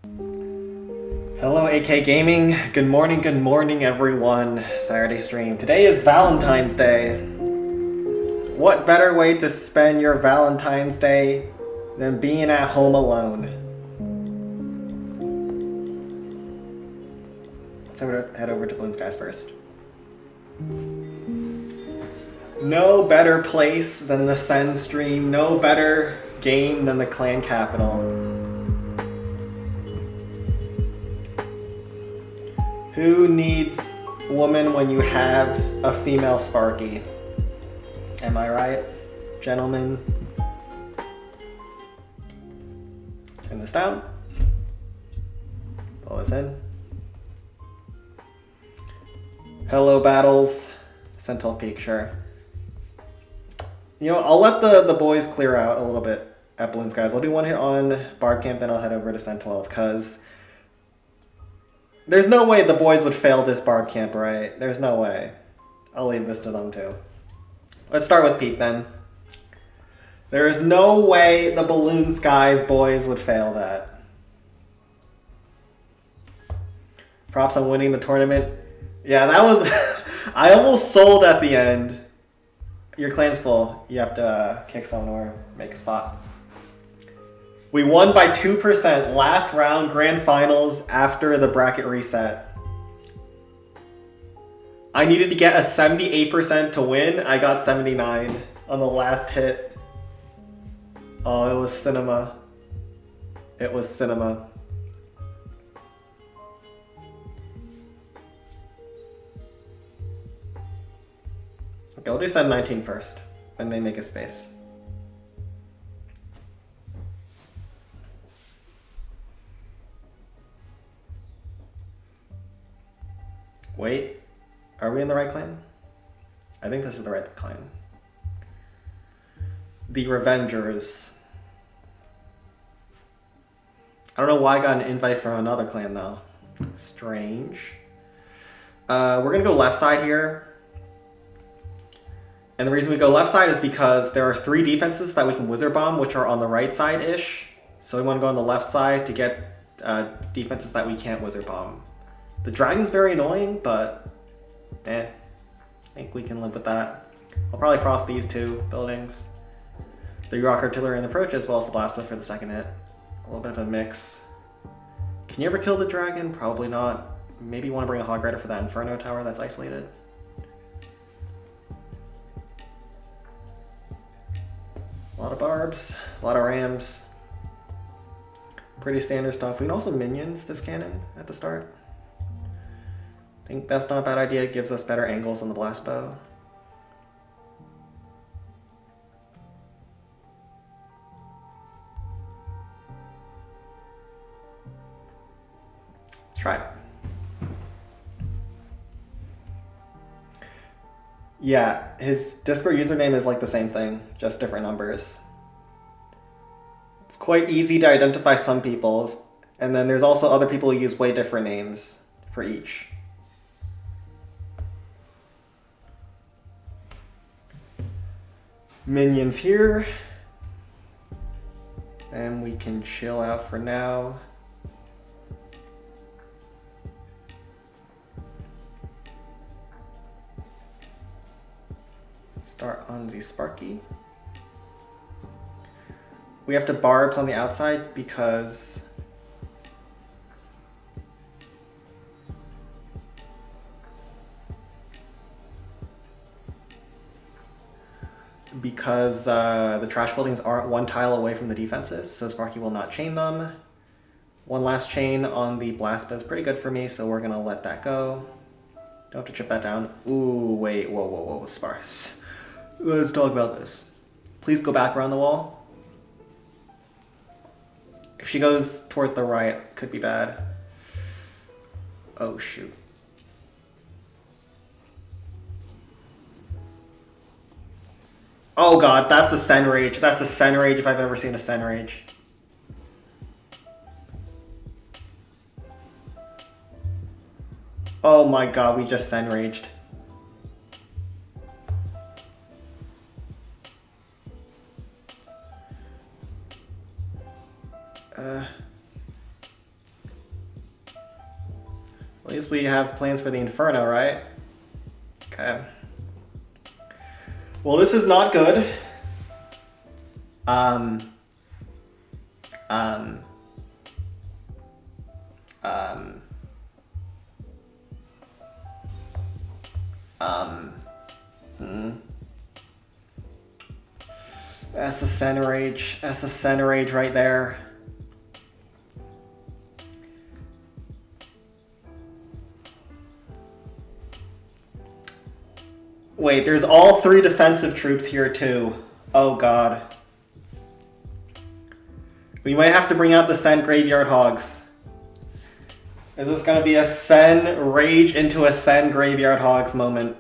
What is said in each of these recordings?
Hello AK Gaming, good morning everyone. Saturday stream. Today is Valentine's Day. What better way to spend your Valentine's Day than being at home alone? Let's head over to Balloon Skies first. No better place than the Sen stream, no better game than the Clan Capital. Who needs woman when you have a female Sparky? Am I right, gentlemen? Turn this down. Pull this in. Hello, Battles. Sentinel Peak, sure. You know, I'll let the boys clear out a little bit at Balloon Skies. I'll do one hit on Barb Camp, then I'll head over to Sen 12, because there's no way the boys would fail this Barb Camp, right? There's no way. I'll leave this to them too. Let's start with Pete then. There is no way the Balloon Skies boys would fail that. Props on winning the tournament. Yeah, that was... I almost sold at the end. Your clan's full. You have to kick someone or make a spot. We won by 2% last round grand finals after the bracket reset. I needed to get a 78% to win. I got 79 on the last hit. Oh, it was cinema. It was cinema. Okay, we'll do 719 first, and they make a space. Wait, are we in the right clan? I think this is the right clan. The Revengers. I don't know why I got an invite from another clan though. Strange. We're gonna go left side here. And the reason we go left side is because there are 3 defenses that we can Wizard Bomb, which are on the right side-ish. So we want to go on the left side to get defenses that we can't Wizard Bomb. The Dragon's very annoying, but I think we can live with that. I'll probably frost these 2 buildings. The Rock Artillery and the Approach, as well as the Blast Whip for the second hit. A little bit of a mix. Can you ever kill the Dragon? Probably not. Maybe you want to bring a Hog Rider for that Inferno Tower that's isolated. A lot of barbs, a lot of rams. Pretty standard stuff. We can also minions this cannon at the start. I think that's not a bad idea. It gives us better angles on the blast bow. Let's try it. Yeah, his Discord username is like the same thing, just different numbers. It's quite easy to identify some people's, and then there's also other people who use way different names for each. Minions here. And we can chill out for now. Start on the Sparky. We have to barbs on the outside because the trash buildings aren't 1 tile away from the defenses, so Sparky will not chain them. 1 last chain on the blast bow is pretty good for me, so we're gonna let that go. Don't have to chip that down. Ooh, wait, whoa, sparse. Let's talk about this. Please go back around the wall. If she goes towards the right, could be bad. Oh, shoot. Oh god, that's a Sen Rage. That's a Sen Rage if I've ever seen a Sen Rage. Oh my god, we just Sen Raged. At least we have plans for the Inferno, right? Okay. Well, this is not good. Um, hmm. That's the Center Rage. That's the Center Rage right there. Wait, there's all 3 defensive troops here too. Oh god. We might have to bring out the Sen Graveyard Hogs. Is this gonna be a Sen Rage into a Sen Graveyard Hogs moment?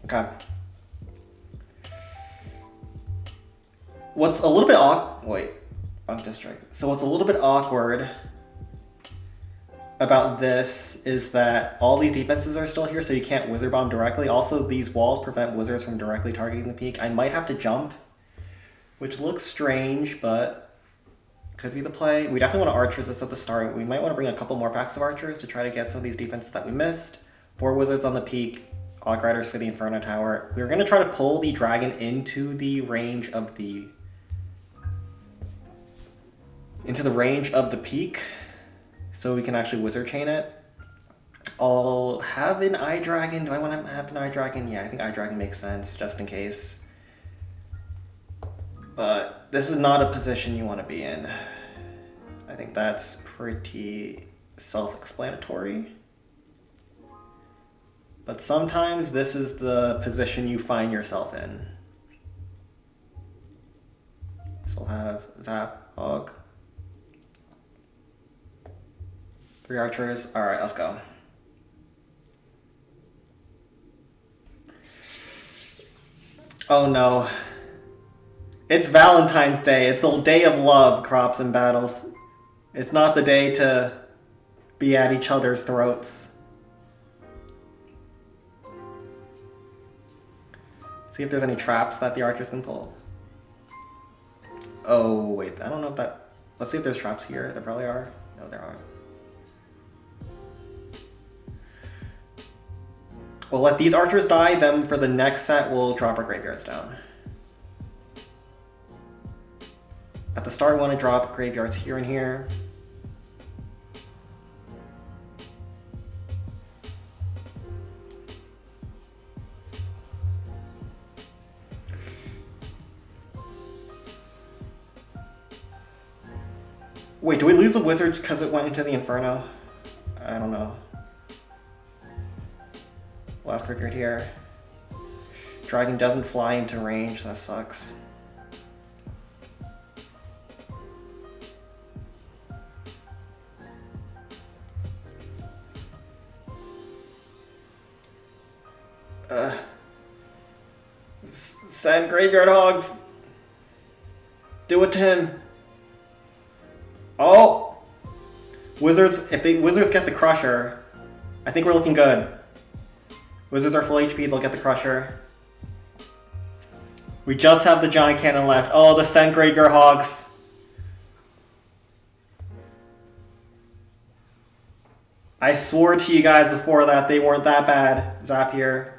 Okay. What's a little bit wait, wrong district. So what's a little bit awkward about this is that all these defenses are still here, so you can't Wizard Bomb directly. Also, these walls prevent wizards from directly targeting the peak. I might have to jump, which looks strange, but could be the play. We definitely want to archers this at the start. We might want to bring a couple more packs of archers to try to get some of these defenses that we missed. 4 wizards on the peak, Hog Riders for the Inferno Tower. We were going to try to pull the dragon into the range of the peak, so we can actually wizard chain it. I'll have an Eye Dragon. Do I want to have an Eye Dragon? Yeah, I think Eye Dragon makes sense, just in case. But this is not a position you want to be in. I think that's pretty self-explanatory. But sometimes this is the position you find yourself in. So we'll have Zap, Hog. 3 archers. Alright, let's go. Oh no. It's Valentine's Day. It's a day of love, crops and battles. It's not the day to be at each other's throats. See if there's any traps that the archers can pull. Oh, wait. I don't know if that... Let's see if there's traps here. There probably are. No, there aren't. We'll let these archers die, then for the next set we'll drop our graveyards down. At the start we want to drop graveyards here and here. Wait, do we lose the wizard because it went into the Inferno? I don't know. Last graveyard here. Dragon doesn't fly into range, that sucks. Send Graveyard Hogs! Do it, Tim! Oh! Wizards, if the wizards get the Crusher, I think we're looking good. Wizards are full HP, they'll get the Crusher. We just have the Giant Cannon left. Oh, the Send Graveyard Hogs. I swore to you guys before that they weren't that bad. Zap here.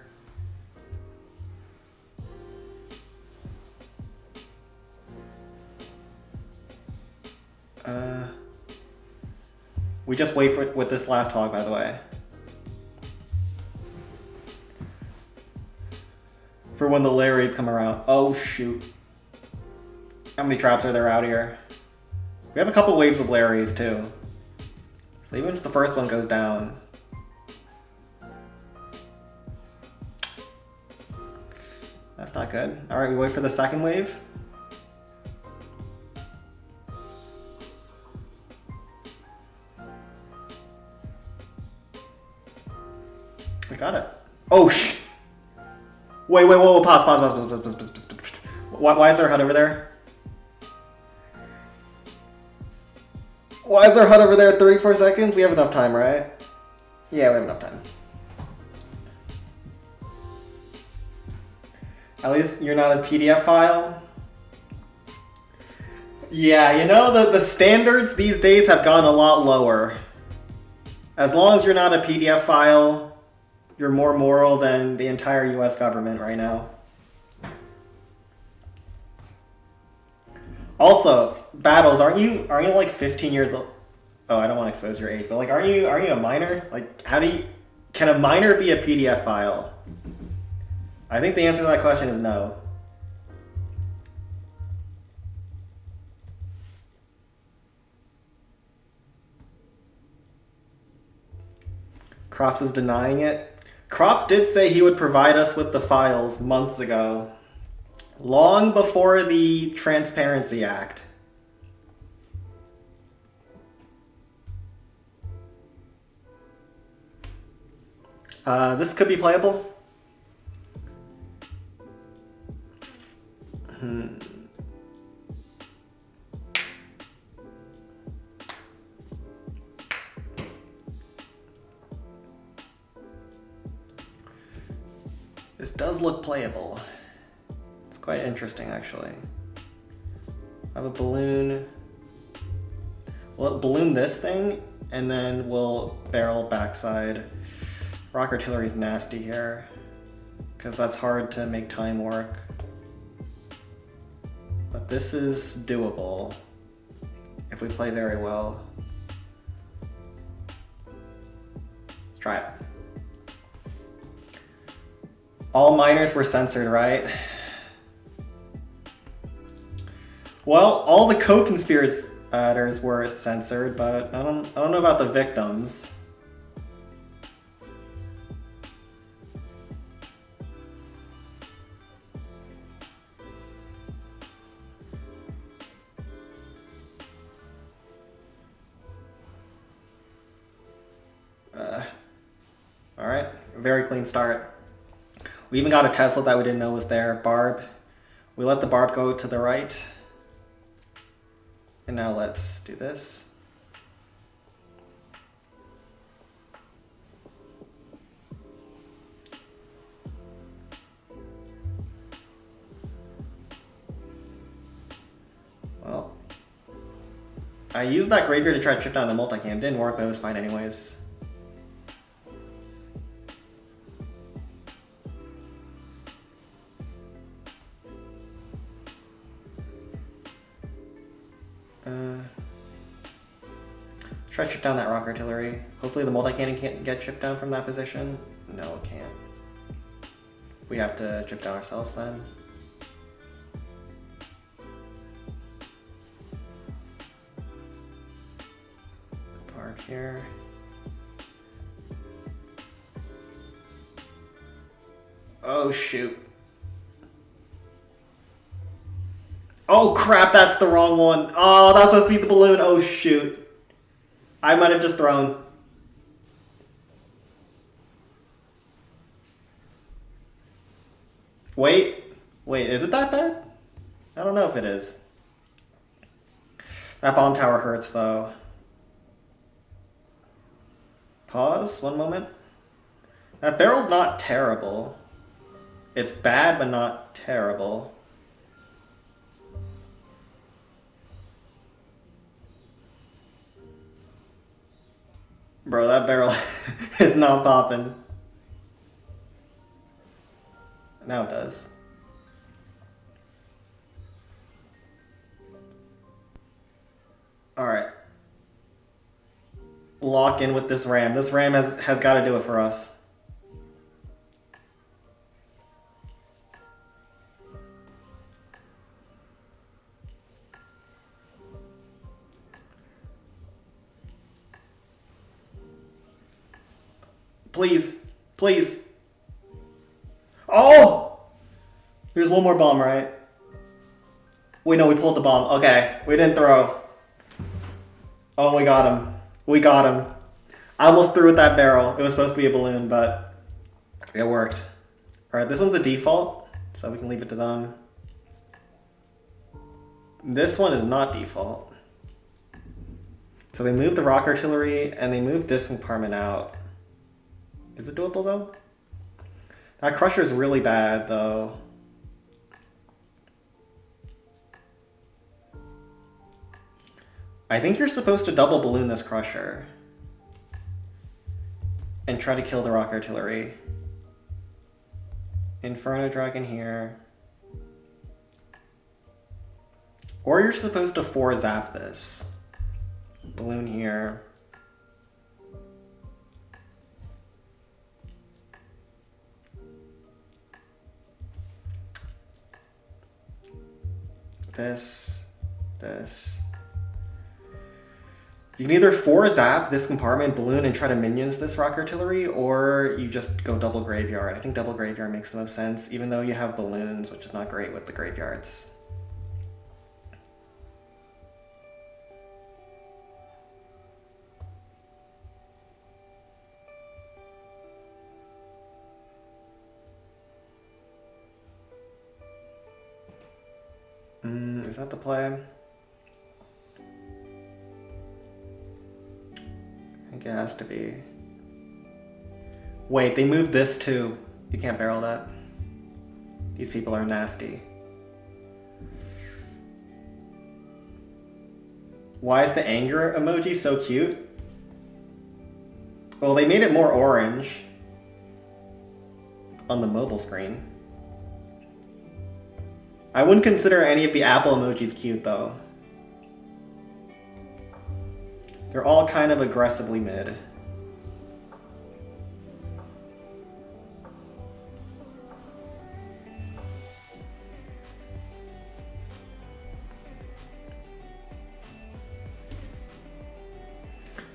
We just wait for it with this last hog, by the way. For when the lair raids come around. Oh shoot. How many traps are there out here? We have a couple waves of lair raids too. So even if the first one goes down. That's not good. Alright, we wait for the second wave. We got it. Oh sh! Wait, whoa, pause. Why is there a hut over there? Why is there a hut over there at 34 seconds? We have enough time, right? Yeah, we have enough time. At least you're not a PDF file. Yeah, you know, the standards these days have gone a lot lower. As long as you're not a PDF file, you're more moral than the entire US government right now. Also, Battles, aren't you like 15 years old? Oh, I don't want to expose your age, but like, aren't you a minor? Like, can a minor be a PDF file? I think the answer to that question is no. Crops is denying it. Crops did say he would provide us with the files months ago. Long before the Transparency Act. This could be playable. This does look playable. It's quite interesting, actually. I have a balloon. We'll balloon this thing, and then we'll barrel backside. Rock artillery's nasty here, because that's hard to make time work. But this is doable, if we play very well. Let's try it. All miners were censored, right? Well, all the co-conspirators were censored, but I don't know about the victims. All right, very clean start. We even got a Tesla that we didn't know was there. Barb. We let the barb go to the right. And now let's do this. Well, I used that graveyard to try to chip down the multicam. Didn't work, but it was fine anyways. Try to chip down that rock artillery. Hopefully the multi-cannon can't get chipped down from that position. No, it can't. We have to chip down ourselves then. Park here. Oh shoot. Oh crap, that's the wrong one. Oh, that was supposed to be the balloon. Oh shoot. I might have just thrown. Wait, is it that bad? I don't know if it is. That bomb tower hurts though. Pause, one moment. That barrel's not terrible. It's bad, but not terrible. Bro, that barrel is not popping. Now it does. Alright. Lock in with this ram. This ram has got to do it for us. Please. Please. Oh! There's one more bomb, right? Wait, no, we pulled the bomb. Okay, we didn't throw. Oh, we got him. We got him. I almost threw with that barrel. It was supposed to be a balloon, but it worked. Alright, this one's a default, so we can leave it to them. This one is not default. So they moved the rock artillery, and they moved this compartment out. Is it doable though? That crusher's really bad though. I think you're supposed to double balloon this Crusher. And try to kill the Rock Artillery. Inferno Dragon here. Or you're supposed to 4-zap this. Balloon here. This. You can either 4-zap this compartment, balloon, and try to minions this Rock Artillery, or you just go double graveyard. I think double graveyard makes the most sense, even though you have balloons, which is not great with the graveyards. Is that the play? I think it has to be. Wait, they moved this too. You can't barrel that. These people are nasty. Why is the anger emoji so cute? Well, they made it more orange on the mobile screen. I wouldn't consider any of the Apple emojis cute though. They're all kind of aggressively mid.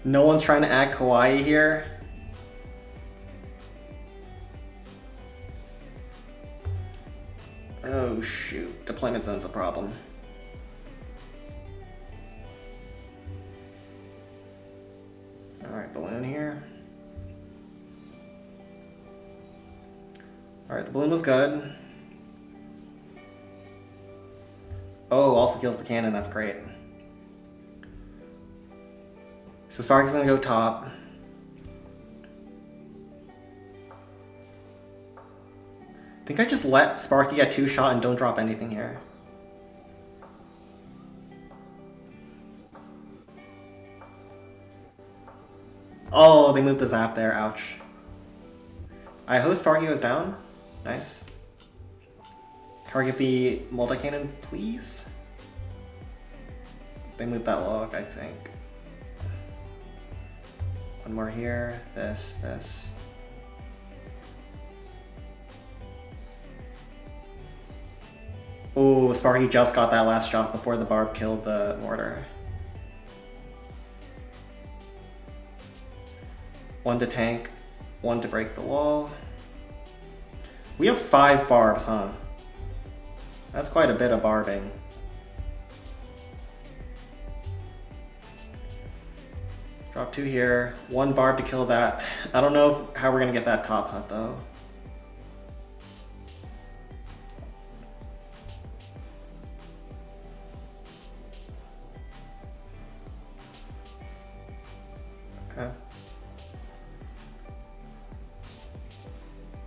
No one's trying to act kawaii here. Oh shoot, deployment zone's a problem. Alright, balloon here. Alright, the balloon was good. Oh, also kills the cannon, that's great. So Sparky's gonna go top. I think I just let Sparky get 2-shot and don't drop anything here. Oh, they moved the zap there, ouch. I hope Sparky goes down. Nice. Target the multi-cannon, please. They moved that log, I think. One more here, this. Oh, Sparky just got that last shot before the barb killed the mortar. One to tank, one to break the wall. We have 5 barbs, huh? That's quite a bit of barbing. Drop 2 here, 1 barb to kill that. I don't know how we're gonna get that top hut though. Okay.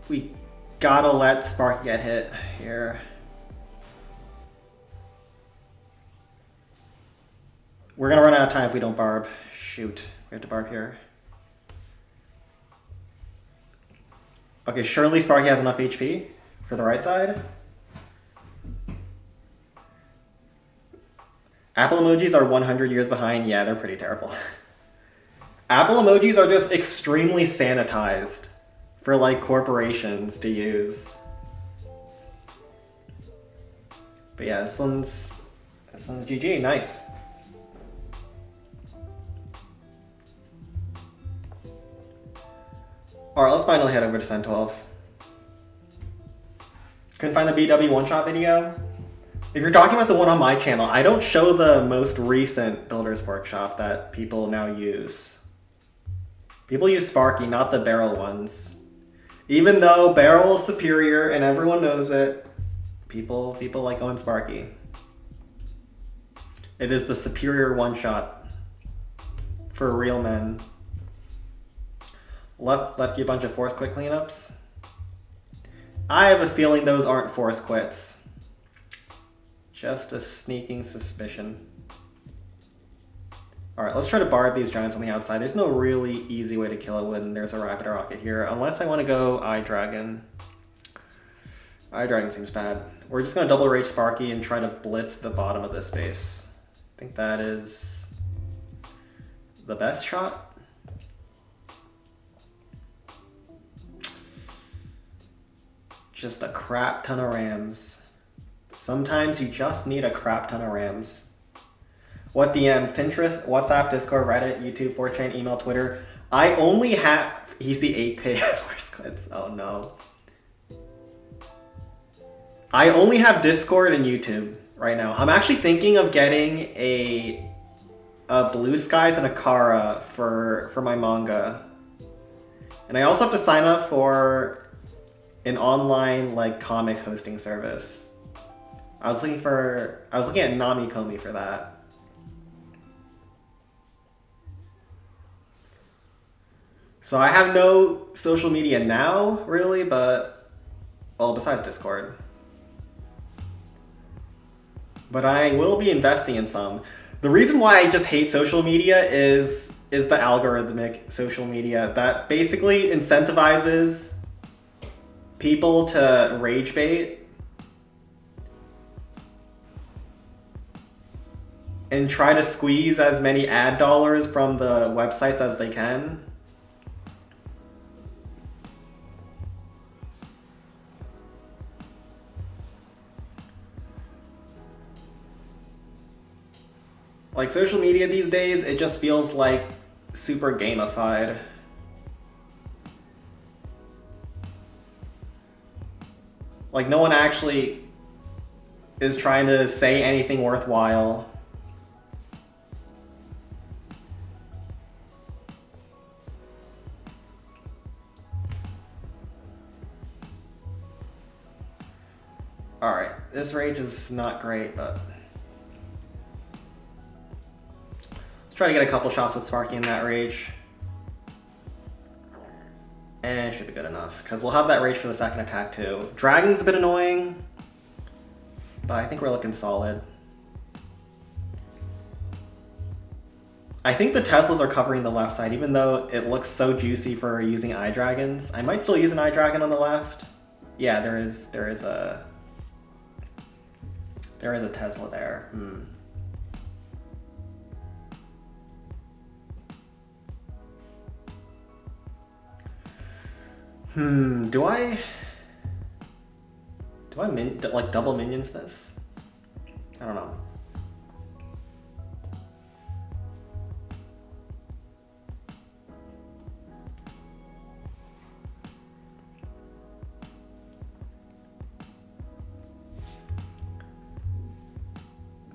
We gotta let Spark get hit here. We're gonna run out of time if we don't barb. Shoot, we have to barb here. Okay, surely Sparky has enough HP for the right side. Apple emojis are 100 years behind. Yeah, they're pretty terrible. Apple emojis are just extremely sanitized for like corporations to use. But yeah, this one's GG, nice. Alright, let's finally head over to Sen 12. Couldn't find the BW one-shot video? If you're talking about the one on my channel, I don't show the most recent Builder's Workshop that people now use. People use Sparky, not the barrel ones. Even though barrel is superior and everyone knows it, people like going Sparky. It is the superior one-shot for real men. Left you a bunch of force quit cleanups. I have a feeling those aren't force quits. Just a sneaking suspicion. Alright, let's try to barb these giants on the outside. There's no really easy way to kill it when there's a Rapid Rocket here, unless I want to go Eye Dragon. Eye Dragon seems bad. We're just going to double Rage Sparky and try to blitz the bottom of this base. I think that is the best shot. Just a crap ton of Rams. Sometimes you just need a crap ton of Rams. What DM? Pinterest, WhatsApp, Discord, Reddit, YouTube, 4chan, email, Twitter. I only have... He's the 8K Force Quits. Oh no. I only have Discord and YouTube right now. I'm actually thinking of getting a Blue Skies and a Kara for my manga. And I also have to sign up for an online like comic hosting service. I was looking at Namikomi for that. So I have no social media now, really, but, well, besides Discord. But I will be investing in some. The reason why I just hate social media is the algorithmic social media that basically incentivizes people to rage bait and try to squeeze as many ad dollars from the websites as they can. Like, social media these days, it just feels like super gamified. Like, no one actually is trying to say anything worthwhile. Alright, this rage is not great, but... try to get a couple shots with Sparky in that rage. And it should be good enough, because we'll have that rage for the second attack too. Dragon's a bit annoying, but I think we're looking solid. I think the Teslas are covering the left side, even though it looks so juicy for using Eye Dragons. I might still use an Eye Dragon on the left. Yeah, there is a Tesla there. Do I like double minions this? I don't know.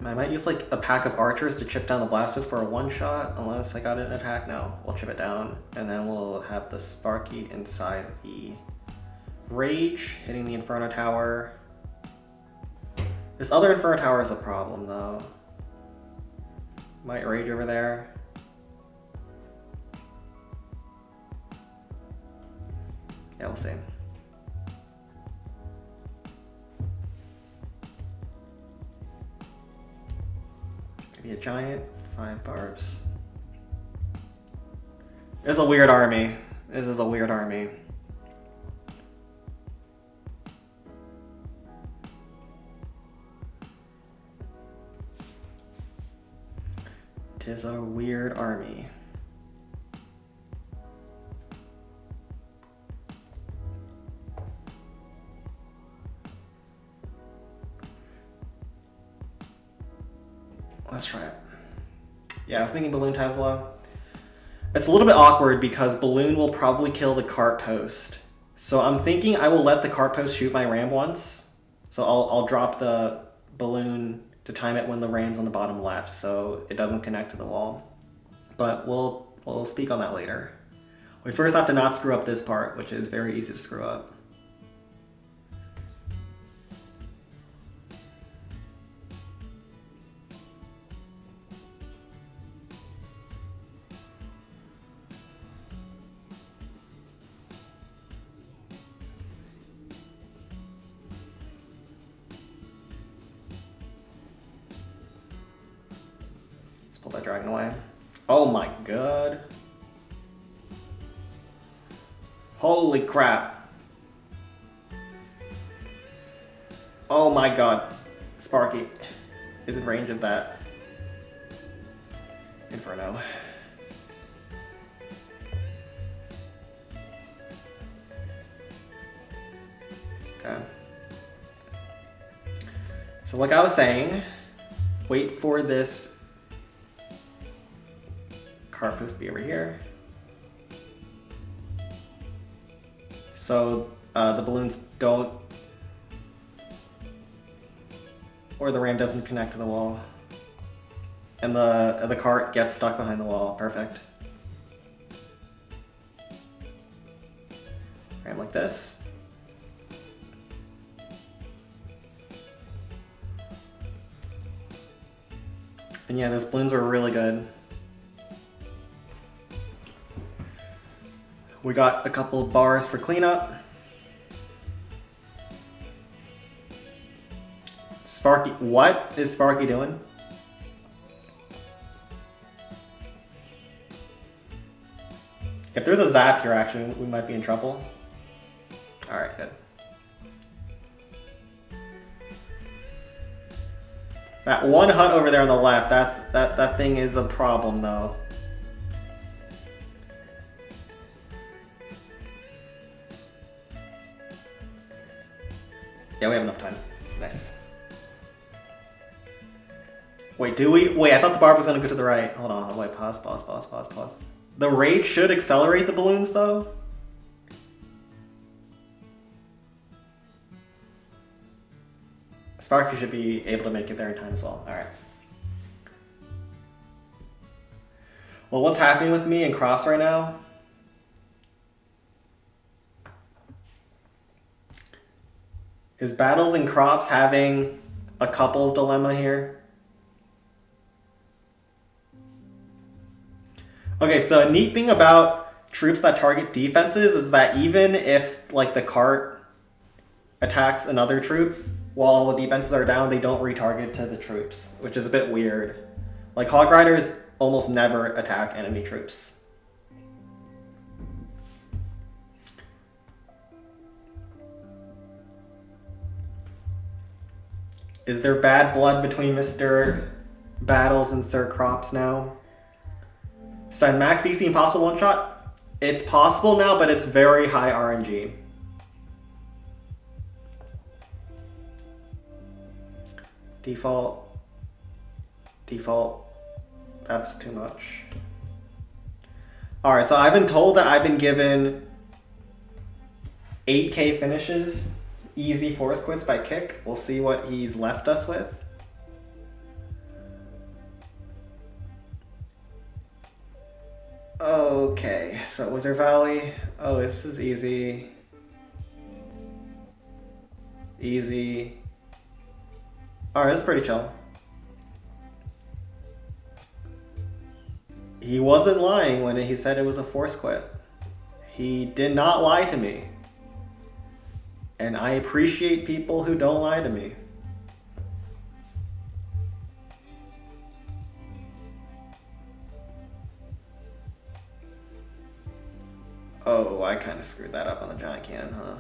I might use like a pack of archers to chip down the Blastoise for a one-shot, unless I got an attack. No, we'll chip it down, and then we'll have the Sparky inside the Rage, hitting the Inferno Tower. This other Inferno Tower is a problem, though. Might Rage over there. Yeah, we'll see. Maybe a giant, 5 barbs. It's a weird army. This is a weird army. Tis a weird army. Let's try it. Yeah, I was thinking Balloon Tesla. It's a little bit awkward because Balloon will probably kill the cart post. So I'm thinking I will let the cart post shoot my ram once. So I'll drop the balloon to time it when the ram's on the bottom left so it doesn't connect to the wall. But we'll speak on that later. We first have to not screw up this part, which is very easy to screw up. Pull that dragon away. Oh my god. Holy crap. Oh my god. Sparky is in range of that. Inferno. Okay. So like I was saying, wait for this car post to be over here. So the balloons don't, or the ram doesn't connect to the wall. And the cart gets stuck behind the wall. Perfect. Ram like this. And yeah, those balloons were really good. We got a couple of bars for cleanup. Sparky, what is Sparky doing? If there's a zap here, actually, we might be in trouble. Alright, good. That one hut over there on the left, that thing is a problem, though. Yeah, we have enough time. Nice. Wait, do we? Wait, I thought the barb was gonna go to the right. Hold on, wait, pause. The rage should accelerate the balloons, though. Sparky should be able to make it there in time as well. Alright. Well, what's happening with me and Crops right now? Is Battles and Crops having a couples dilemma here? Okay, so a neat thing about troops that target defenses is that even if like the cart attacks another troop, while all the defenses are down, they don't retarget to the troops, which is a bit weird. Like Hog Riders almost never attack enemy troops. Is there bad blood between Mr. Battles and Sir Crops now? Send max DC impossible one shot? It's possible now, but it's very high RNG. Default. That's too much. Alright, so I've been told that I've been given 8k finishes, easy force quits by Kick. We'll see what he's left us with. Okay, so Wizard Valley. Oh, this is easy. Easy. Alright, this is pretty chill. He wasn't lying when he said it was a force quit. He did not lie to me. And I appreciate people who don't lie to me. Oh, I kind of screwed that up on the giant cannon, huh?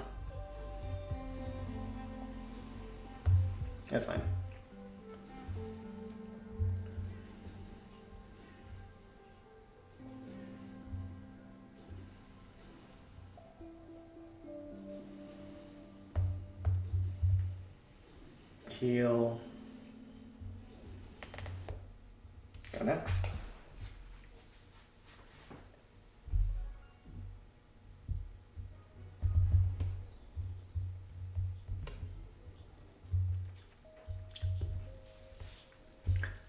That's fine. Heal. Go next.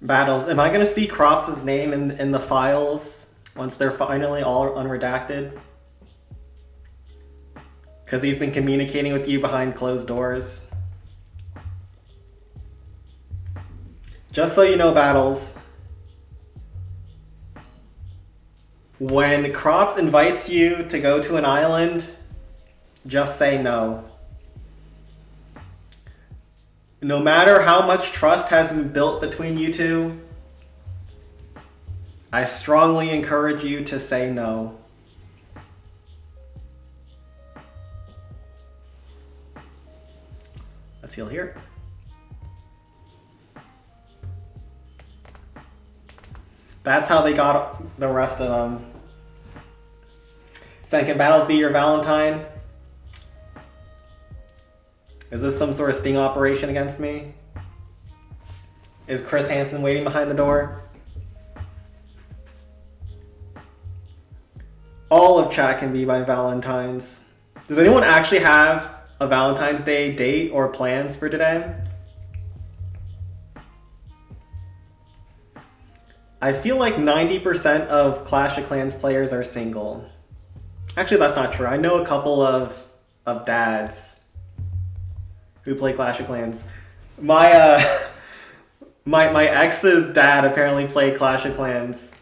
Battles. Am I going to see Crops' name in the files once they're finally all unredacted? Because he's been communicating with you behind closed doors. Just so you know, Battles, when Crops invites you to go to an island, just say no. No matter how much trust has been built between you two, I strongly encourage you to say no. Let's heal here. That's how they got the rest of them. Sen, can battles be your Valentine? Is this some sort of sting operation against me? Is Chris Hansen waiting behind the door? All of chat can be my Valentines. Does anyone actually have a Valentine's Day date or plans for today? I feel like 90% of Clash of Clans players are single. Actually, that's not true. I know a couple of dads who play Clash of Clans. My my ex's dad apparently played Clash of Clans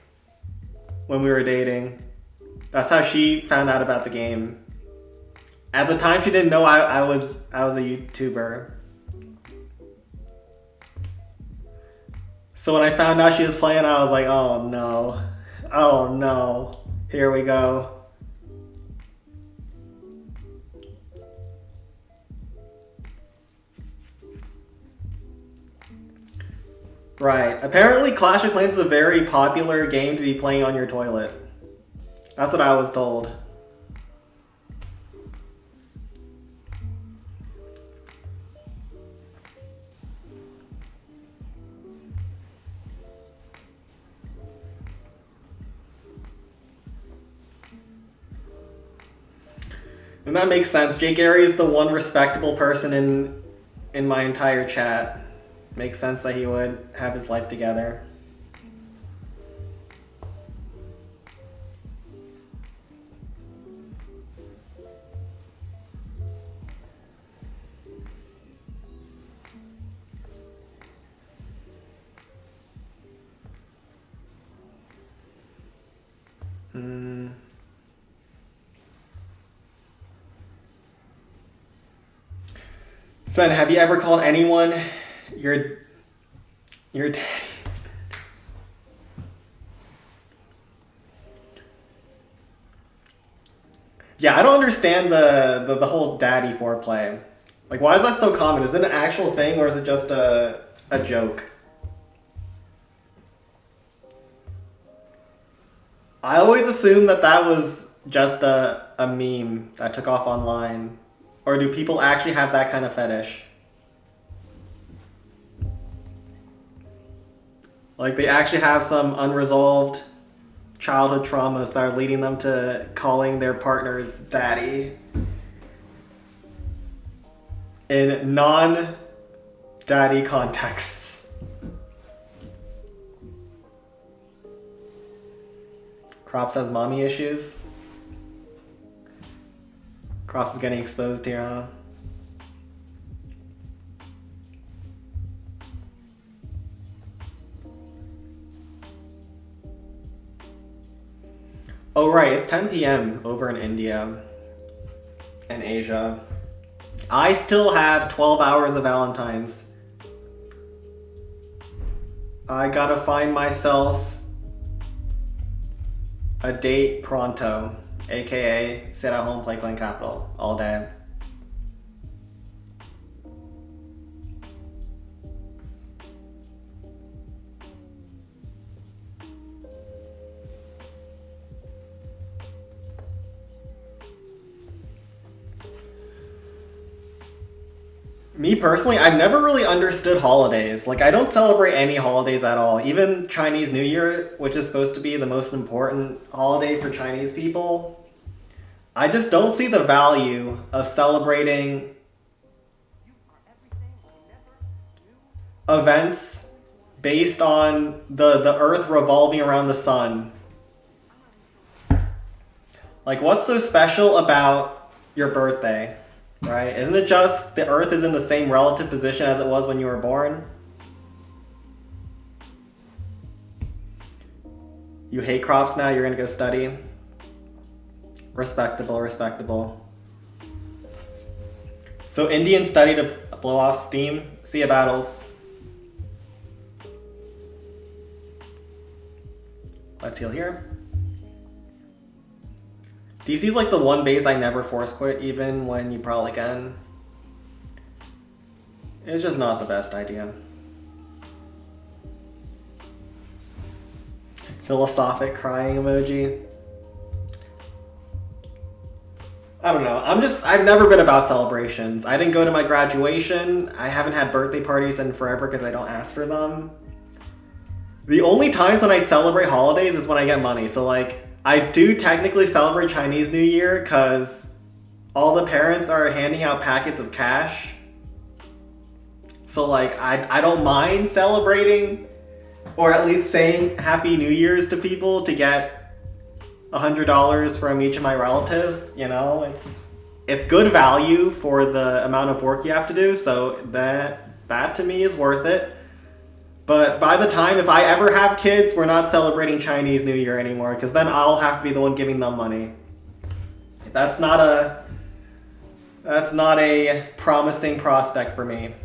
when we were dating. That's how she found out about the game. At the time, she didn't know I was a YouTuber. So when I found out she was playing, I was like, oh no. Oh no. Here we go. Right. Apparently Clash of Clans is a very popular game to be playing on your toilet. That's what I was told. And that makes sense. Jake Airy is the one respectable person in my entire chat. Makes sense that he would have his life together. Son, have you ever called anyone your daddy? Yeah, I don't understand the whole daddy foreplay. Like, why is that so common? Is it an actual thing or is it just a joke? I always assumed that was just a meme that took off online. Or do people actually have that kind of fetish? Like they actually have some unresolved childhood traumas that are leading them to calling their partners daddy in non-daddy contexts. Crops has mommy issues. Crops is getting exposed here, huh? Oh right, it's 10 p.m. over in India and Asia. I still have 12 hours of Valentine's. I gotta find myself a date pronto, aka sit at home, play Clan Capital all day. Me personally, I've never really understood holidays. Like, I don't celebrate any holidays at all. Even Chinese New Year, which is supposed to be the most important holiday for Chinese people, I just don't see the value of celebrating events based on the Earth revolving around the sun. Like, what's so special about your birthday? Right? Isn't it just the Earth is in the same relative position as it was when you were born? You hate crops now, you're gonna go study? Respectable, respectable. So Indians study to blow off steam? See ya, battles. Let's heal here. DC's like the one base I never force quit, even when you probably can. It's just not the best idea. Philosophic crying emoji. I don't know. I've never been about celebrations. I didn't go to my graduation. I haven't had birthday parties in forever because I don't ask for them. The only times when I celebrate holidays is when I get money. So like, I do technically celebrate Chinese New Year because all the parents are handing out packets of cash. So like, I don't mind celebrating or at least saying Happy New Year's to people to get $100 from each of my relatives. You know, it's good value for the amount of work you have to do, so that to me is worth it. But by the time, if I ever have kids, we're not celebrating Chinese New Year anymore, because then I'll have to be the one giving them money. That's not a promising prospect for me.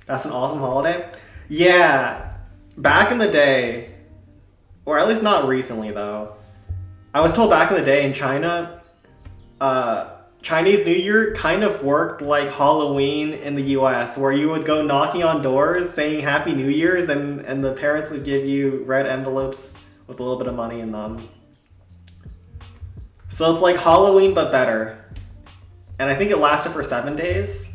That's an awesome holiday. Yeah, back in the day, or at least not recently though, I was told back in the day in China, Chinese New Year kind of worked like Halloween in the US, where you would go knocking on doors saying Happy New Year's, and the parents would give you red envelopes with a little bit of money in them. So it's like Halloween but better. And I think it lasted for 7 days.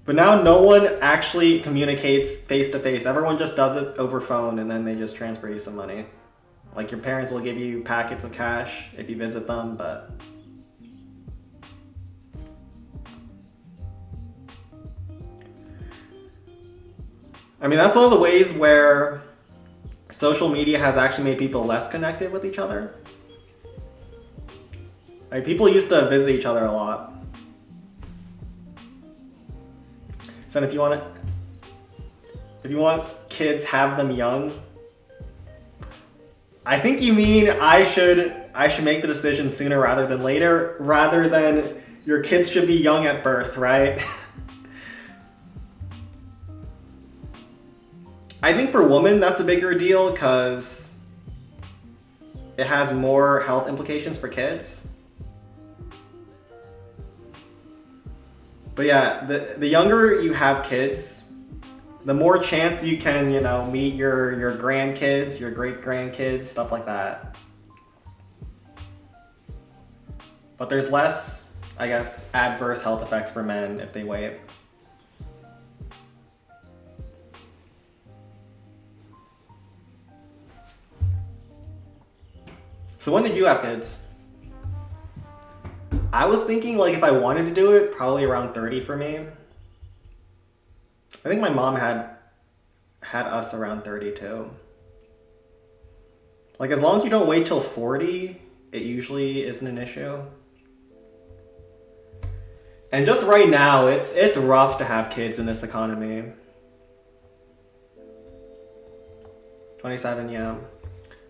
But now no one actually communicates face to face. Everyone just does it over phone, and then they just transfer you some money. Like, your parents will give you packets of cash if you visit them, but... I mean, that's one of the ways where social media has actually made people less connected with each other. Like, people used to visit each other a lot. So if you want kids, have them young. I think you mean I should make the decision sooner rather than later, rather than your kids should be young at birth, right? I think for women that's a bigger deal because it has more health implications for kids. But yeah, the younger you have kids, the more chance you can, meet your grandkids, your great-grandkids, stuff like that. But there's less, I guess, adverse health effects for men if they wait. So when did you have kids? I was thinking, like, if I wanted to do it, probably around 30 for me. I think my mom had us around 30 too. Like, as long as you don't wait till 40, it usually isn't an issue. And just right now, it's rough to have kids in this economy. 27, yeah.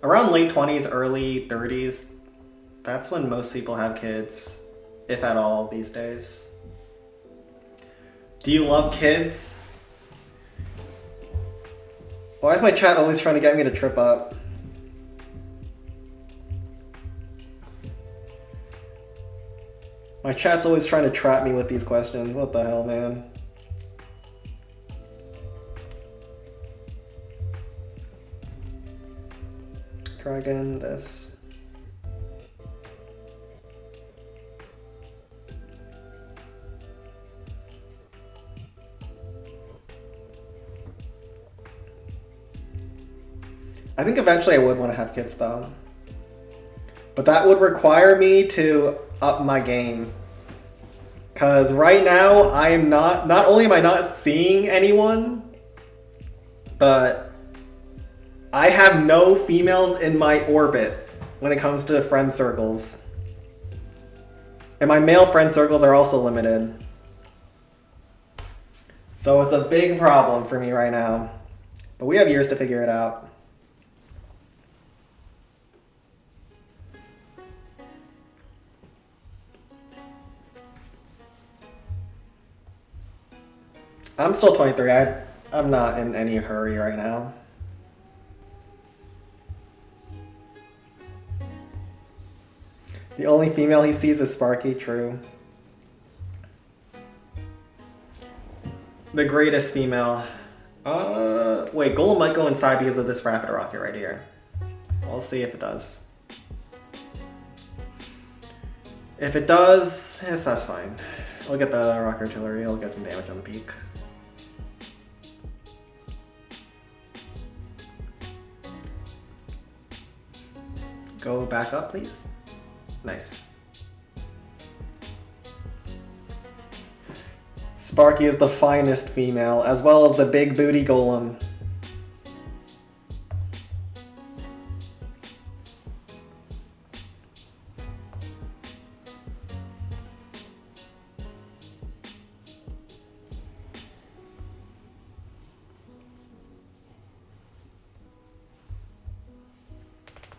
Around late 20s, early 30s, that's when most people have kids, if at all, these days. Do you love kids? Why is my chat always trying to get me to trip up? My chat's always trying to trap me with these questions. What the hell, man? Try again, this. I think eventually I would want to have kids though. But that would require me to up my game. Cause right now I am not only am I not seeing anyone, but I have no females in my orbit when it comes to friend circles. And my male friend circles are also limited. So it's a big problem for me right now. But we have years to figure it out. I'm still 23. I'm not in any hurry right now. The only female he sees is Sparky, true. The greatest female. Wait, Golem might go inside because of this rapid rocket right here. We'll see if it does. If it does, yes, that's fine. We'll get the rocket artillery, it'll get some damage on the peak. Go back up, please. Nice. Sparky is the finest female, as well as the big booty golem.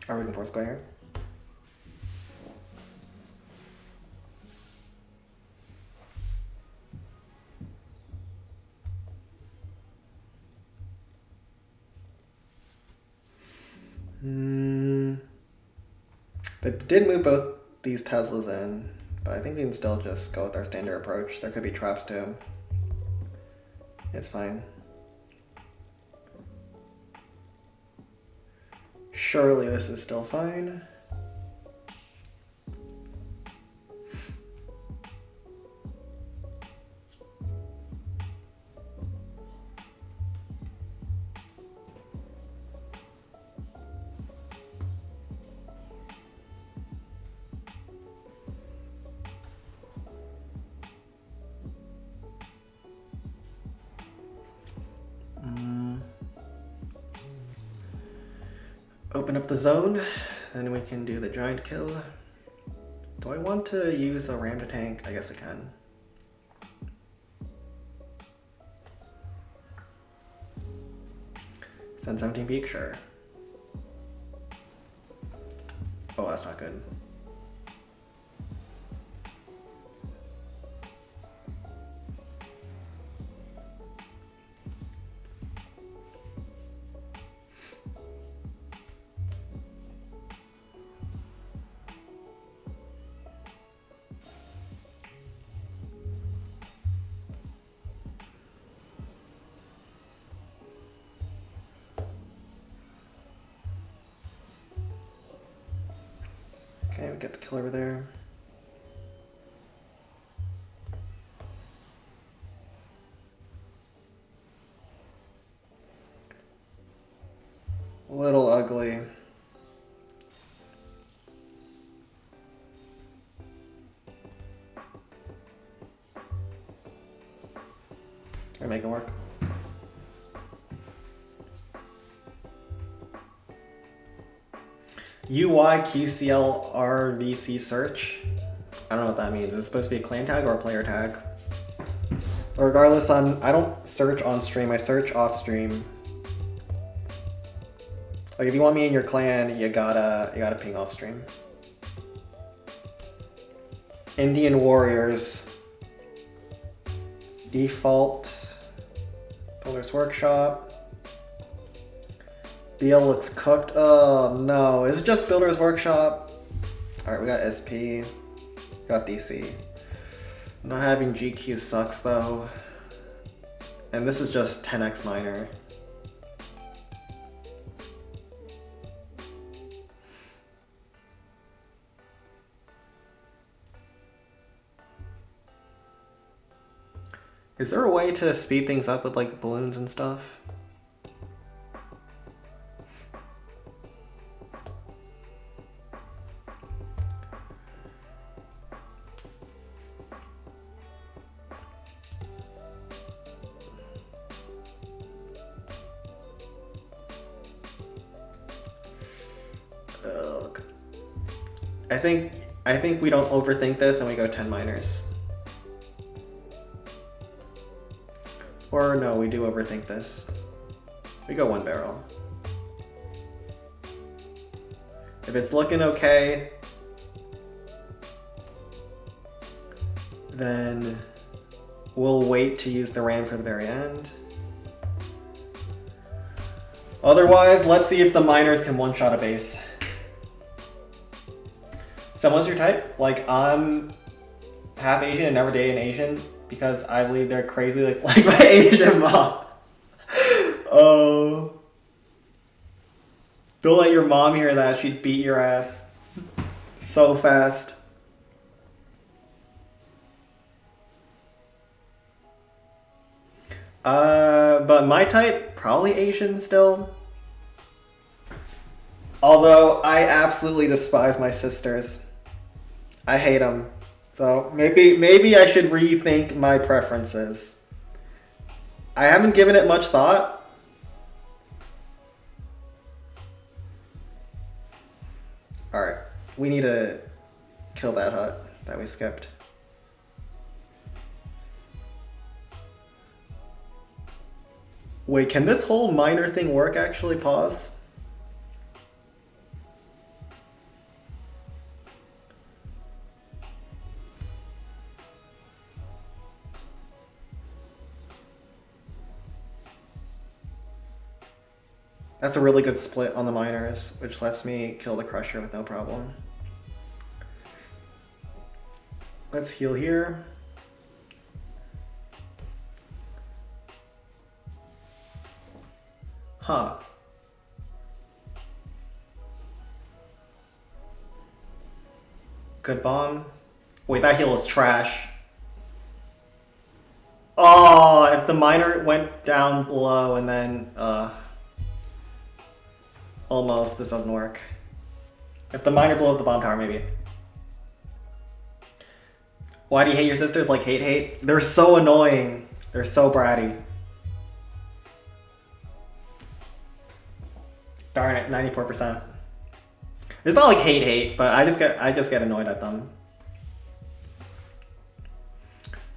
Are we going for square? They did move both these Teslas in, but I think we can still just go with our standard approach. There could be traps too. It's fine. Surely this is still fine. Open up the zone, then we can do the giant kill. Do I want to use a ram to tank? I guess we can. Send 17 peak, sure. Oh, that's not good. Okay, we get the kill over there. A little ugly. Or make it work. UYQCLRVC search. I don't know what that means. Is it supposed to be a clan tag or a player tag? But regardless, I don't search on stream. I search off stream. Like if you want me in your clan, you gotta ping off stream. Indian Warriors. Default. Builder's Workshop. BL looks cooked. Oh no, is it just Builder's Workshop? Alright, we got SP. We got DC. Not having GQ sucks though. And this is just 10x minor. Is there a way to speed things up with like balloons and stuff? Ugh. I think we don't overthink this and we go 10 minors. Or no, we do overthink this. We go one barrel. If it's looking okay, then we'll wait to use the ram for the very end. Otherwise, let's see if the miners can one-shot a base. So what's your type? Like, I'm half Asian and never dated an Asian because I believe they're crazy like my Asian mom. Oh. Don't let your mom hear that. She'd beat your ass so fast. But my type, probably Asian still. Although I absolutely despise my sisters. I hate them. So maybe I should rethink my preferences. I haven't given it much thought. Alright, we need to kill that hut that we skipped. Wait, can this whole miner thing work actually? Pause. That's a really good split on the miners, which lets me kill the crusher with no problem. Let's heal here. Huh. Good bomb. Wait, that heal is trash. Oh, if the miner went down below and then, almost, this doesn't work. If the miner blew up the bomb tower, maybe. Why do you hate your sisters? Like, hate? They're so annoying. They're so bratty. Darn it, 94%. It's not like hate, but I just get annoyed at them.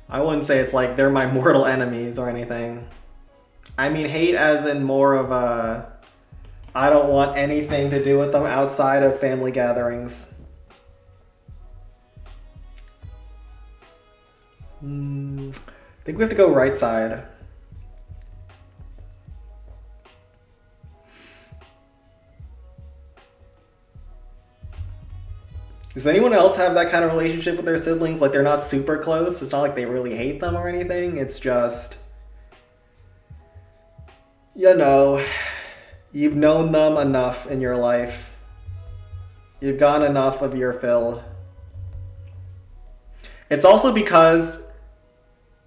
I wouldn't say it's like they're my mortal enemies or anything. I mean hate as in more of a I don't want anything to do with them outside of family gatherings. I think we have to go right side. Does anyone else have that kind of relationship with their siblings? Like they're not super close. It's not like they really hate them or anything. It's just, you know, you've known them enough in your life. You've gotten enough of your fill. It's also because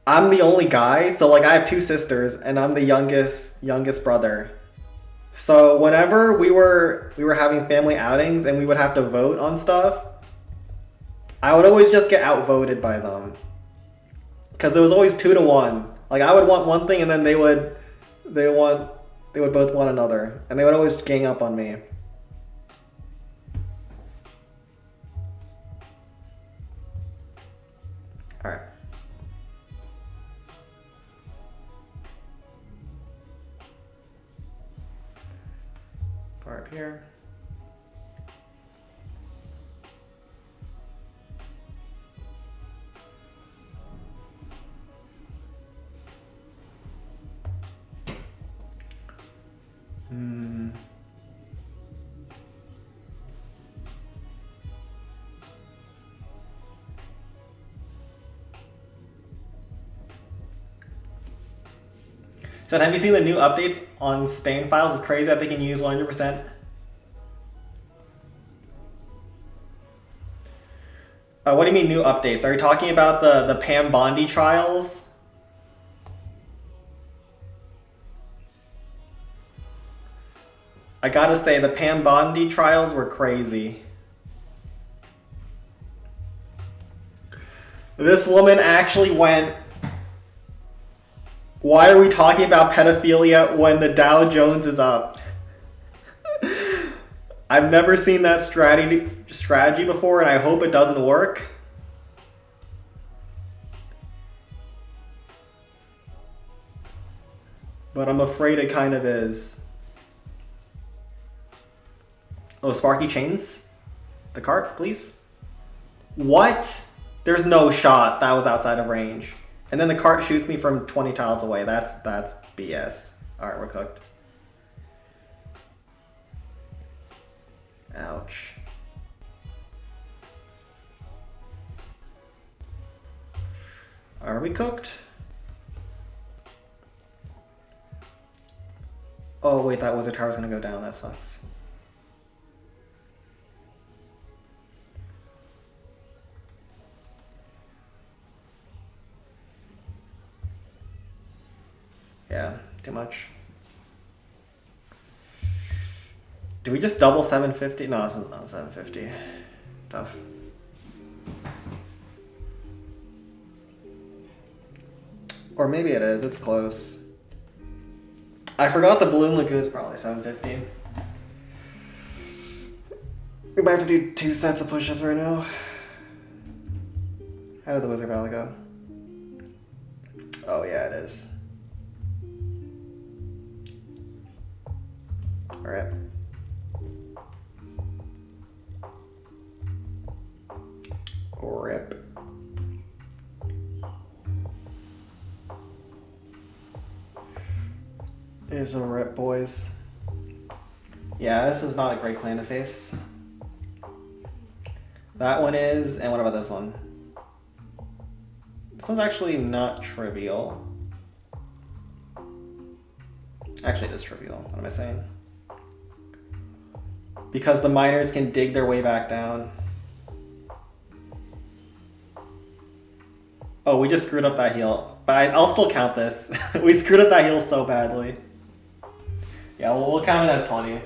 I'm the only guy, so like I have two sisters and I'm the youngest brother. So whenever we were having family outings and we would have to vote on stuff, I would always just get outvoted by them. Cause it was always 2-1. Like I would want one thing and then they would both want another. And they would always gang up on me. Alright. Far up here. So have you seen the new updates on stain files? It's crazy that they can use 100%. What do you mean new updates? Are you talking about the Pam Bondi trials? I gotta say, the Pam Bondi trials were crazy. This woman actually went, why are we talking about pedophilia when the Dow Jones is up? I've never seen that strategy before, and I hope it doesn't work. But I'm afraid it kind of is. Oh, Sparky chains the cart, please. What? There's no shot that was outside of range. And then the cart shoots me from 20 tiles away. That's BS. Alright, we're cooked. Ouch. Are we cooked? Oh wait, that wizard tower's gonna go down. That sucks. Yeah, too much. Do we just double 750? No, this is not 750. Tough. Or maybe it is. It's close. I forgot the Balloon Lagoon is probably 750. We might have to do 2 sets of push-ups right now. How did the Wizard Valley go? Oh yeah, it is. Alright. Rip. Is a rip, boys. Yeah, this is not a great clan to face. That one is, and what about this one? This one's actually not trivial. Actually, it is trivial. What am I saying? Because the miners can dig their way back down. Oh, we just screwed up that heal. But I'll still count this. We screwed up that heal so badly. Yeah, we'll count it as 20.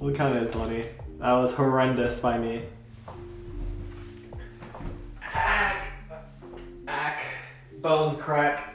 We'll count it as 20. That was horrendous by me. Ack. Bones crack.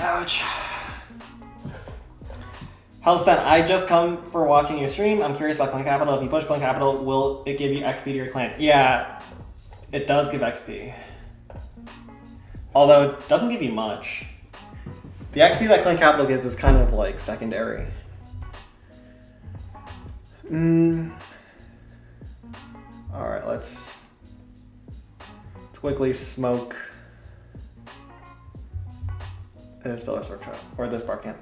Ouch. Hellstan, I just come for watching your stream. I'm curious about Clan Capital. If you push Clan Capital, will it give you XP to your clan? Yeah, it does give XP. Although it doesn't give you much. The XP that Clan Capital gives is kind of like secondary. Alright, let's quickly smoke this Builder's Workshop, or this bar camp.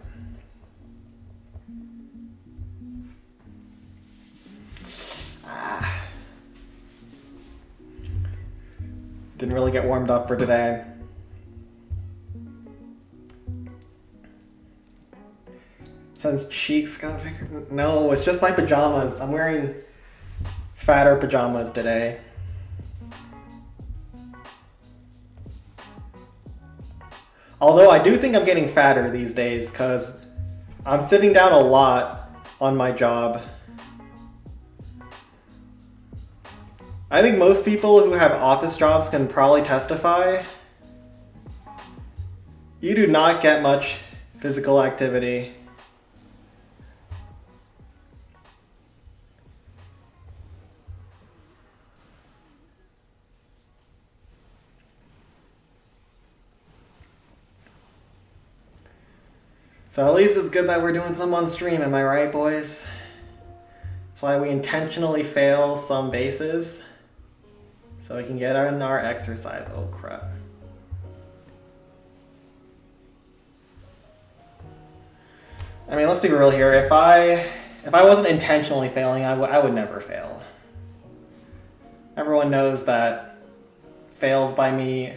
Didn't really get warmed up for today. Since cheeks got bigger. No, it's just my pajamas. I'm wearing fatter pajamas today. Although I do think I'm getting fatter these days because I'm sitting down a lot on my job. I think most people who have office jobs can probably testify. You do not get much physical activity. So at least it's good that we're doing some on stream, am I right, boys? That's why we intentionally fail some bases, so we can get in our exercise. Oh crap. I mean, let's be real here. If I wasn't intentionally failing, I would never fail. Everyone knows that fails by me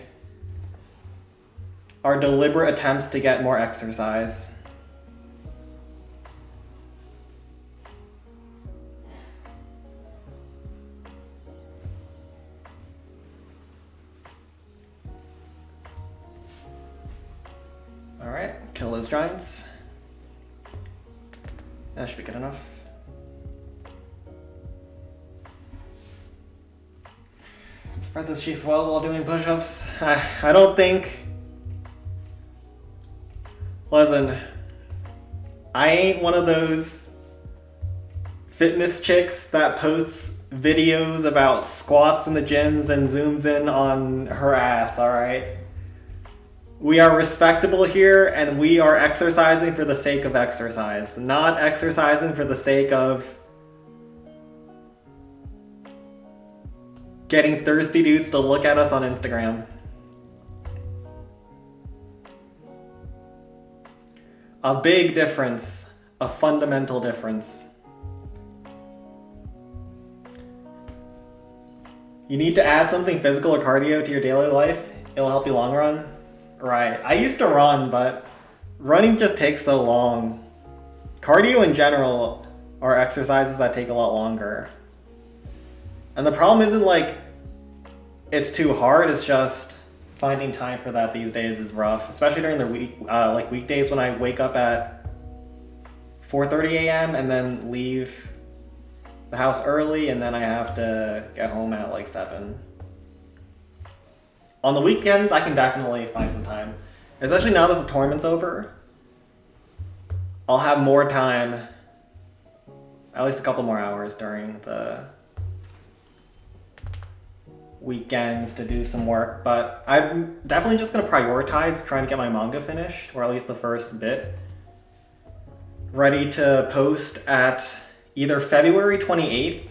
are deliberate attempts to get more exercise. Alright, kill those giants. That should be good enough. Spread those cheeks well while doing push-ups. I don't think... Listen, I ain't one of those fitness chicks that posts videos about squats in the gyms and zooms in on her ass, alright? We are respectable here, and we are exercising for the sake of exercise, not exercising for the sake of getting thirsty dudes to look at us on Instagram. A big difference, a fundamental difference. You need to add something physical or cardio to your daily life. It'll help you long run. Right. I used to run, but running just takes so long. Cardio in general are exercises that take a lot longer. And the problem isn't like it's too hard, it's just finding time for that these days is rough, especially during the week, like weekdays when I wake up at 4:30 a.m. and then leave the house early, and then I have to get home at like 7. On the weekends, I can definitely find some time. Especially now that the tournament's over, I'll have more time, at least a couple more hours during the weekends to do some work. But I'm definitely just going to prioritize trying to get my manga finished, or at least the first bit, ready to post at either February 28th,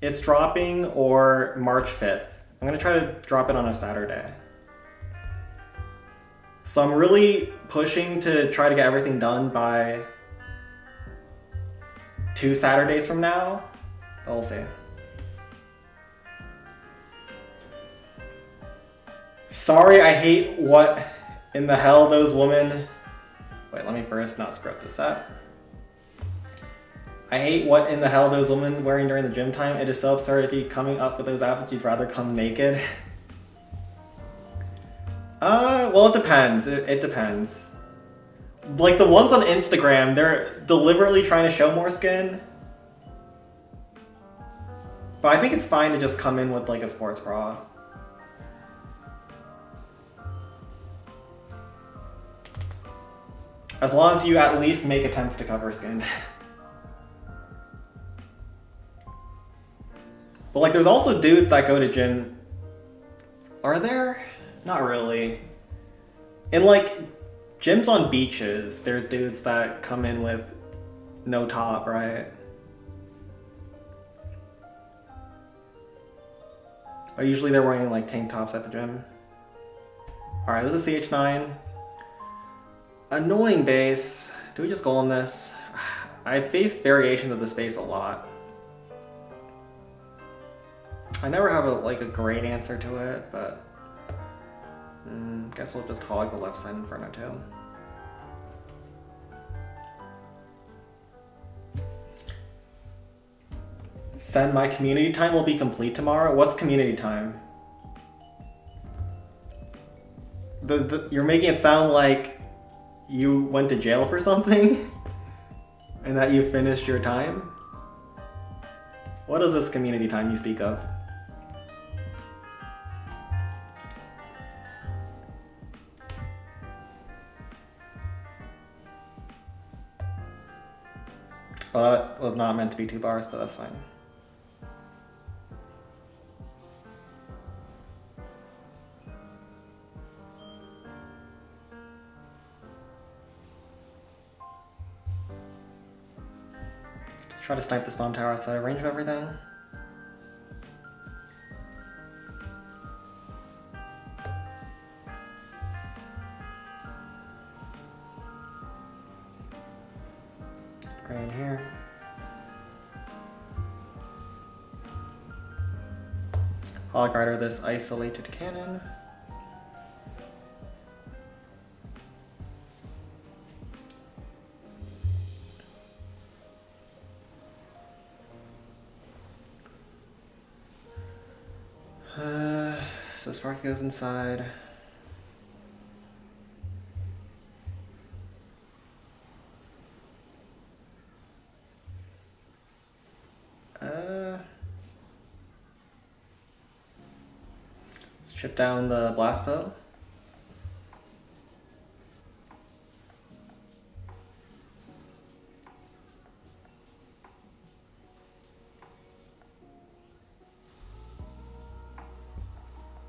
it's dropping, or March 5th. I'm gonna try to drop it on a Saturday. So I'm really pushing to try to get everything done by 2 Saturdays from now. But we'll see. Sorry, I hate what in the hell those women... Wait, let me first not script this up. I hate what in the hell those women wearing during the gym time. It is so absurd. If you're coming up with those outfits, you'd rather come naked. Well, it depends. It depends. Like the ones on Instagram, they're deliberately trying to show more skin. But I think it's fine to just come in with like a sports bra. As long as you at least make attempts to cover skin. But like there's also dudes that go to gym. Are there? Not really. In like gyms on beaches, there's dudes that come in with no top, right? But usually they're wearing like tank tops at the gym. Alright, this is CH9. Annoying base. Do we just go on this? I've faced variations of this base a lot. I never have a great answer to it, but guess we'll just hog the left side Inferno too. Send my community time will be complete tomorrow. What's community time? You're making it sound like you went to jail for something and that you finished your time? What is this community time you speak of? Well, that was not meant to be 2 bars, but that's fine. Try to snipe this bomb tower outside of range of everything. Right in here. Hog Rider this isolated cannon. So Sparky goes inside. Chip down the blast bow.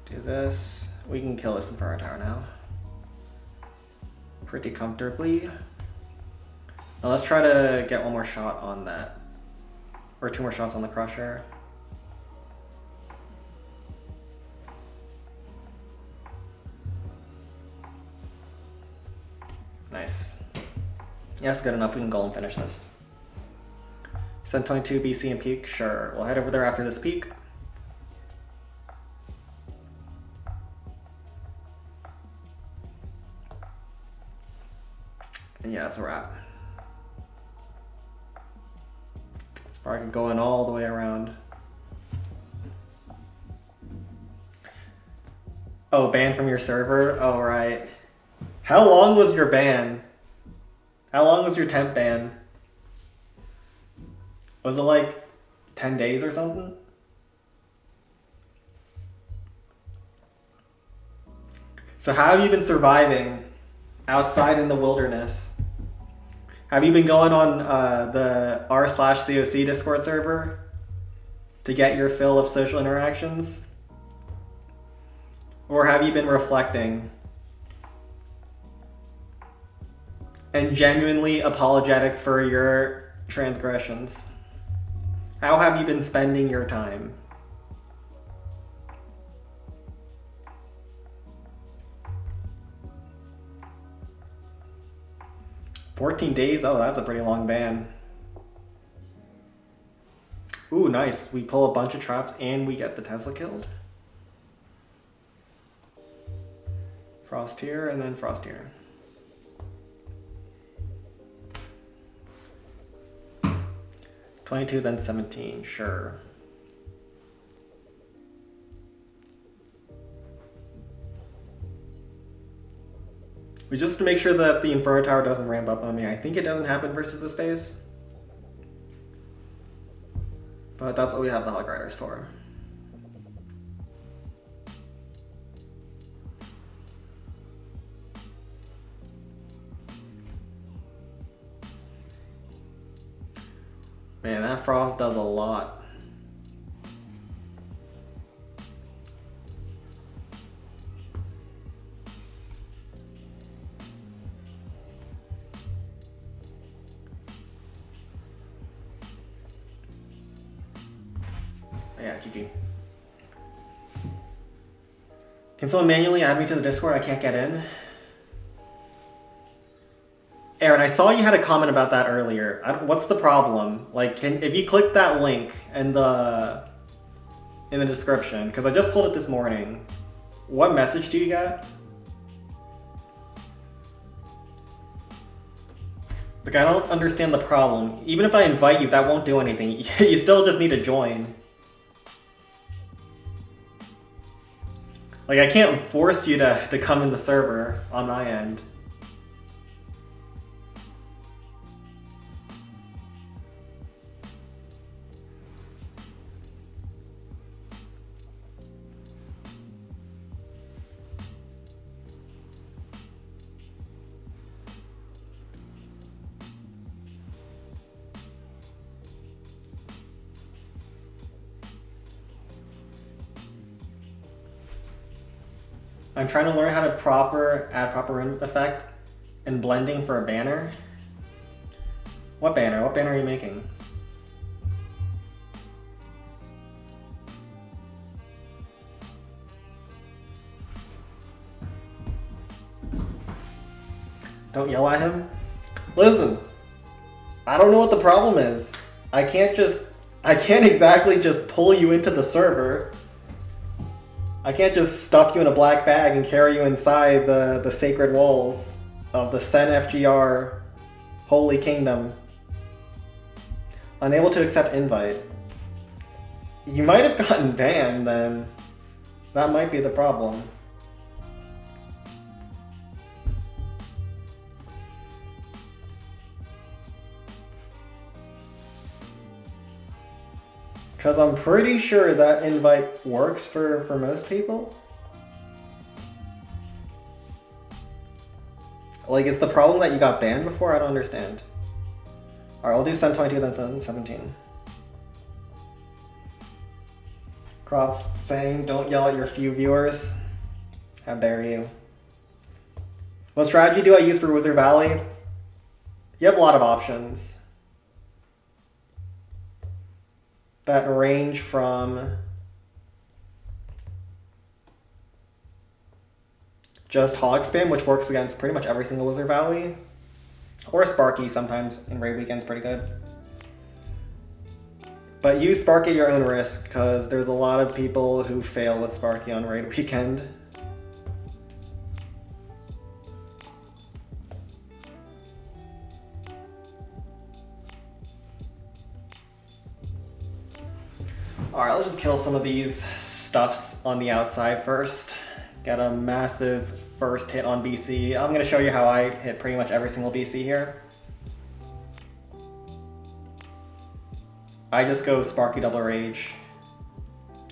Do this. We can kill this Inferno Tower now. Pretty comfortably. Now let's try to get one more shot on that. Or 2 more shots on the Crusher. Nice. Yes, good enough. We can go and finish this. 722 BC and peak. Sure. We'll head over there after this peak. And yeah, that's a wrap. Spark going all the way around. Oh, banned from your server? Oh, right. How long was your ban? How long was your temp ban? Was it like 10 days or something? So how have you been surviving outside in the wilderness? Have you been going on the r/COC Discord server to get your fill of social interactions? Or have you been reflecting and genuinely apologetic for your transgressions? How have you been spending your time? "14 days? Oh, that's a pretty long ban. Ooh, nice. We pull a bunch of traps and we get the Tesla killed. Frost here and then Frost here. "22, then 17, sure. We just to make sure that the Inferno Tower doesn't ramp up on me. I think it doesn't happen versus the space. But that's what we have the Hog Riders for. Man, that Frost does a lot. Yeah, GG. Can someone manually add me to the Discord? I can't get in. Aaron, I saw you had a comment about that earlier. What's the problem? Like, if you click that link in the description, because I just pulled it this morning, what message do you get? Like, I don't understand the problem. Even if I invite you, that won't do anything. You still just need to join. Like, I can't force you to come in the server on my end. I'm trying to learn how to add proper rim effect and blending for a banner. What banner? What banner are you making? Don't yell at him. Listen, I don't know what the problem is. I can't exactly just pull you into the server. I can't just stuff you in a black bag and carry you inside the sacred walls of the Sen FGR Holy Kingdom. Unable to accept invite. You might have gotten banned then. That might be the problem. Because I'm pretty sure that invite works for most people. Like, is the problem that you got banned before? I don't understand. Alright, I'll do 722 then 717. Crops saying, don't yell at your few viewers. How dare you. What strategy do I use for Wizard Valley? You have a lot of options that range from just Hog Spam, which works against pretty much every single Wizard Valley, or Sparky sometimes in Raid Weekend's pretty good. But use Sparky at your own risk, because there's a lot of people who fail with Sparky on Raid Weekend. Alright, let's just kill some of these stuffs on the outside first. Get a massive first hit on BC. I'm going to show you how I hit pretty much every single BC here. I just go Sparky double Rage.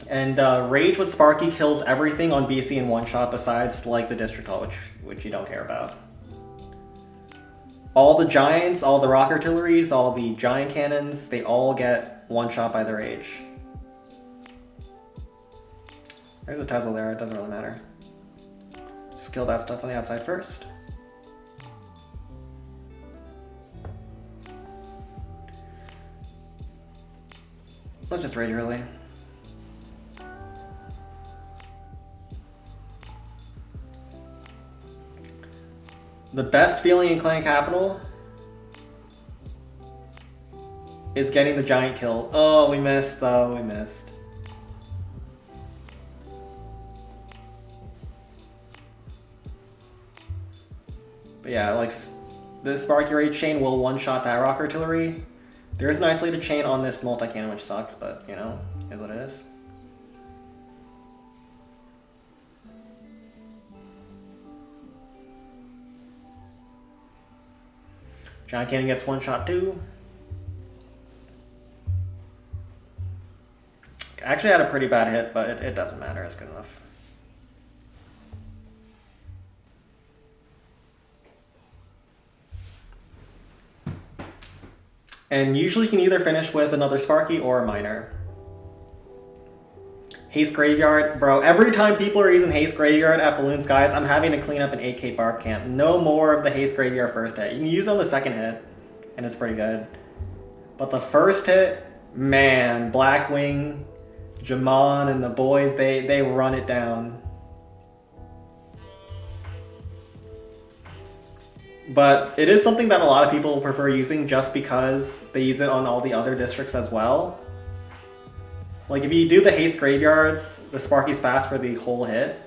And Rage with Sparky kills everything on BC in one shot besides like the District Hall, which you don't care about. All the Giants, all the Rock Artilleries, all the Giant Cannons, they all get one shot by the Rage. There's a Tezel there, it doesn't really matter. Just kill that stuff on the outside first. Let's just rage early. The best feeling in Clan Capital is getting the giant kill. Oh, we missed though, we missed. But yeah, like the Sparky Rage chain will one-shot that Rock Artillery. There is an isolated chain on this multi-cannon, which sucks, but you know, is what it is. Giant Cannon gets one shot too. Actually had a pretty bad hit, but it doesn't matter, it's good enough. And usually you can either finish with another Sparky or a Miner. Haste Graveyard, bro, every time people are using Haste Graveyard at Balloon Skies, I'm having to clean up an 8k Barb Camp. No more of the Haste Graveyard first hit. You can use it on the second hit, and it's pretty good. But the first hit, man, Blackwing, Jamon, and the boys, they run it down. But it is something that a lot of people prefer using just because they use it on all the other districts as well. Like if you do the Haste Graveyards, the Sparky's fast for the whole hit,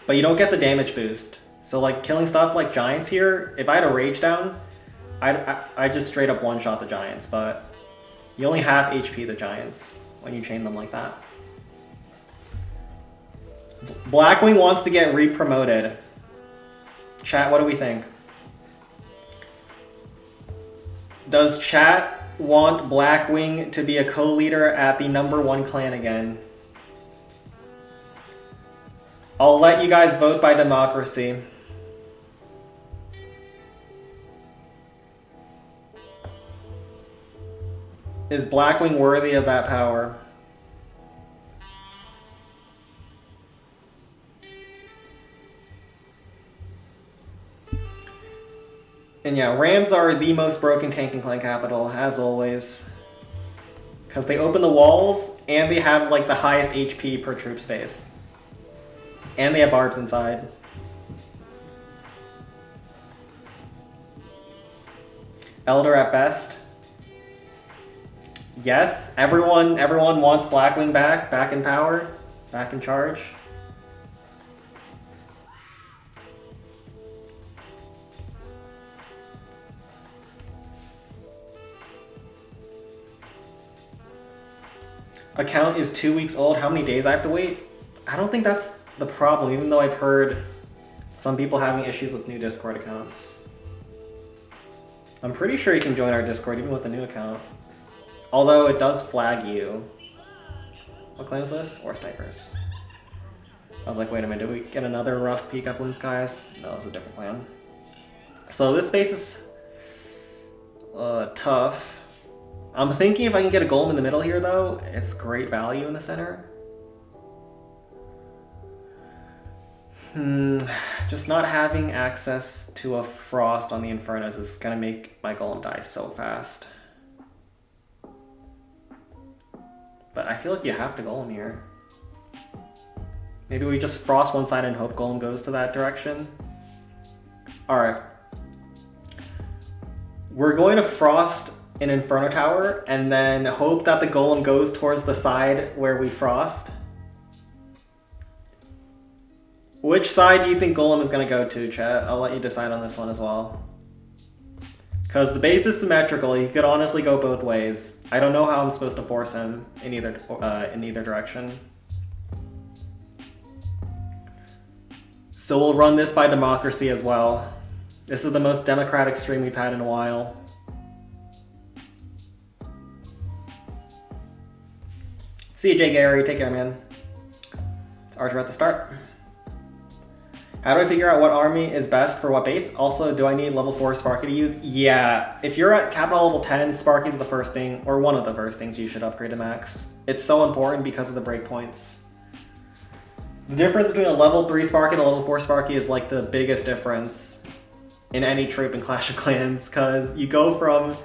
but you don't get the damage boost. So like killing stuff like Giants here, if I had a Rage down, I'd just straight up one-shot the Giants, but you only half HP the Giants when you chain them like that. Blackwing wants to get re-promoted. Chat, what do we think? Does chat want Blackwing to be a co-leader at the #1 clan again? I'll let you guys vote by democracy. Is Blackwing worthy of that power? And yeah, Rams are the most broken tank in Clan Capital, as always. Because they open the walls, and they have like the highest HP per troop space. And they have barbs inside. Elder at best. Yes, everyone wants Blackwing back in power, back in charge. Account is 2 weeks old. How many days I have to wait? I don't think that's the problem, even though I've heard some people having issues with new Discord accounts. I'm pretty sure you can join our Discord even with a new account. Although it does flag you. What clan is this? Or Snipers. I was like, wait a minute, did we get another rough peek at Balloon Skies? No, it's a different clan. So this space is tough. I'm thinking if I can get a golem in the middle here, though, it's great value in the center. Just not having access to a frost on the Infernos is gonna make my golem die so fast. But I feel like you have to golem here. Maybe we just frost one side and hope golem goes to that direction. Alright. We're going to frost an Inferno Tower and then hope that the golem goes towards the side where we frost. Which side do you think golem is going to go to, chat? I'll let you decide on this one as well. Because the base is symmetrical, he could honestly go both ways. I don't know how I'm supposed to force him in either direction. So we'll run this by democracy as well. This is the most democratic stream we've had in a while. See you, Jay Gary. Take care, man. It's Archer at the start. How do I figure out what army is best for what base? Also, do I need level 4 Sparky to use? Yeah, if you're at capital level 10, Sparky's the first thing, or one of the first things you should upgrade to max. It's so important because of the breakpoints. The difference between a level 3 Sparky and a level 4 Sparky is like the biggest difference in any troop in Clash of Clans, because you go from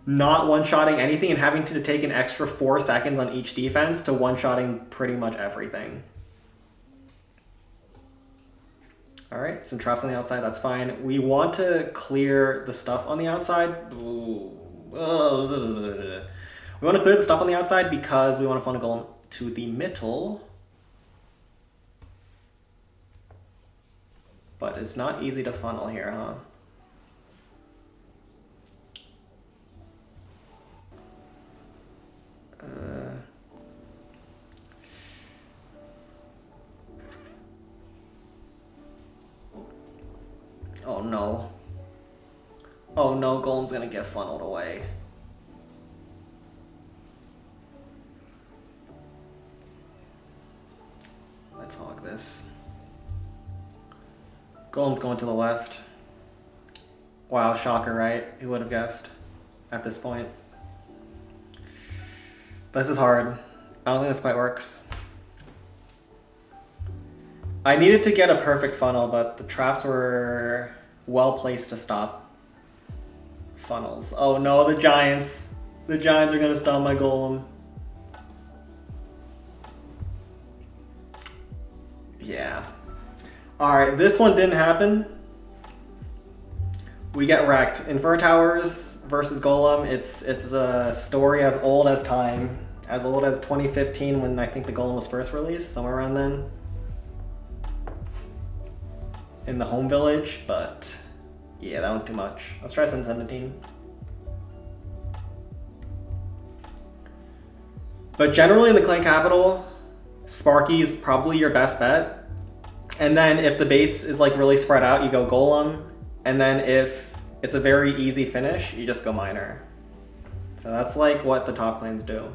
not one-shotting anything and having to take an extra 4 seconds on each defense to one-shotting pretty much everything. Alright, some traps on the outside, that's fine. We want to clear the stuff on the outside. We want to clear the stuff on the outside because we want to funnel golem to the middle. But it's not easy to funnel here, huh? Oh no. Oh no, golem's gonna get funneled away. Let's hog this. Golem's going to the left. Wow, shocker, right? Who would have guessed at this point? But this is hard. I don't think this quite works. I needed to get a perfect funnel, but the traps were well placed to stop funnels. Oh no, the Giants. The Giants are gonna stop my golem. Yeah. Alright, this one didn't happen. We get wrecked. Inferno Towers versus Golem, it's a story as old as time. As old as 2015 when I think the Golem was first released, somewhere around then. In the home village, but yeah, that one's too much. Let's try 17. But generally in the clan capital, Sparky is probably your best bet. And then if the base is like really spread out, you go Golem. And then if it's a very easy finish, you just go Miner. So that's like what the top clans do.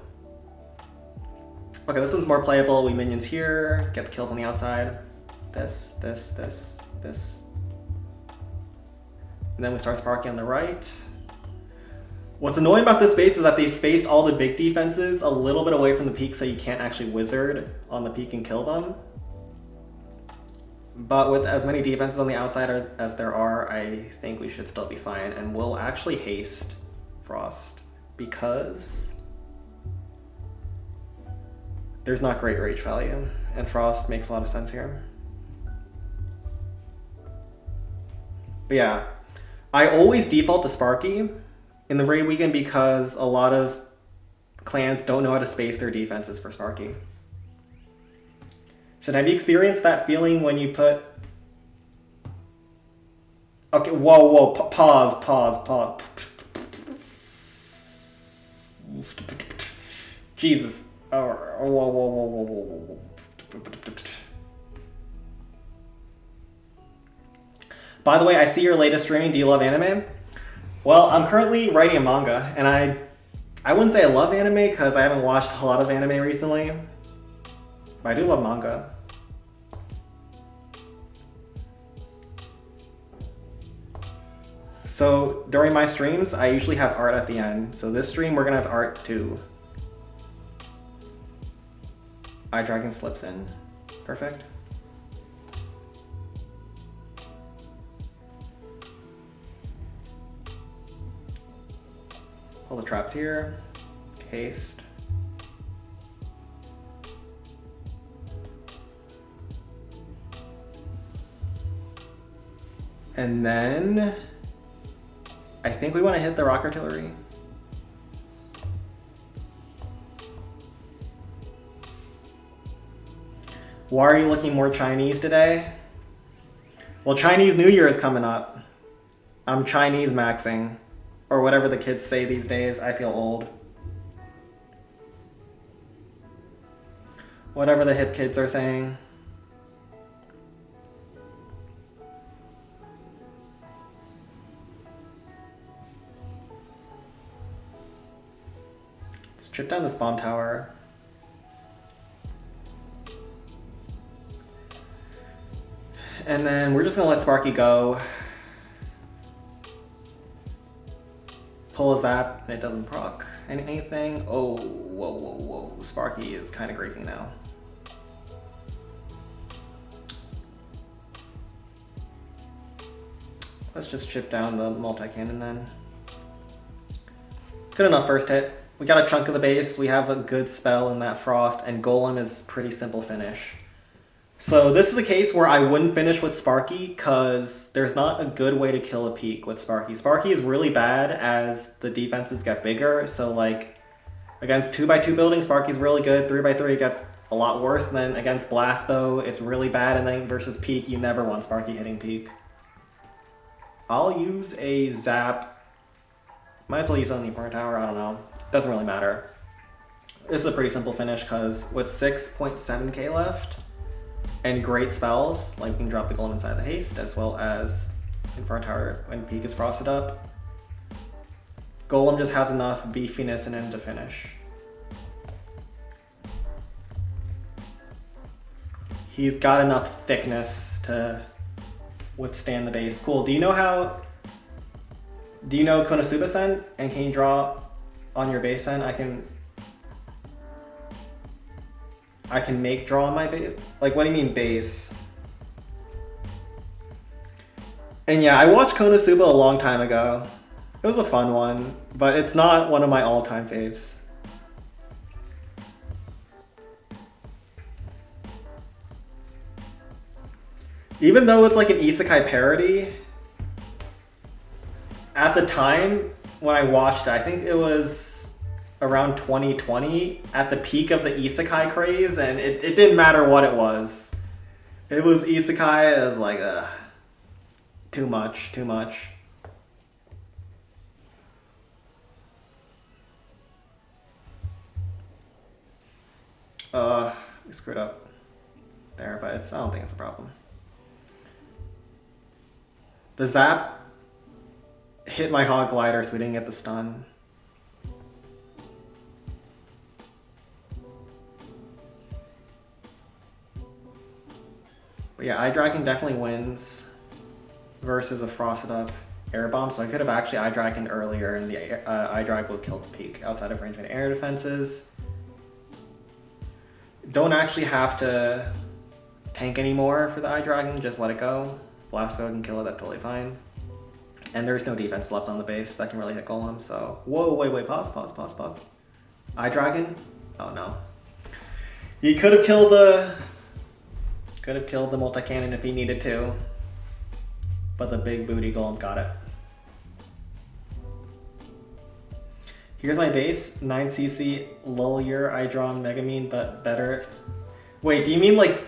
Okay, this one's more playable. We minions here, get the kills on the outside. This. And then we start Sparky on the right. What's annoying about this base is that they spaced all the big defenses a little bit away from the peak so you can't actually wizard on the peak and kill them. But with as many defenses on the outside as there are, I think we should still be fine. And we'll actually haste Frost because there's not great rage value. And Frost makes a lot of sense here. But yeah, I always default to Sparky in the raid weekend because a lot of clans don't know how to space their defenses for Sparky. So have you experienced that feeling when you put... Okay, whoa, pause. Jesus. Whoa. By the way, I see your latest streaming. Do you love anime? Well, I'm currently writing a manga, and I wouldn't say I love anime because I haven't watched a lot of anime recently, but I do love manga. So during my streams, I usually have art at the end. So this stream, we're gonna have art too. iDragon slips in. Perfect. Pull the traps here. Haste. And then I think we want to hit the rock artillery. Why are you looking more Chinese today? Well, Chinese New Year is coming up. I'm Chinese maxing. Or whatever the kids say these days. I feel old. Whatever the hip kids are saying. Let's chip down this bomb tower. And then we're just gonna let Sparky go. Pull a zap and it doesn't proc anything. Oh, whoa, whoa, whoa. Sparky is kind of griefing now. Let's just chip down the multi-cannon then. Good enough first hit. We got a chunk of the base. We have a good spell in that Frost, and Golem is pretty simple finish. So this is a case where I wouldn't finish with Sparky because there's not a good way to kill a peak with Sparky. Sparky is really bad as the defenses get bigger. So like against 2x2 buildings, Sparky's really good. 3x3 gets a lot worse. And then against Blastbow, it's really bad. And then versus peak, you never want Sparky hitting peak. I'll use a zap. Might as well use it on the opponent tower. I don't know. Doesn't really matter. This is a pretty simple finish because with 6.7k left, and great spells, like we can drop the Golem inside the haste, as well as Inferno Tower when peak is frosted up. Golem just has enough beefiness in him to finish. He's got enough thickness to withstand the base. Cool, do you know Konosuba Sen? And can you draw on your base Sen? I can make draw on my base? Like, what do you mean base? And yeah, I watched Konosuba a long time ago. It was a fun one, but it's not one of my all-time faves. Even though it's like an isekai parody, at the time when I watched it, I think it was around 2020 at the peak of the isekai craze, and it didn't matter what it was. It was isekai. It was like, too much. We screwed up there, but I don't think it's a problem. The zap hit my Hog Glider, so we didn't get the stun. But yeah, iDragon definitely wins versus a frosted up air bomb, so I could have actually iDragoned earlier and the iDrag would kill the peak outside of range of air defenses. Don't actually have to tank anymore for the iDragon, just let it go. Blastbow can kill it, that's totally fine. And there's no defense left on the base that can really hit Golem, so... Whoa, wait, pause. iDragon? Oh no. He could have killed the multi-cannon if he needed to. But the big booty Golem's got it. Here's my base, 9cc Lullier, I draw Megamine, but better. Wait, do you mean like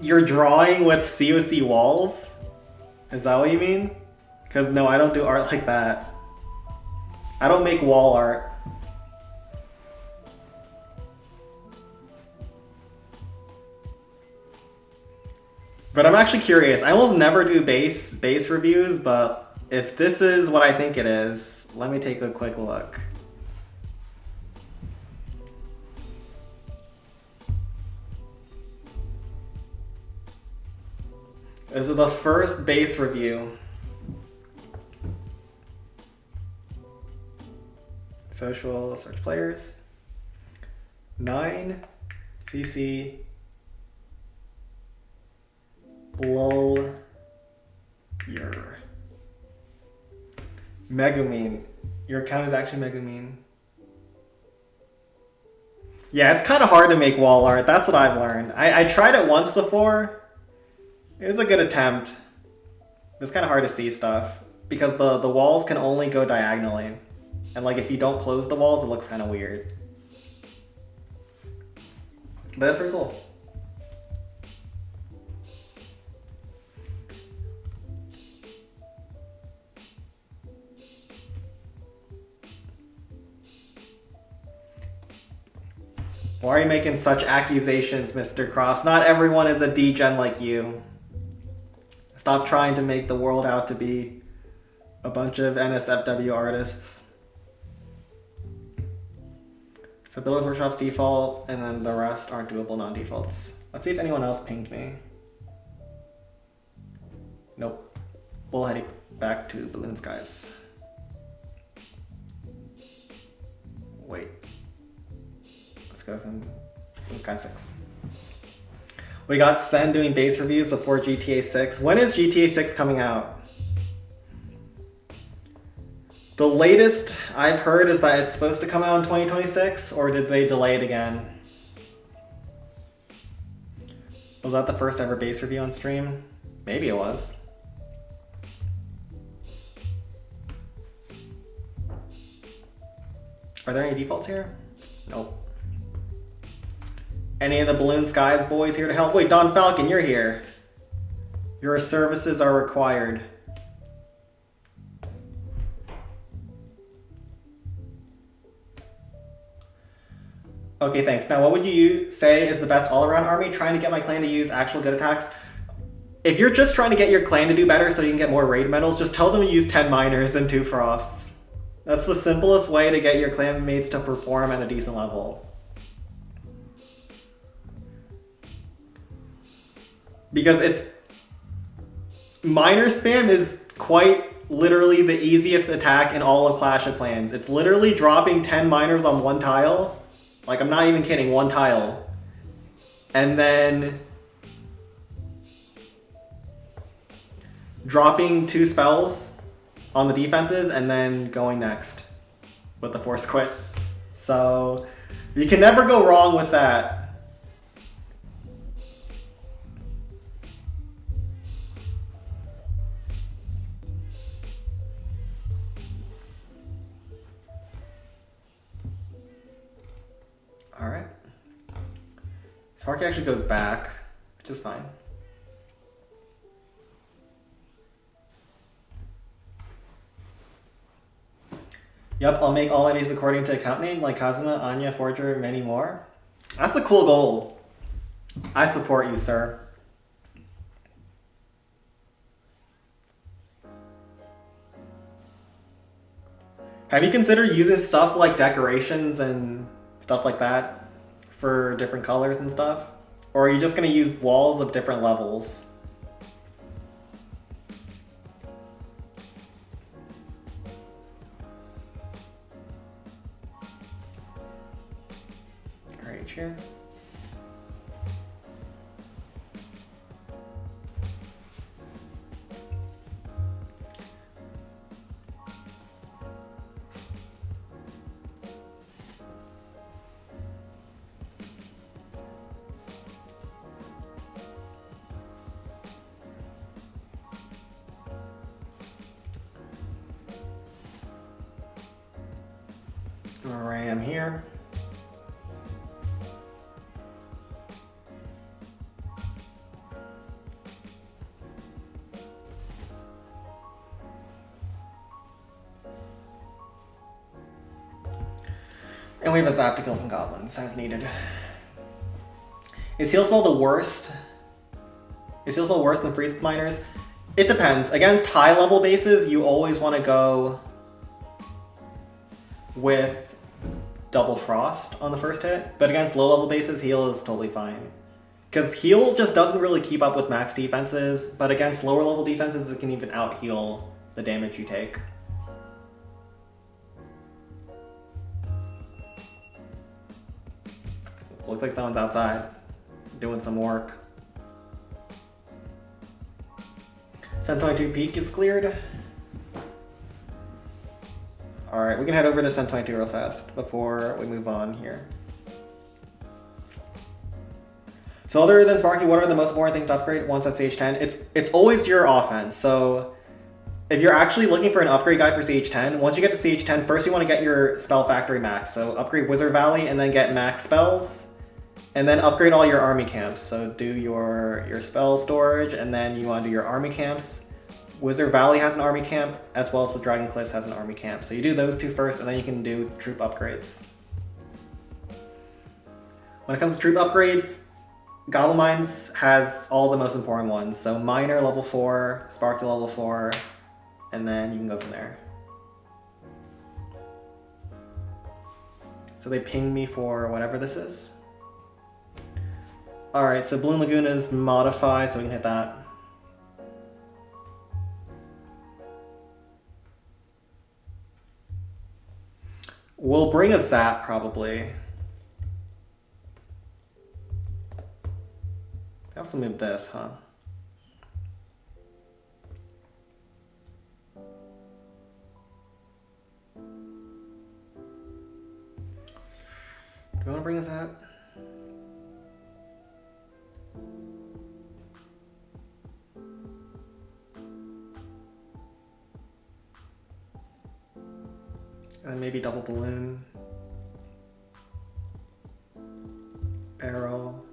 you're drawing with COC walls? Is that what you mean? Because no, I don't do art like that. I don't make wall art. But I'm actually curious. I almost never do base reviews, but if this is what I think it is, let me take a quick look. This is the first base review. Social, search players. 9 CC Lol your Megumin. Your account is actually Megumin. Yeah, it's kind of hard to make wall art. That's what I've learned. I tried it once before. It was a good attempt. It's kind of hard to see stuff because the walls can only go diagonally. And like if you don't close the walls, it looks kind of weird. But that's pretty cool. Why are you making such accusations, Mr. Crofts? Not everyone is a degen like you. Stop trying to make the world out to be a bunch of NSFW artists. So Builders Workshop's default, and then the rest aren't doable non-defaults. Let's see if anyone else pinged me. Nope. We'll head back to Balloon Skies. Wait. Let's go some Balloon Sky 6. We got Sen doing base reviews before GTA 6. When is GTA 6 coming out? The latest I've heard is that it's supposed to come out in 2026, or did they delay it again? Was that the first ever base review on stream? Maybe it was. Are there any defaults here? Nope. Any of the Balloon Skies boys here to help? Wait, Don Falcon, you're here. Your services are required. Okay, thanks. Now, what would you say is the best all-around army? Trying to get my clan to use actual good attacks? If you're just trying to get your clan to do better so you can get more raid medals, just tell them to use 10 miners and 2 frosts. That's the simplest way to get your clan mates to perform at a decent level. Because miner spam is quite literally the easiest attack in all of Clash of Clans. It's literally dropping 10 miners on one tile. Like, I'm not even kidding, one tile. And then dropping 2 spells on the defenses and then going next with the force quit. So you can never go wrong with that. All right. Sparky actually goes back, which is fine. Yep, I'll make all IDs according to account name, like Kazuma, Anya, Forger, many more. That's a cool goal. I support you, sir. Have you considered using stuff like decorations and stuff like that for different colors and stuff? Or are you just going to use walls of different levels? Alright, here. Alright, I'm here. And we have a zap to kill some goblins as needed. Is Heal Spell the worst? Is Heal Spell worse than Freeze Miners? It depends. Against high level bases, you always want to go with Double Frost on the first hit, but against low level bases, Heal is totally fine. Because Heal just doesn't really keep up with max defenses, but against lower level defenses, it can even out-heal the damage you take. Looks like someone's outside doing some work. Sen 22 peak is cleared. Alright, we can head over to Sen 22 real fast before we move on here. So other than Sparky, what are the most important things to upgrade once at CH10? It's always your offense. So if you're actually looking for an upgrade guide for CH10, once you get to CH10, first you want to get your spell factory max. So upgrade Wizard Valley and then get max spells. And then upgrade all your army camps. So do your spell storage and then you want to do your army camps. Wizard Valley has an army camp as well as the Dragon Cliffs has an army camp. So you do those two first and then you can do troop upgrades. When it comes to troop upgrades, Goblin Mines has all the most important ones. So Miner level 4, Sparky level 4, and then you can go from there. So they pinged me for whatever this is. Alright, so Balloon Lagoon is modified, so we can hit that. We'll bring a Zap, probably. I also moved this, huh? Do you want to bring this out? And maybe double balloon. Barrel.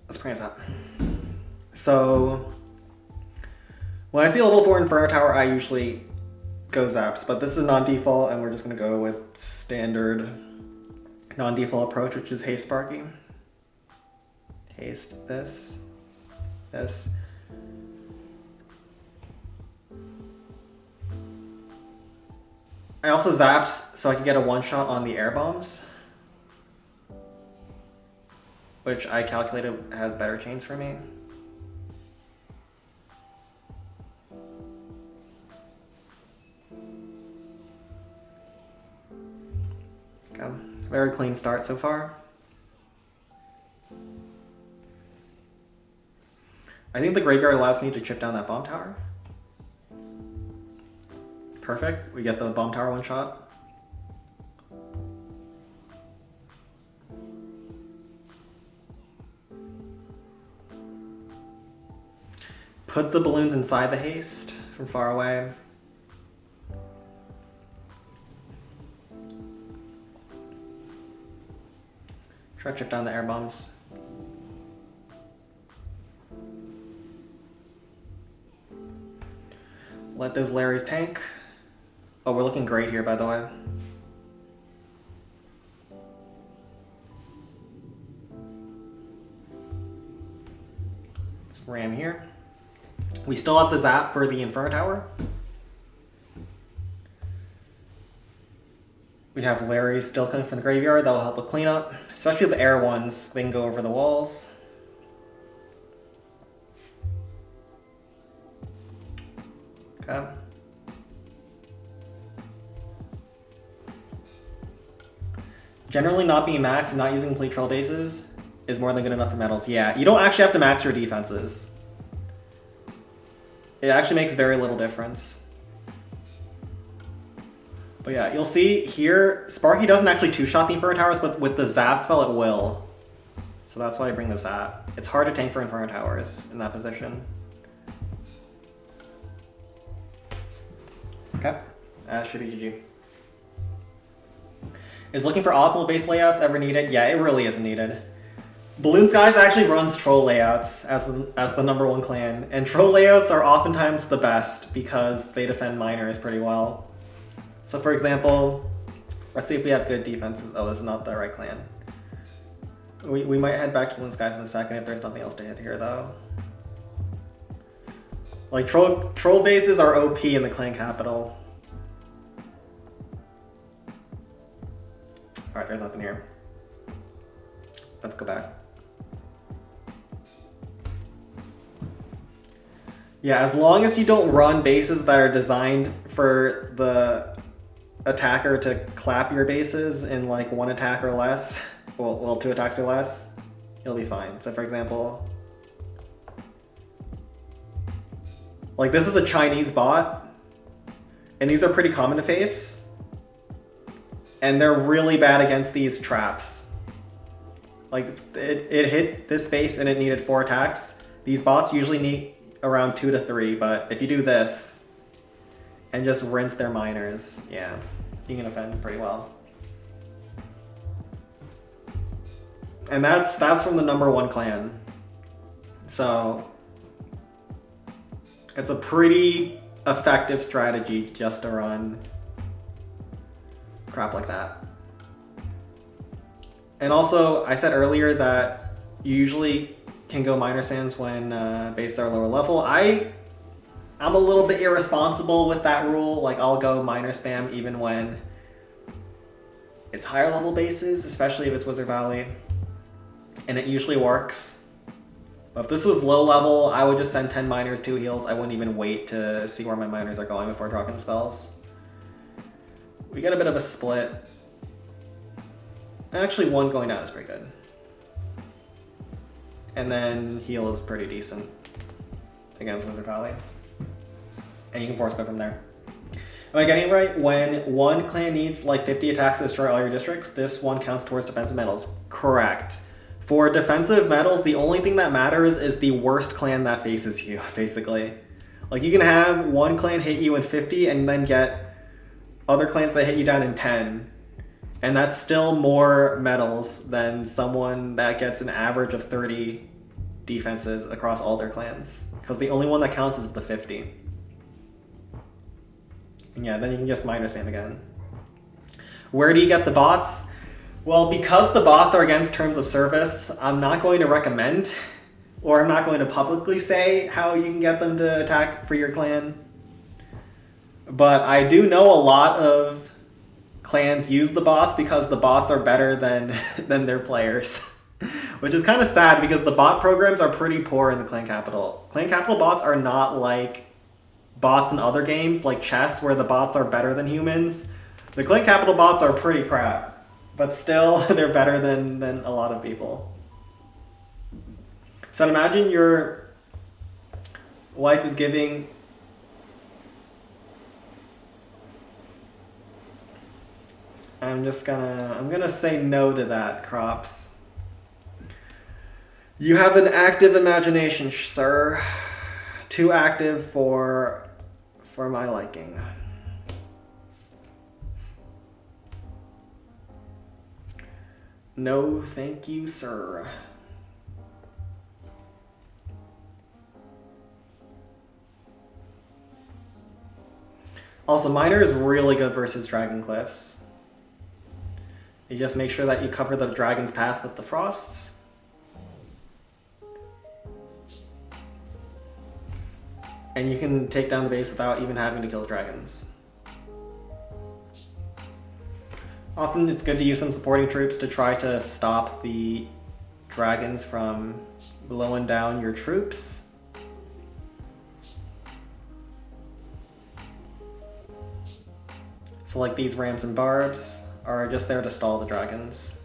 Let's bring this up. So when I see level 4 Inferno Tower, I usually go Zaps, but this is non-default and we're just gonna go with standard non-default approach, which is Haste Sparky. Haste this. I also zapped so I could get a one-shot on the air bombs, which I calculated has better chains for me. Okay. Very clean start so far. I think the graveyard allows me to chip down that bomb tower. Perfect, we get the bomb tower one shot. Put the balloons inside the haste from far away. Try to chip down the air bombs. Let those Larrys tank. Oh, we're looking great here, by the way. Let's ram here. We still have the zap for the Inferno Tower. We have Larrys still coming from the graveyard. That will help with cleanup, especially the air ones. They can go over the walls. Okay. Generally not being maxed and not using complete troll bases is more than good enough for medals. Yeah, you don't actually have to max your defenses. It actually makes very little difference. But yeah, you'll see here, Sparky doesn't actually two-shot the Inferno Towers, but with the Zap spell it will. So that's why I bring the Zap. It's hard to tank for Inferno Towers in that position. Okay, should be GG. Is looking for optimal base layouts ever needed? Yeah, it really isn't needed. Balloon Skies actually runs troll layouts as the #1 clan, and troll layouts are oftentimes the best because they defend miners pretty well. So for example, let's see if we have good defenses. Oh, this is not the right clan. We might head back to Balloon Skies in a second if there's nothing else to hit here though. Like troll bases are OP in the clan capital. Alright, there's nothing here. Let's go back. Yeah, as long as you don't run bases that are designed for the attacker to clap your bases in like 1 attack or less, well 2 attacks or less, you'll be fine. So for example, like this is a Chinese bot, and these are pretty common to face, and they're really bad against these traps. Like it hit this space and it needed 4 attacks. These bots usually need around 2 to 3, but if you do this and just rinse their miners, yeah, you can offend pretty well. And that's from the #1 clan. So it's a pretty effective strategy just to run crap like that. And also, I said earlier that you usually can go miner spams when bases are lower level. I'm a little bit irresponsible with that rule. Like, I'll go miner spam even when it's higher level bases, especially if it's Wizard Valley, and it usually works. But if this was low level, I would just send 10 miners, 2 heals. I wouldn't even wait to see where my miners are going before dropping the spells. We get a bit of a split. Actually, 1 going down is pretty good. And then heal is pretty decent against Wizard Valley. And you can force go from there. Am I getting it right? When one clan needs like 50 attacks to destroy all your districts, this one counts towards defensive medals. Correct. For defensive medals, the only thing that matters is the worst clan that faces you, basically. Like, you can have one clan hit you in 50 and then get other clans that hit you down in 10. And that's still more medals than someone that gets an average of 30 defenses across all their clans. Because the only one that counts is the 50. And yeah, then you can just miner spam again. Where do you get the bots? Well, because the bots are against terms of service, I'm not going to recommend, or I'm not going to publicly say how you can get them to attack for your clan. But I do know a lot of clans use the bots because the bots are better than their players. Which is kind of sad because the bot programs are pretty poor in the Clan Capital. Clan Capital bots are not like bots in other games, like chess, where the bots are better than humans. The Clan Capital bots are pretty crap. But still, they're better than a lot of people. So imagine your wife is giving... I'm gonna say no to that, Crops. You have an active imagination, sir. Too active for my liking. No, thank you, sir. Also, Miner is really good versus Dragon Cliffs. You just make sure that you cover the dragon's path with the frosts. And you can take down the base without even having to kill dragons. Often it's good to use some supporting troops to try to stop the dragons from blowing down your troops. So like these rams and barbs are just there to stall the dragons.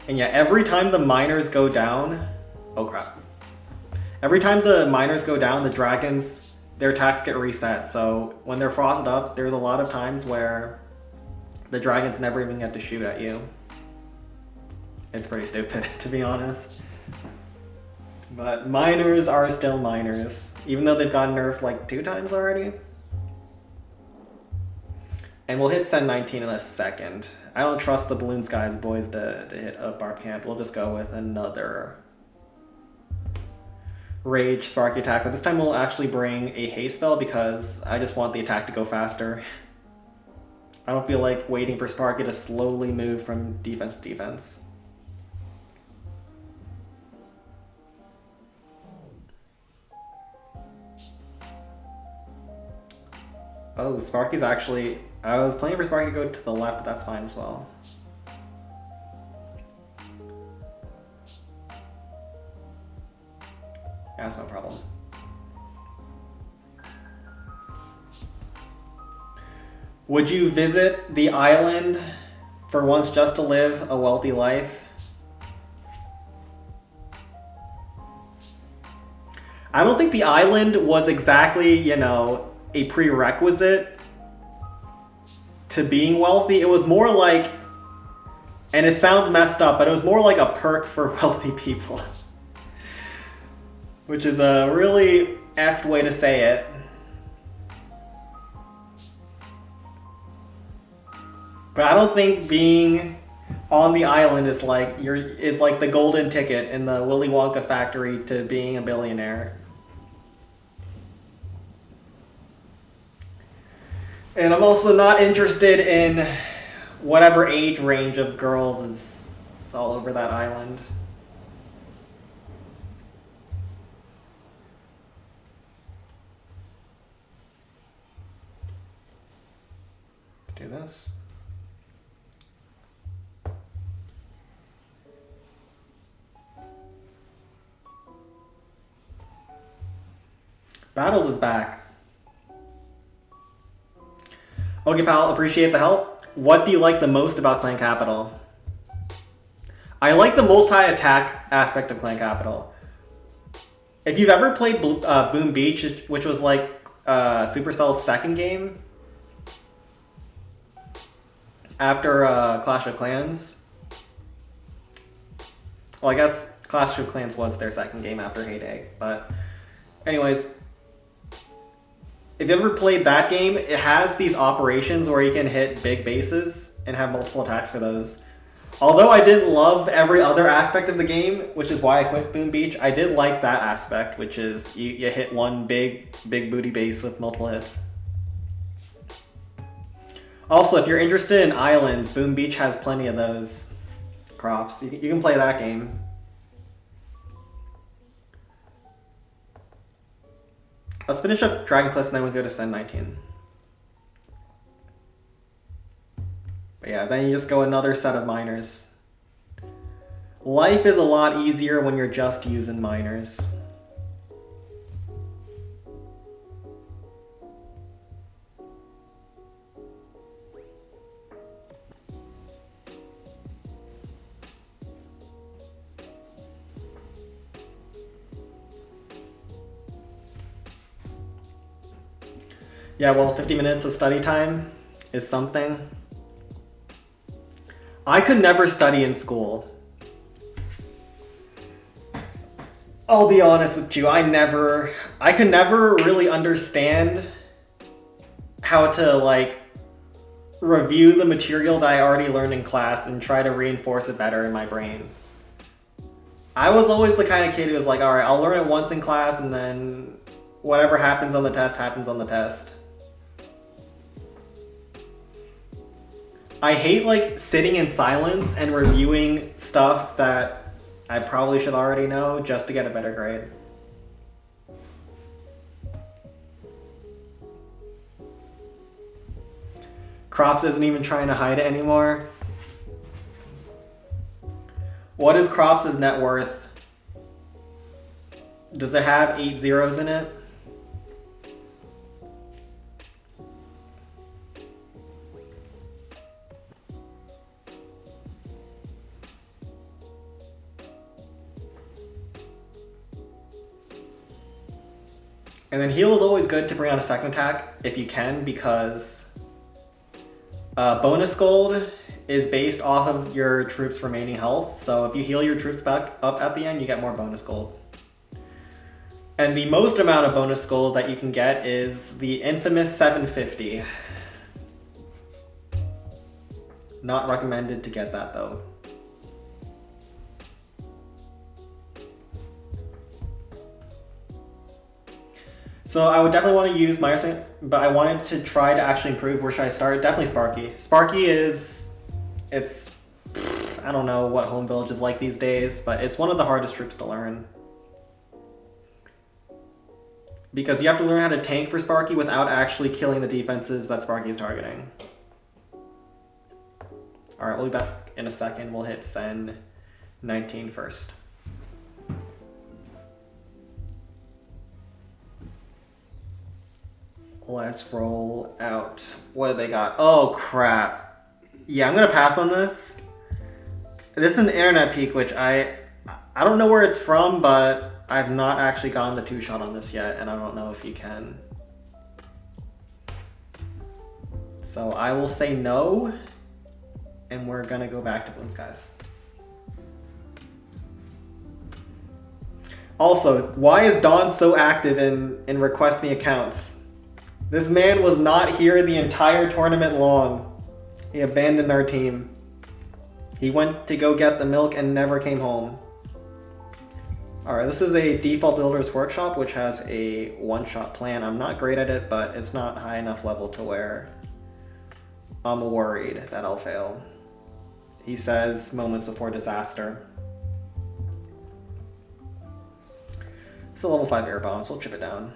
And yeah, every time the miners go down, oh crap. Every time the miners go down, the dragons, their attacks get reset. So when they're frosted up, there's a lot of times where the dragons never even get to shoot at you. It's pretty stupid, to be honest. But miners are still miners, even though they've gotten nerfed like 2 times already. And we'll hit Sen 19 in a second. I don't trust the Balloon Skies boys to hit a Barb Camp. We'll just go with another Rage Sparky attack, but this time we'll actually bring a haste spell because I just want the attack to go faster. I don't feel like waiting for Sparky to slowly move from defense to defense. Oh, Sparky's actually... I was planning for Sparky to go to the left, but that's fine as well. That's no problem. Would you visit the island for once just to live a wealthy life? I don't think the island was exactly, you know, a prerequisite to being wealthy. It was more like, and it sounds messed up, but it was more like a perk for wealthy people. Which is a really effed way to say it. But I don't think being on the island is like the golden ticket in the Willy Wonka factory to being a billionaire. And I'm also not interested in whatever age range of girls is all over that island. Let's do this. Battles is back. Okay, pal, appreciate the help. What do you like the most about Clan Capital? I like the multi-attack aspect of Clan Capital. If you've ever played Boom Beach, which was like Supercell's second game after Clash of Clans. Well, I guess Clash of Clans was their second game after Heyday, but anyways, if you ever played that game, it has these operations where you can hit big bases and have multiple attacks for those. Although I didn't love every other aspect of the game, which is why I quit Boom Beach, I did like that aspect, which is you hit one big booty base with multiple hits. Also, if you're interested in islands, Boom Beach has plenty of those crops. You can play that game. Let's finish up Dragon Cliffs and then we'll go to Sen 19. But yeah, then you just go another set of miners. Life is a lot easier when you're just using miners. Yeah, well, 50 minutes of study time is something. I could never study in school. I'll be honest with you, I could never really understand how to like review the material that I already learned in class and try to reinforce it better in my brain. I was always the kind of kid who was like, all right, I'll learn it once in class and then whatever happens on the test happens on the test. I hate like sitting in silence and reviewing stuff that I probably should already know just to get a better grade. Crops isn't even trying to hide it anymore. What is Crops' net worth? Does it have 8 zeros in it? And then heal is always good to bring out a second attack if you can, because bonus gold is based off of your troops' remaining health. So if you heal your troops back up at the end, you get more bonus gold. And the most amount of bonus gold that you can get is the infamous 750. Not recommended to get that though. So I would definitely want to use minus, but I wanted to try to actually improve. Where should I start? Definitely Sparky. Sparky it's, I don't know what home village is like these days, but it's one of the hardest troops to learn. Because you have to learn how to tank for Sparky without actually killing the defenses that Sparky is targeting. Alright, we'll be back in a second. We'll hit Sen 19 first. Let's roll out. What do they got? Oh, crap. Yeah, I'm going to pass on this. This is an internet peak, which I don't know where it's from, but I've not actually gotten the two-shot on this yet, and I don't know if you can. So I will say no, and we're going to go back to Bloon Skies. Also, why is Don so active in requesting accounts? This man was not here the entire tournament long. He abandoned our team. He went to go get the milk and never came home. Alright, this is a default Builder's Workshop, which has a one-shot plan. I'm not great at it, but it's not high enough level to where I'm worried that I'll fail. He says moments before disaster. It's a level 5 air bomb, so we'll chip it down.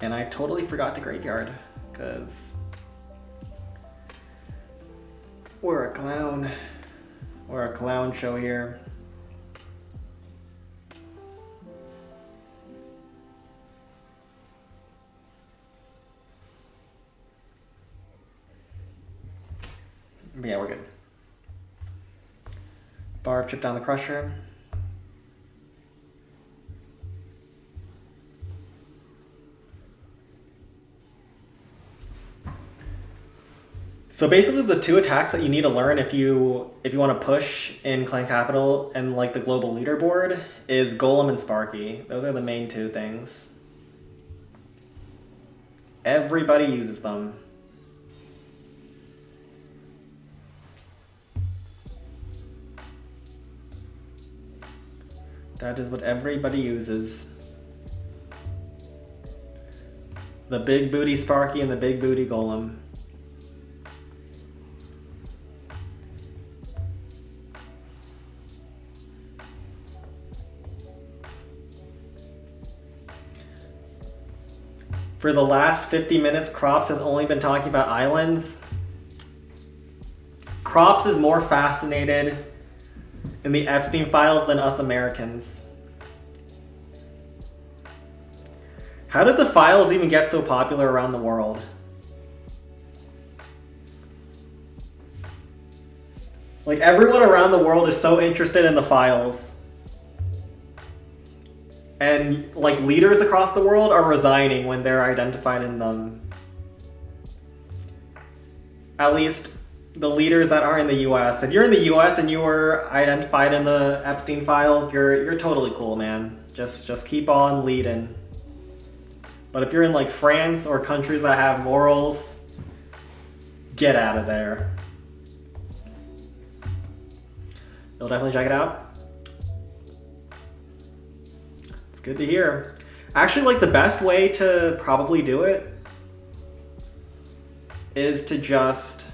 And I totally forgot to graveyard, because we're a clown. We're a clown show here. But yeah, we're good. Barb, chip down the Crusher. So basically the two attacks that you need to learn if you want to push in Clan Capital and like the global leaderboard is Golem and Sparky. Those are the main two things. Everybody uses them. That is what everybody uses. The big booty Sparky and the big booty Golem. For the last 50 minutes, Crops has only been talking about islands. Crops is more fascinated in the Epstein files than us Americans. How did the files even get so popular around the world? Like, everyone around the world is so interested in the files. And, like, leaders across the world are resigning when they're identified in them. At least the leaders that are in the US. If you're in the US and you were identified in the Epstein files, you're totally cool, man. Just keep on leading. But if you're in like France or countries that have morals, get out of there. You'll definitely check it out. It's good to hear. Actually, like the best way to probably do it is to just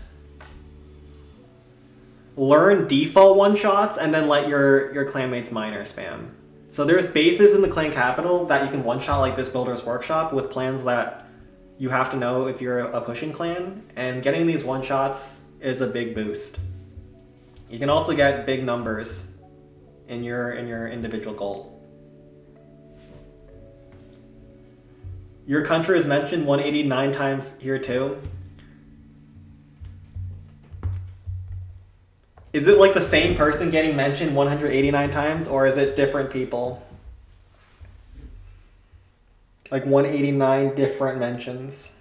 learn default one-shots and then let your clanmates minor spam. So there's bases in the Clan Capital that you can one-shot like this Builder's Workshop with plans that you have to know if you're a pushing clan, and getting these one-shots is a big boost. You can also get big numbers in your individual gold. Your country is mentioned 189 times here too. Is it like the same person getting mentioned 189 times, or is it different people? Like 189 different mentions.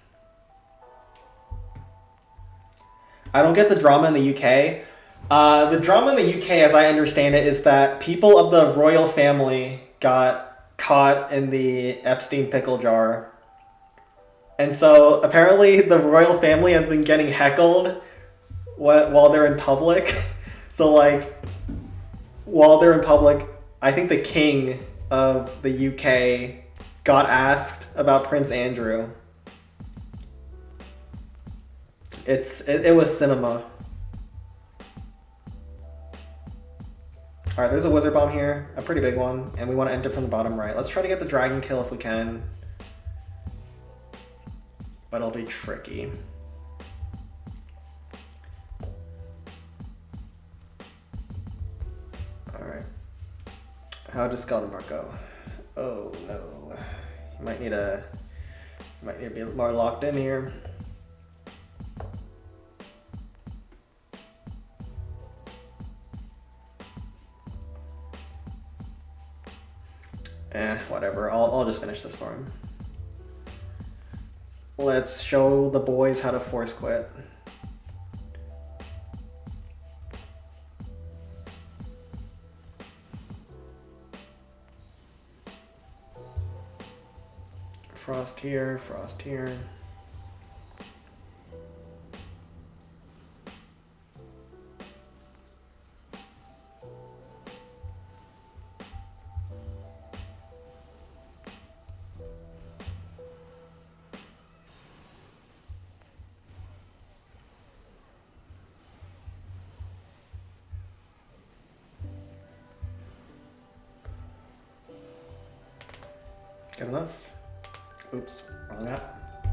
I don't get the drama in the UK. The drama in the UK, as I understand it, is that people of the royal family got caught in the Epstein pickle jar. And so apparently the royal family has been getting heckled while they're in public. So like, while they're in public, I think the king of the UK got asked about Prince Andrew. It was cinema. Alright, there's a wizard bomb here, a pretty big one, and we want to enter from the bottom right. Let's try to get the dragon kill if we can. But it'll be tricky. How does Skeleton go? Oh no. You might need to be a little more locked in here. Whatever. I'll just finish this for him. Let's show the boys how to force quit. Frost here, frost here. Good enough. Oops, wrong app.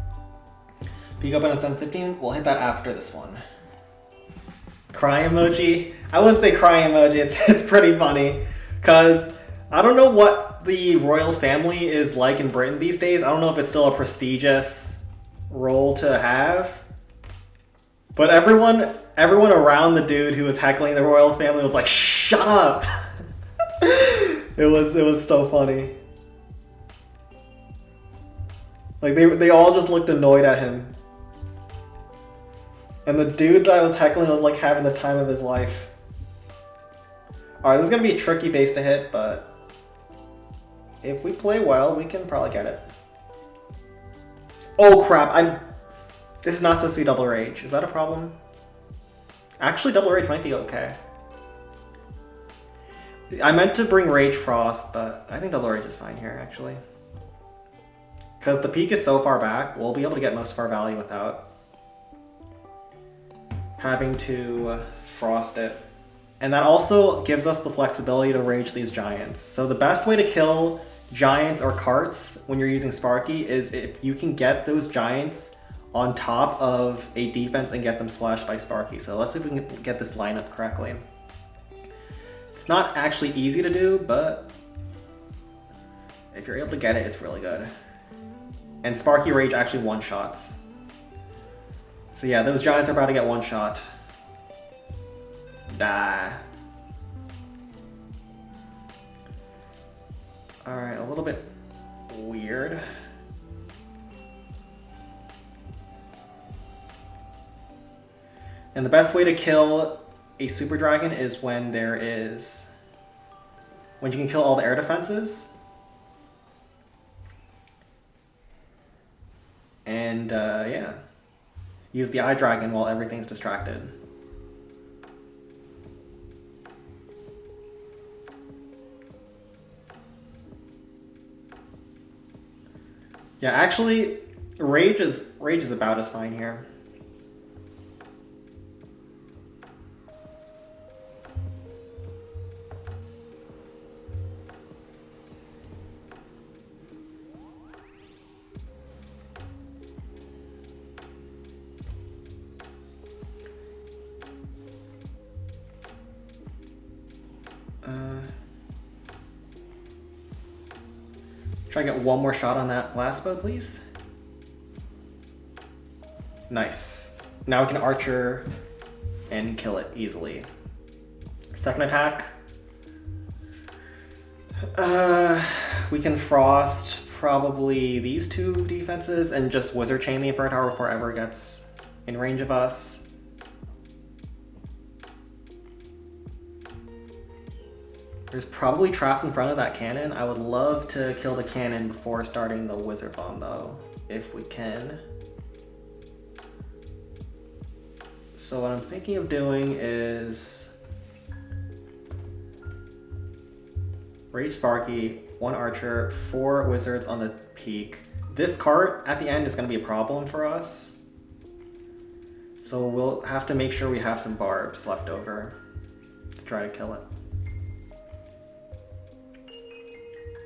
Peek open at 7:15. We'll hit that after this one. Cry emoji. I wouldn't say cry emoji. It's pretty funny, cause I don't know what the royal family is like in Britain these days. I don't know if it's still a prestigious role to have, but everyone around the dude who was heckling the royal family was like, "Shut up!" It was so funny. Like they all just looked annoyed at him. And the dude that was heckling was like having the time of his life. Alright, this is gonna be a tricky base to hit, but if we play well, we can probably get it. Oh crap, this is not supposed to be double rage. Is that a problem? Actually, double rage might be okay. I meant to bring Rage Frost, but I think double rage is fine here, actually. Because the peak is so far back, we'll be able to get most of our value without having to frost it. And that also gives us the flexibility to rage these giants. So the best way to kill giants or carts when you're using Sparky is if you can get those giants on top of a defense and get them splashed by Sparky. So let's see if we can get this lineup correctly. It's not actually easy to do, but if you're able to get it, it's really good. And Sparky Rage actually one-shots. So yeah, those giants are about to get one-shot. Die. Alright, a little bit weird. And the best way to kill a super dragon is when you can kill all the air defenses. And yeah, use the eye dragon while everything's distracted. Yeah, actually, rage is about as fine here. Try to get one more shot on that blast bow, please. Nice. Now we can archer and kill it easily. Second attack. We can frost probably these two defenses and just wizard chain the Inferno Tower before it ever gets in range of us. There's probably traps in front of that cannon. I would love to kill the cannon before starting the wizard bomb though, if we can. So what I'm thinking of doing is Rage Sparky, 1 archer, 4 wizards on the peak. This cart at the end is going to be a problem for us. So we'll have to make sure we have some barbs left over to try to kill it.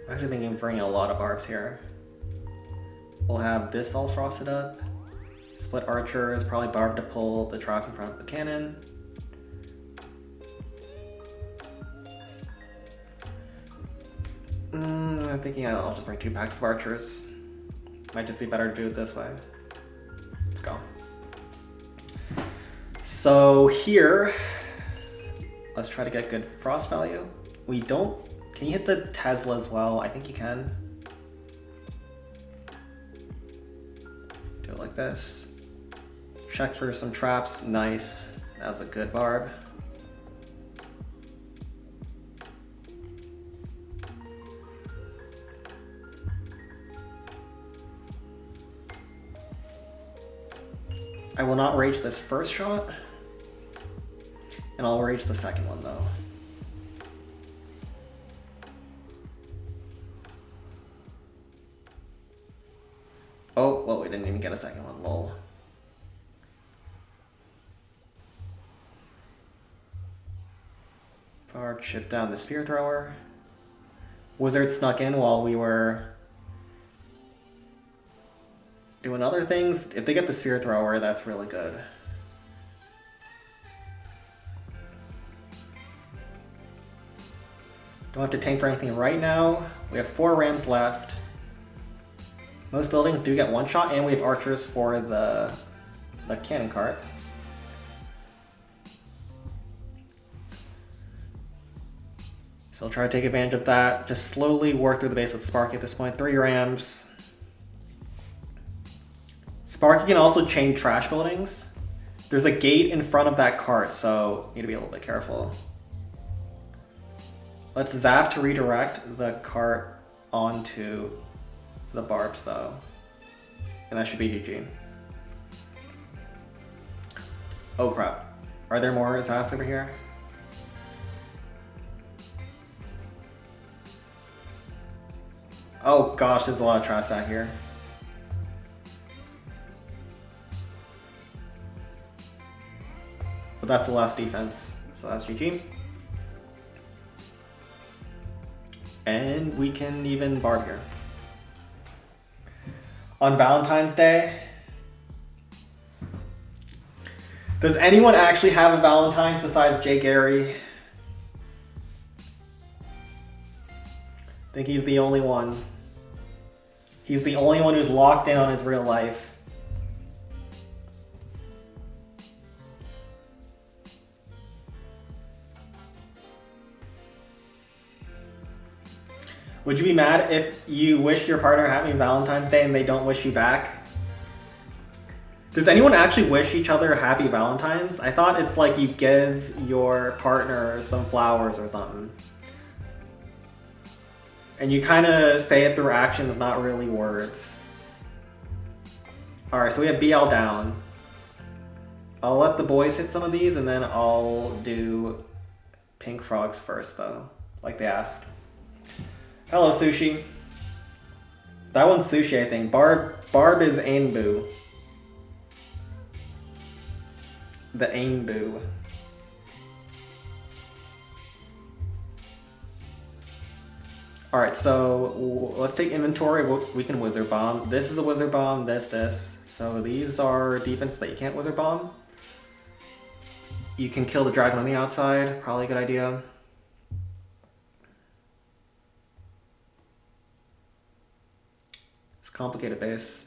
I'm actually thinking of bringing a lot of barbs here. We'll have this all frosted up. Split archers, probably barb to pull the traps in front of the cannon. I'm thinking I'll just bring 2 packs of archers. Might just be better to do it this way. Let's go. So here, let's try to get good frost value. We don't... Can you hit the Tesla as well? I think you can. Do it like this. Check for some traps. Nice. That was a good barb. I will not rage this first shot, and I'll rage the second one though. Oh, well, we didn't even get a second one, lol. Barb chipped down the spear thrower. Wizard snuck in while we were doing other things. If they get the spear thrower, that's really good. Don't have to tank for anything right now. We have 4 rams left. Most buildings do get 1 shot, and we have archers for the cannon cart. So I'll try to take advantage of that. Just slowly work through the base with Sparky at this point. 3 rams. Sparky can also chain trash buildings. There's a gate in front of that cart, so you need to be a little bit careful. Let's zap to redirect the cart onto the barbs though. And that should be GG. Oh crap. Are there more zaps over here? Oh gosh, there's a lot of trash back here. But that's the last defense, so that's GG. And we can even barb here. On Valentine's Day, does anyone actually have a Valentine's besides Jay Gary? I think he's the only one. He's the only one who's locked in on his real life. Would you be mad if you wish your partner happy Valentine's Day and they don't wish you back? Does anyone actually wish each other happy Valentine's? I thought it's like you give your partner some flowers or something. And you kind of say it through actions, not really words. Alright, so we have BL down. I'll let the boys hit some of these and then I'll do pink frogs first though, like they asked. Hello, Sushi. That one's Sushi, I think. Barb is Ainbu. The Ainbu. Alright, so let's take inventory of what we can Wizard Bomb. This is a Wizard Bomb, this. So these are defense that you can't Wizard Bomb. You can kill the dragon on the outside, probably a good idea. It's a complicated base.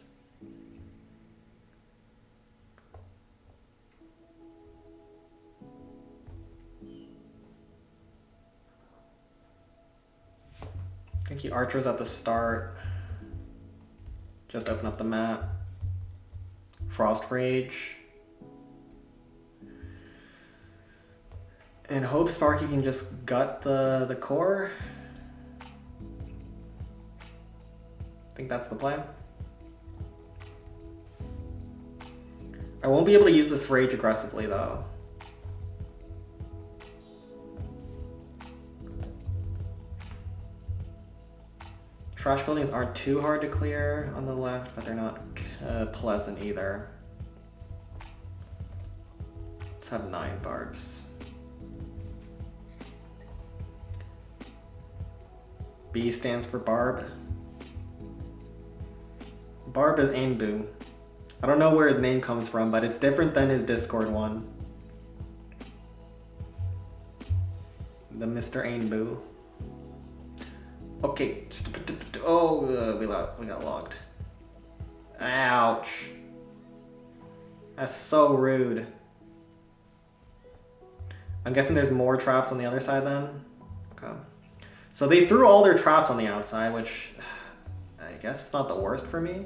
I think he archers at the start. Just open up the map. Frost Rage. And hope Sparky can just gut the core. I think that's the plan. I won't be able to use this Rage aggressively though. Trash buildings aren't too hard to clear on the left, but they're not pleasant either. Let's have 9 barbs. B stands for Barb. Barb is Ainbu. I don't know where his name comes from, but it's different than his Discord one. The Mr. Ainbu. Okay. Oh, we got logged. Ouch. That's so rude. I'm guessing there's more traps on the other side then? Okay. So they threw all their traps on the outside, which I guess it's not the worst for me.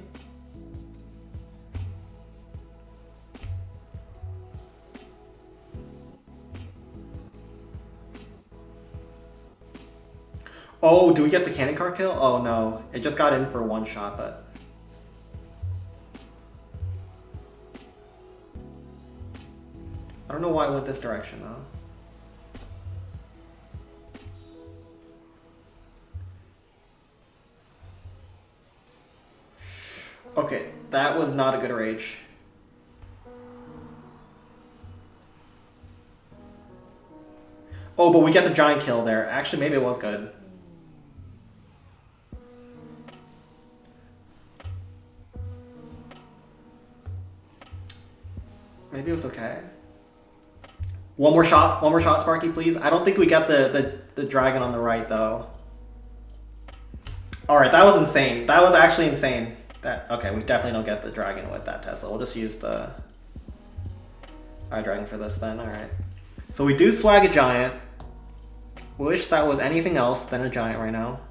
Oh, do we get the cannon car kill? Oh no, it just got in for one shot, but... I don't know why I went this direction though. Okay, that was not a good rage. Oh, but we get the giant kill there. Actually, maybe it was good. Maybe it was okay. One more shot, Sparky, please. I don't think we get the dragon on the right, though. Alright, that was insane. That was actually insane. Okay, we definitely don't get the dragon with that Tesla. We'll just use the Eye Dragon for this then, alright. So we do swag a giant. Wish that was anything else than a giant right now.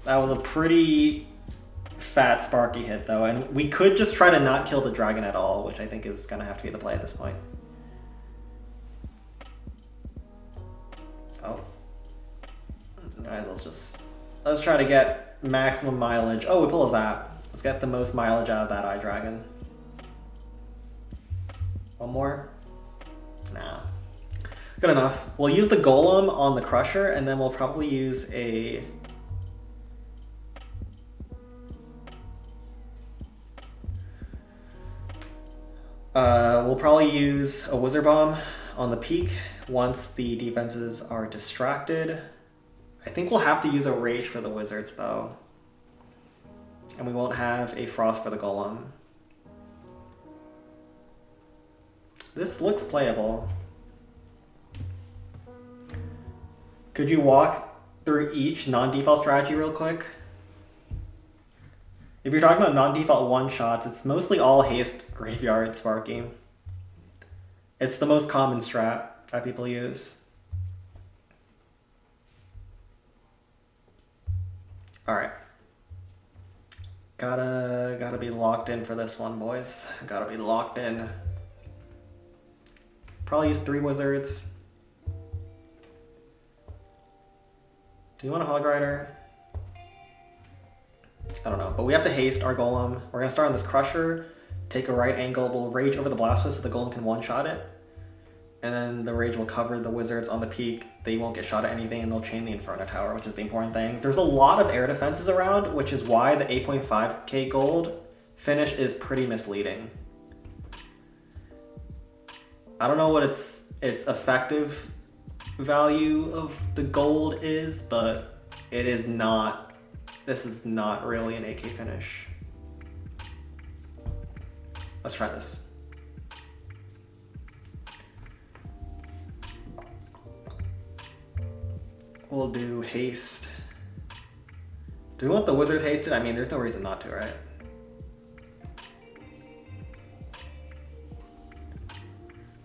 That was a pretty fat Sparky hit though, and we could just try to not kill the dragon at all, which I think is gonna have to be the play at this point. Oh. Guys, let's try to get maximum mileage. Oh, we pull a zap. Let's get the most mileage out of that Eye Dragon. One more? Nah. Good enough. We'll use the Golem on the Crusher, and then we'll probably use a... we'll probably use a Wizard Bomb on the peak once the defenses are distracted. I think we'll have to use a Rage for the Wizards, though. And we won't have a Frost for the Golem. This looks playable. Could you walk through each non-default strategy real quick? If you're talking about non-default one-shots, it's mostly all haste graveyard Sparky. It's the most common strat that people use. Alright. Gotta be locked in for this one, boys. Gotta be locked in. Probably use 3 wizards. Do you want a Hog Rider? I don't know, but we have to haste our Golem. We're gonna start on this Crusher, take a right angle, we'll Rage over the Blastfist so the Golem can one-shot it. And then the Rage will cover the Wizards on the peak. They won't get shot at anything, and they'll chain the Inferno Tower, which is the important thing. There's a lot of air defenses around, which is why the 8.5k gold finish is pretty misleading. I don't know what its effective value of the gold is, but it is not, this is not really an AK finish. Let's try this. We'll do haste. Do we want the Wizards hasted? I mean, there's no reason not to, right?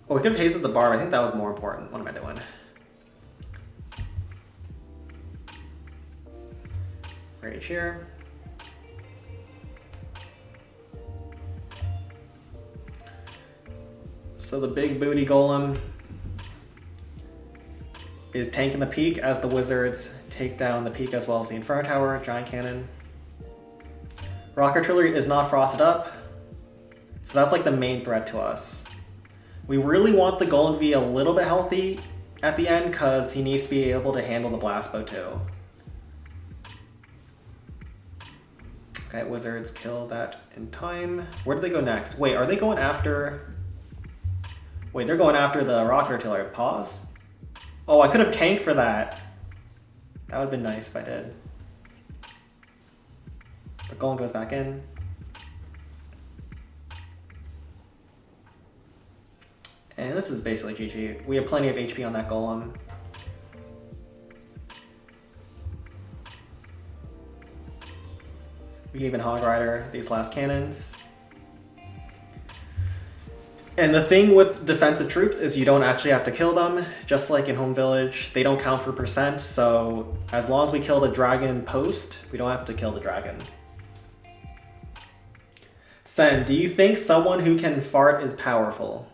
Oh, we could have hasted the Barb. I think that was more important. What am I doing? Rage here. So the big booty Golem is tanking the peak as the Wizards take down the peak as well as the Inferno Tower, Giant Cannon. Rock Artillery is not frosted up, so that's like the main threat to us. We really want the Golem to be a little bit healthy at the end because he needs to be able to handle the Blast Bow too. Okay, Wizards kill that in time. Where do they go next? Wait, are they going after... Wait, they're going after the Rocket Artillery. Pause. Oh, I could have tanked for that. That would have been nice if I did. The Golem goes back in. And this is basically GG. We have plenty of HP on that Golem. We can even Hog Rider these last cannons. And the thing with defensive troops is you don't actually have to kill them. Just like in Home Village, they don't count for percent, so as long as we kill the dragon post, we don't have to kill the dragon. Sen, do you think someone who can fart is powerful?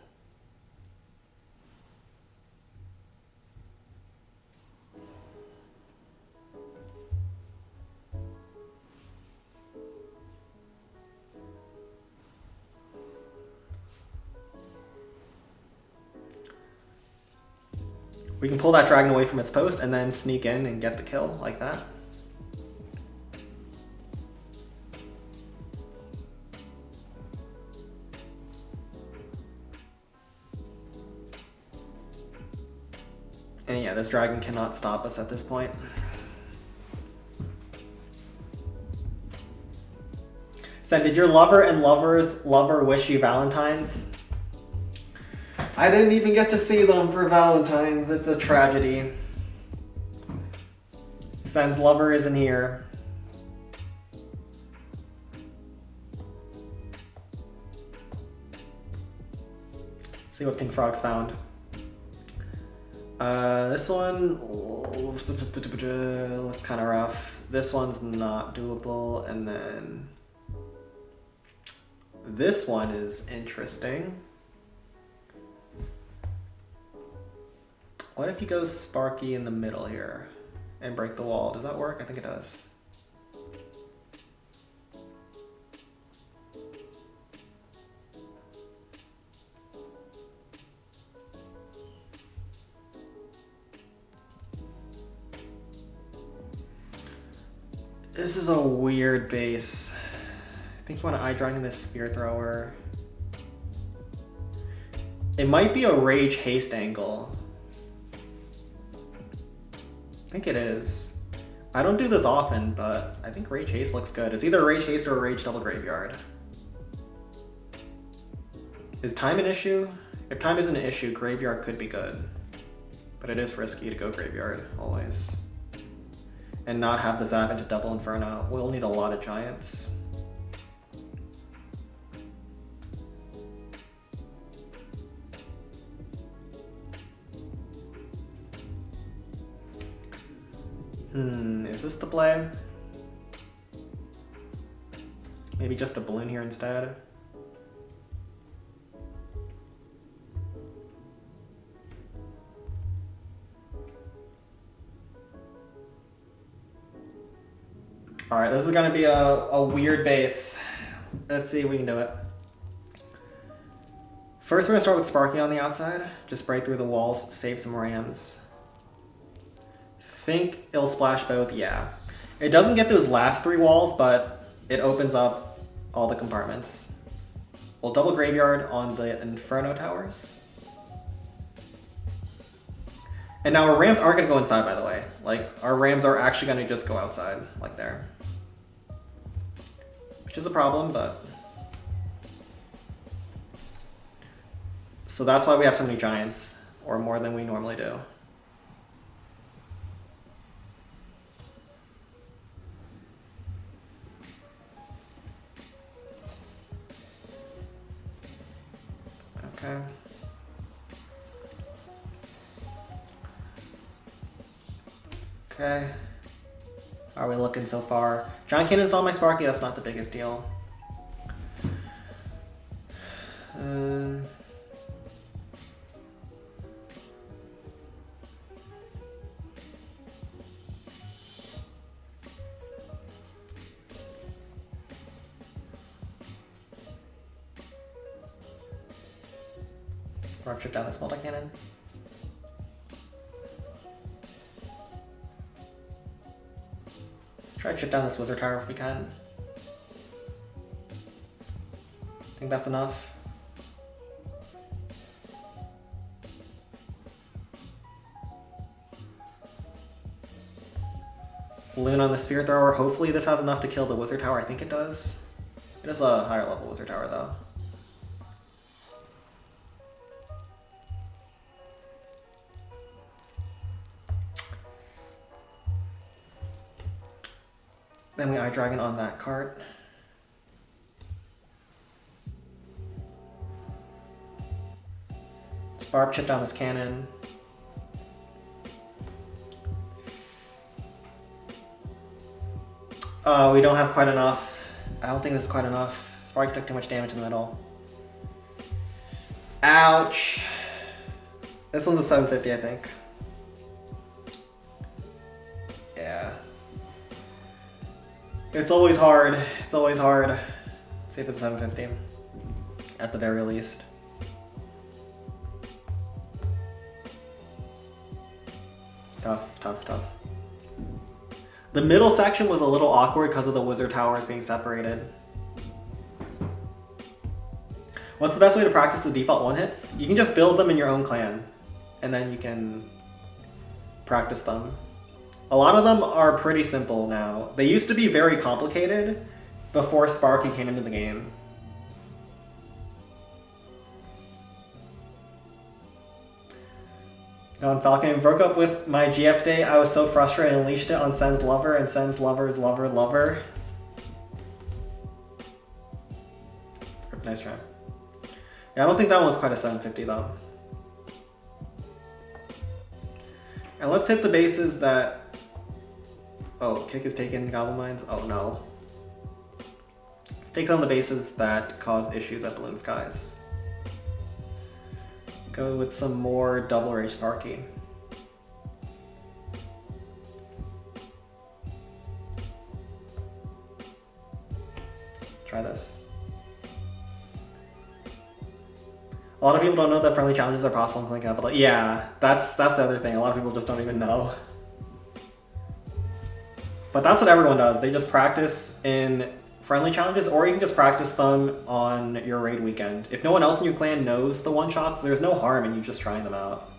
We can pull that dragon away from its post and then sneak in and get the kill like that. And yeah, this dragon cannot stop us at this point. Sen, did your lover and lover's lover wish you Valentine's? I didn't even get to see them for Valentine's. It's a tragedy. Sen's lover isn't here. See what Pink Frog's found. This one kind of rough. This one's not doable, and then this one is interesting. What if he goes Sparky in the middle here and break the wall? Does that work? I think it does. This is a weird base. I think you want to Eye Dragon this Spear Thrower. It might be a Rage Haste angle. I think it is. I don't do this often, but I think Rage Haste looks good. It's either a Rage Haste or a Rage Double Graveyard. Is time an issue? If time isn't an issue, Graveyard could be good. But it is risky to go Graveyard, always. And not have the zap into Double Inferno. We'll need a lot of Giants. Is this the play? Maybe just a balloon here instead. All right, this is gonna be a weird base. Let's see if we can do it. First, we're gonna start with Sparky on the outside. Just break through the walls, save some Rams. Think it'll splash both, yeah. It doesn't get those last 3 walls, but it opens up all the compartments. We'll double Graveyard on the Inferno Towers. And now our Rams aren't gonna go inside, by the way. Like, our Rams are actually gonna just go outside, like there. Which is a problem, but... So that's why we have so many Giants, or more than we normally do. Okay. Okay. How are we looking so far? Giant Cannon's on my Sparky, that's not the biggest deal. Rupture down this multi-cannon. Try to chip down this Wizard Tower if we can. Think that's enough. Balloon on the Spear Thrower. Hopefully this has enough to kill the Wizard Tower. I think it does. It is a higher level Wizard Tower though. Then we Eye Dragon on that cart. Spark chip down this cannon. We don't have quite enough. I don't think this is quite enough. Spark took too much damage in the middle. Ouch. This one's a 750, I think. Yeah. It's always hard. It's always hard. See if it's 750. At the very least. Tough, tough, tough. The middle section was a little awkward because of the wizard towers being separated. What's the best way to practice the default one-hits? You can just build them in your own clan, and then you can practice them. A lot of them are pretty simple now. They used to be very complicated before Sparky came into the game. On Falcon, broke up with my GF today. I was so frustrated and unleashed it on Sen's lover and Sen's lover's lover. Nice try. Yeah, I don't think that one was quite a 750 though. And let's hit the bases that... Oh, kick is taken, Goblin Mines? Oh no. Let's take on the bases that cause issues at Balloon Skies. Go with some more double rage Sparky. Try this. A lot of people don't know that friendly challenges are possible in Clan Capital. Yeah, that's the other thing. A lot of people just don't even know. But that's what everyone does. They just practice in friendly challenges, or you can just practice them on your raid weekend. If no one else in your clan knows the one-shots, there's no harm in you just trying them out.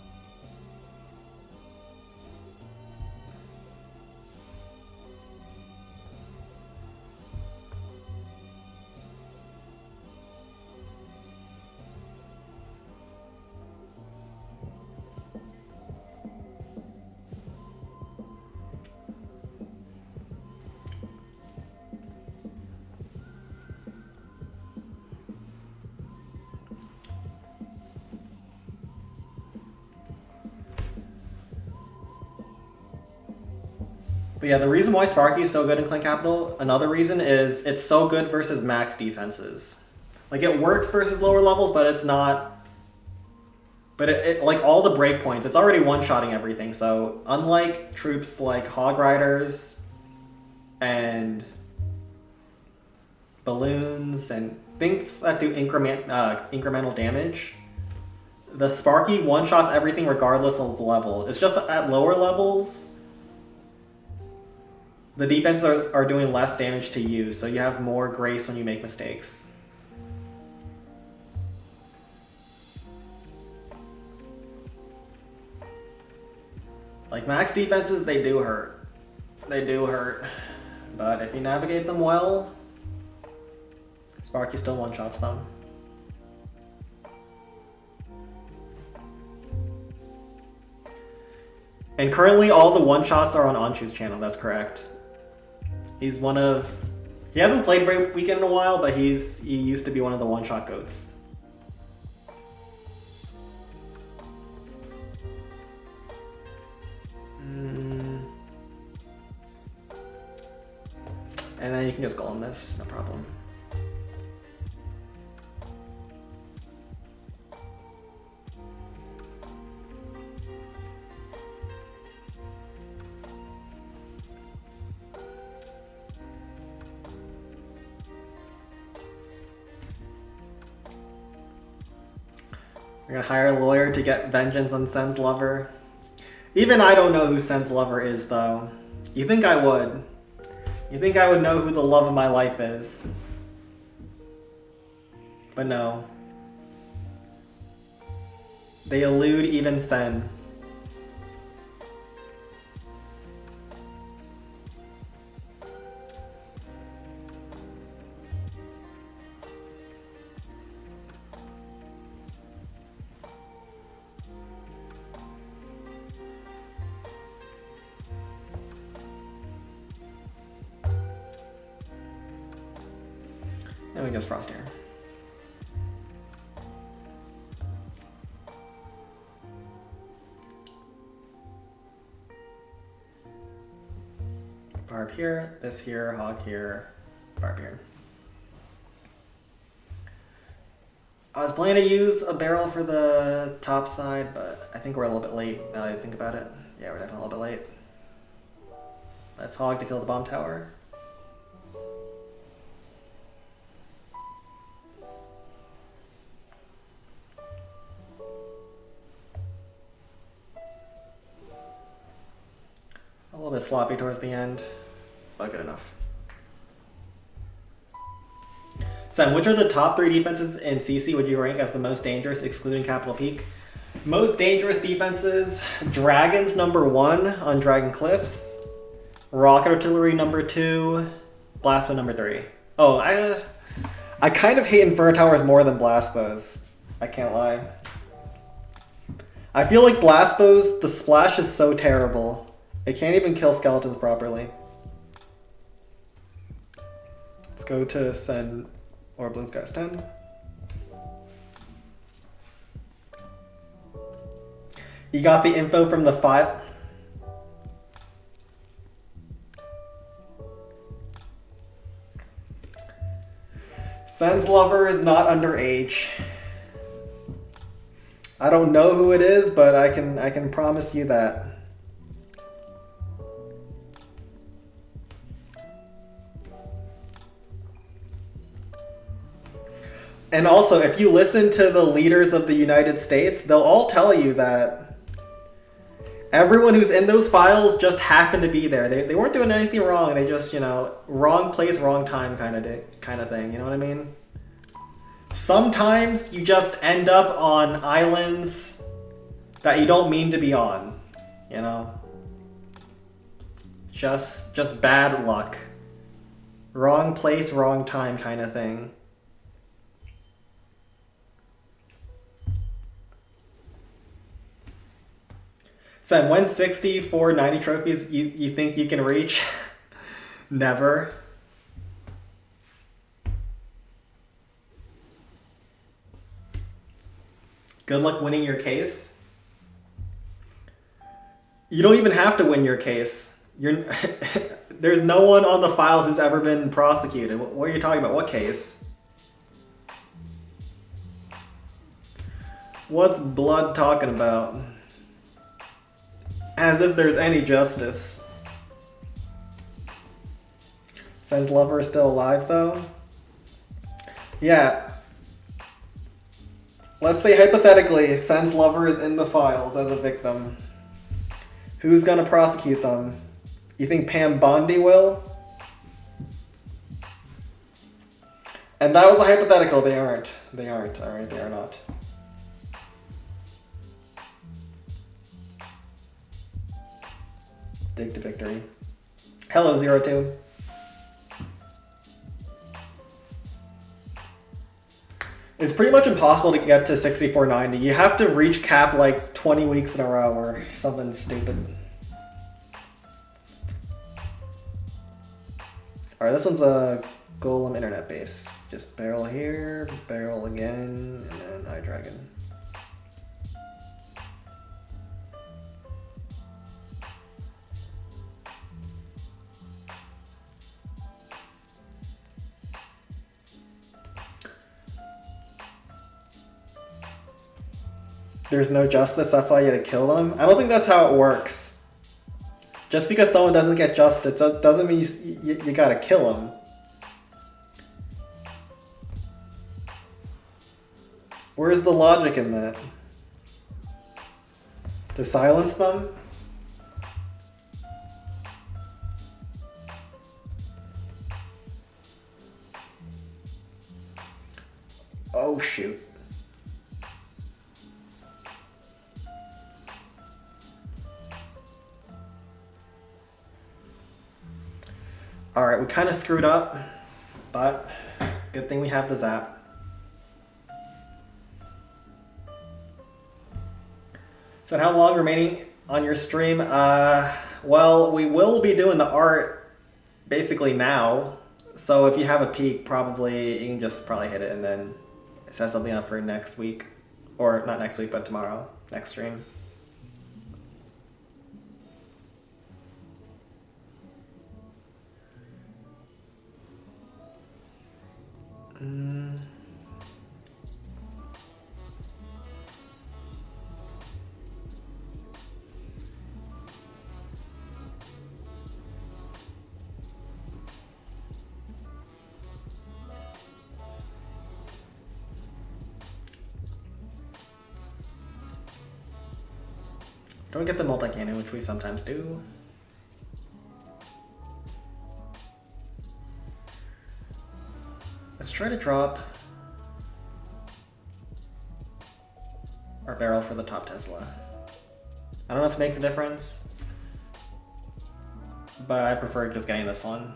But yeah, the reason why Sparky is so good in Clan Capital, another reason is it's so good versus max defenses. Like, it works versus lower levels, but it's not... But it like, all the breakpoints, it's already one-shotting everything, so unlike troops like Hog Riders and Balloons and things that do incremental damage, the Sparky one-shots everything regardless of level. It's just at lower levels... The defenses are doing less damage to you, so you have more grace when you make mistakes. Like, max defenses, they do hurt. They do hurt. But if you navigate them well, Sparky still one-shots them. And currently all the one-shots are on Anshu's channel, that's correct. He's one of... He hasn't played Raid Weekend in a while, but he used to be one of the one-shot goats. And then you can just golem this, no problem. We're gonna hire a lawyer to get vengeance on Sen's lover. Even I don't know who Sen's lover is, though. You think I would. You think I would know who the love of my life is. But no. They elude even Sen. And we guess Frost here. Barb here, this here, hog here, barb here. I was planning to use a barrel for the top side, but I think we're a little bit late now that I think about it. Yeah, we're definitely a little bit late. Let's hog to kill the bomb tower. A little bit sloppy towards the end, but good enough. Sam, which are the top 3 defenses in CC would you rank as the most dangerous, excluding Capital Peak? Most dangerous defenses, Dragons #1 on Dragon Cliffs, Rocket Artillery #2, Blastbow #3. Oh, I kind of hate Inferno Towers more than Blast Bows. I can't lie. I feel like Blast Bows, the splash is so terrible. It can't even kill skeletons properly. Let's go to send Orblin Skies 10. You got the info from the file. Sen's lover is not underage. I don't know who it is, but I can promise you that. And also, if you listen to the leaders of the United States, they'll all tell you that everyone who's in those files just happened to be there. They weren't doing anything wrong. They just, you know, wrong place, wrong time kind of thing. You know what I mean? Sometimes you just end up on islands that you don't mean to be on. You know? Just bad luck. Wrong place, wrong time kind of thing. So when 60 for 90 trophies you think you can reach? Never. Good luck winning your case. You don't even have to win your case. There's no one on the files who's ever been prosecuted. What are you talking about? What case? What's Blood talking about? As if there's any justice. Sen's lover is still alive, though? Yeah. Let's say, hypothetically, Sen's lover is in the files as a victim. Who's gonna prosecute them? You think Pam Bondi will? And that was a hypothetical. They aren't. They aren't. Alright, they are not. Dig to victory. Hello, 02. It's pretty much impossible to get to 6490. You have to reach cap like 20 weeks in a row or something stupid. Alright, this one's a Golem internet base. Just barrel here, barrel again, and then iDragon. There's no justice, that's why you had to kill them? I don't think that's how it works. Just because someone doesn't get justice doesn't mean you gotta kill them. Where's the logic in that? To silence them? Oh shoot. Alright, we kind of screwed up, but good thing we have the zap. So how long remaining on your stream? Well, we will be doing the art basically now. So if you have a peak, probably you can just probably hit it and then set something up for next week. Or not next week, but tomorrow, next stream. Don't get the multi-cannon, which we sometimes do. Let's try to drop our barrel for the top Tesla. I don't know if it makes a difference, but I prefer just getting this one.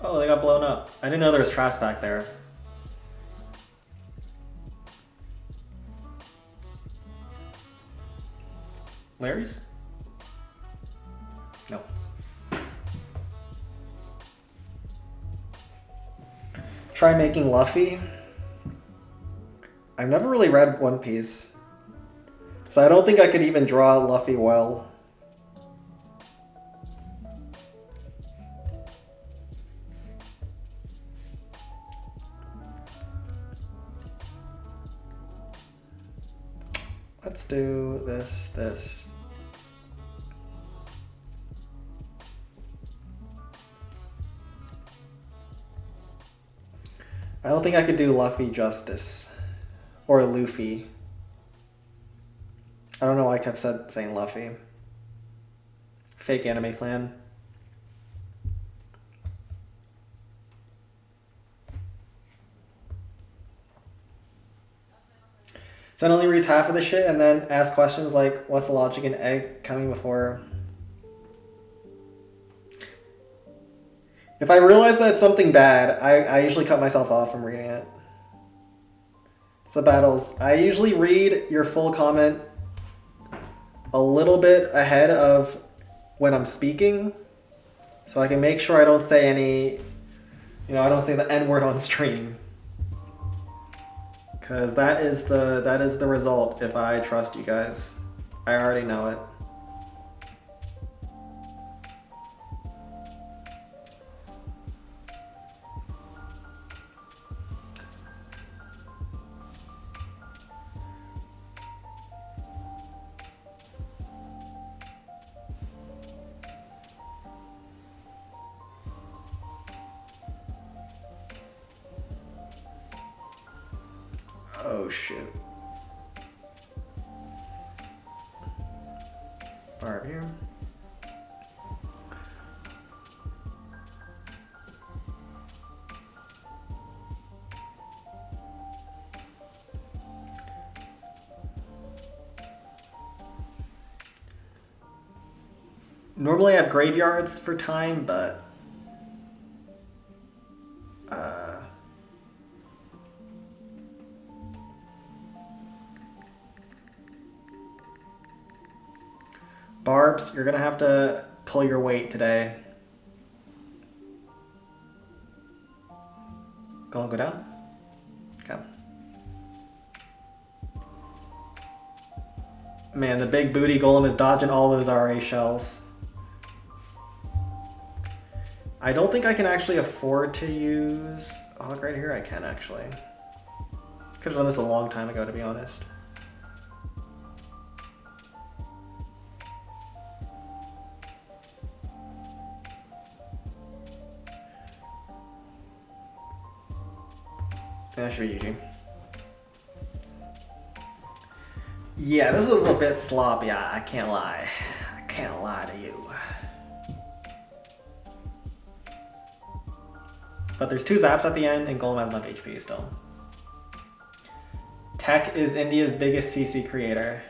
Oh, they got blown up. I didn't know there was traps back there. Larry's? No. Try making Luffy. I've never really read One Piece, so I don't think I could even draw Luffy well. Let's do this. I don't think I could do Luffy justice. Or Luffy. I don't know why I kept saying Luffy. Fake anime fan. So it only reads half of the shit and then asks questions like, what's the logic in egg coming before? If I realize that it's something bad, I usually cut myself off from reading it. So battles, I usually read your full comment a little bit ahead of when I'm speaking, so I can make sure I don't say any, I don't say the N-word on stream. Because that is the result if I trust you guys. I already know it. Oh shit. Barb here. Normally I have graveyards for time, but Barbs, you're gonna have to pull your weight today. Go down? Okay. Man, the big booty golem is dodging all those RA shells. I don't think I can actually afford to use... Oh, right here I can actually. Could've done this a long time ago, to be honest. Yeah, sure, Eugene. Yeah, this was a bit sloppy, I can't lie. I can't lie to you. But there's 2 zaps at the end, and Golem has enough HP still. Tech is India's biggest CC creator.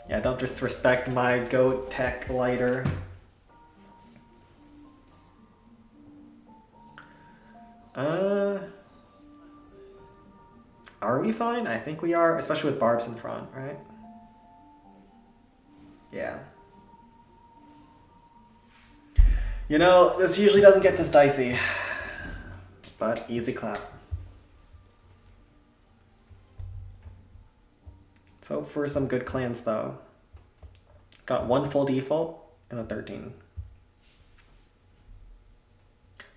Yeah, don't disrespect my GOAT Tech lighter. Are we fine? I think we are, especially with Barbs in front, right? Yeah. You know, this usually doesn't get this dicey, but easy clap. So for some good clans though, got 1 full default and a 13.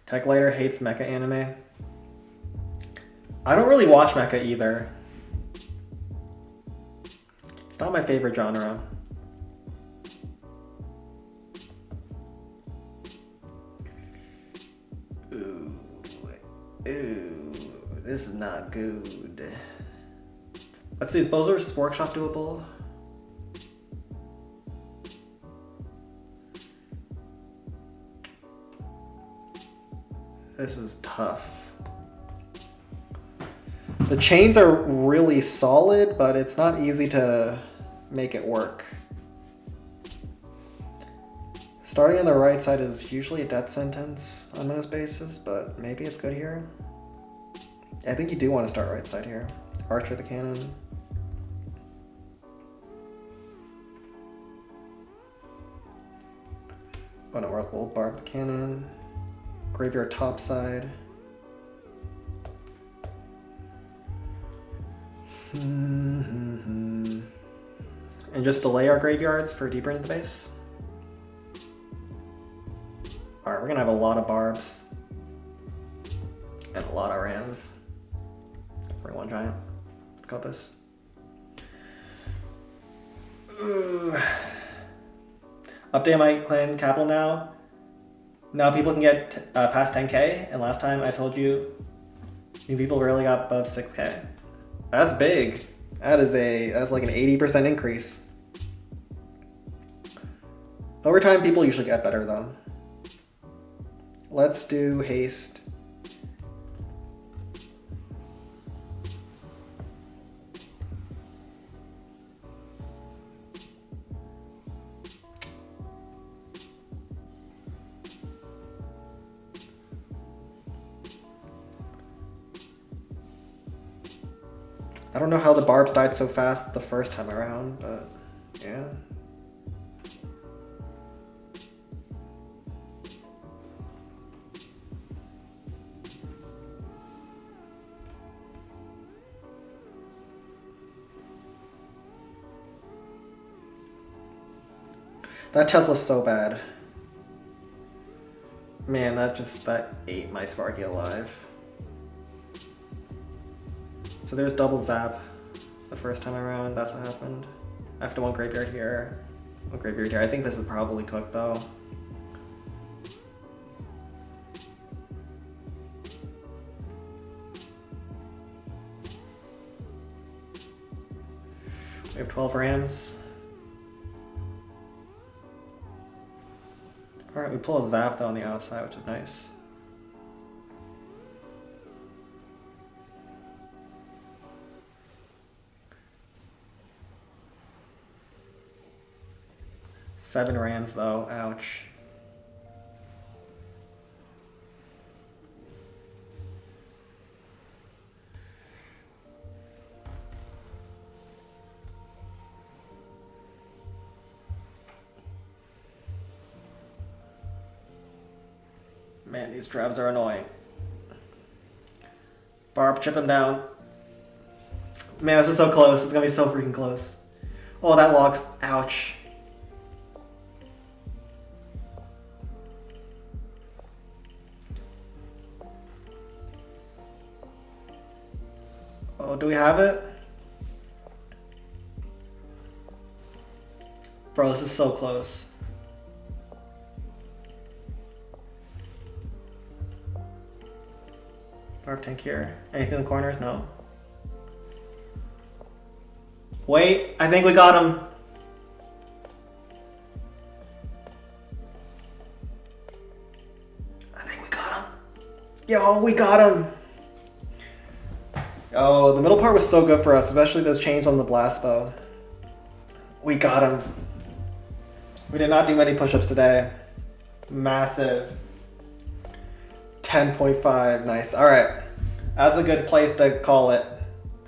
Tech Lighter hates mecha anime. I don't really watch mecha either. It's not my favorite genre. Ooh, this is not good. Let's see, is Bowser's Workshop doable? This is tough. The chains are really solid, but it's not easy to make it work. Starting on the right side is usually a death sentence on most bases, but maybe it's good here. I think you do want to start right side here. Archer the cannon. Oh no, we'll barb the cannon. Graveyard top side. And just delay our graveyards for deeper into the base. Alright, we're gonna have a lot of barbs. And a lot of rams. For one giant. Let's go with this. Update my clan capital now. Now people can get past 10k, and last time I told you new people rarely got above 6k. That's big. That's like an 80% increase. Over time, people usually get better though. Let's do haste. I don't know how the barbs died so fast the first time around, but yeah. That Tesla's so bad. Man, that ate my Sparky alive. So there's double zap the first time around, that's what happened. I have to one graveyard here, one graveyard here. I think this is probably cooked though. We have 12 rams. Alright, we pull a zap though on the outside, which is nice. Seven rams though, ouch. Man, these drabs are annoying. Barb, chip him down. Man, this is so close. It's gonna be so freaking close. Oh, that locks. Ouch. Oh, do we have it? Bro, this is so close. Barb tank here. Anything in the corners? No. Wait, I think we got him. I think we got him. Yo, we got him. Oh, the middle part was so good for us, especially those chains on the blast bow. We got him. We did not do many push-ups today. Massive. 10.5, nice. All right, that's a good place to call it.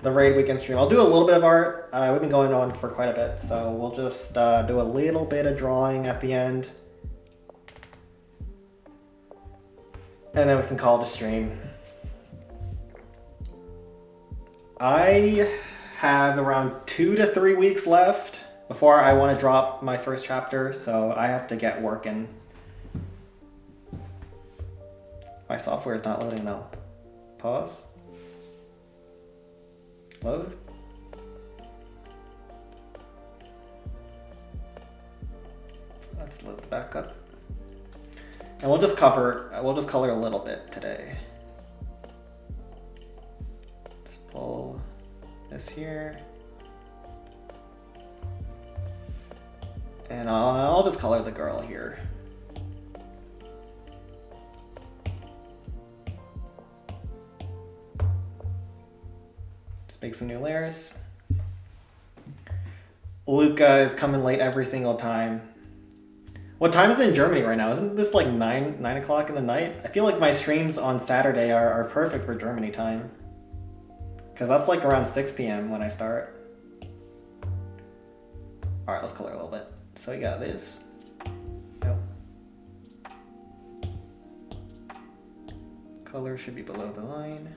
The raid weekend stream. I'll do a little bit of art. We've been going on for quite a bit, so we'll just do a little bit of drawing at the end. And then we can call it a stream. I have around 2 to 3 weeks left before I want to drop my first chapter, so I have to get working. My software is not loading though. Pause. Load. Let's load back up. And we'll just color a little bit today. Let's pull this here. And I'll just color the girl here. Just make some new layers. Luca is coming late every single time. What time is it in Germany right now? Isn't this like 9 o'clock in the night? I feel like my streams on Saturday are perfect for Germany time. Because that's like around 6 p.m. when I start. Alright, let's color a little bit. So we got this. Yep. Color should be below the line.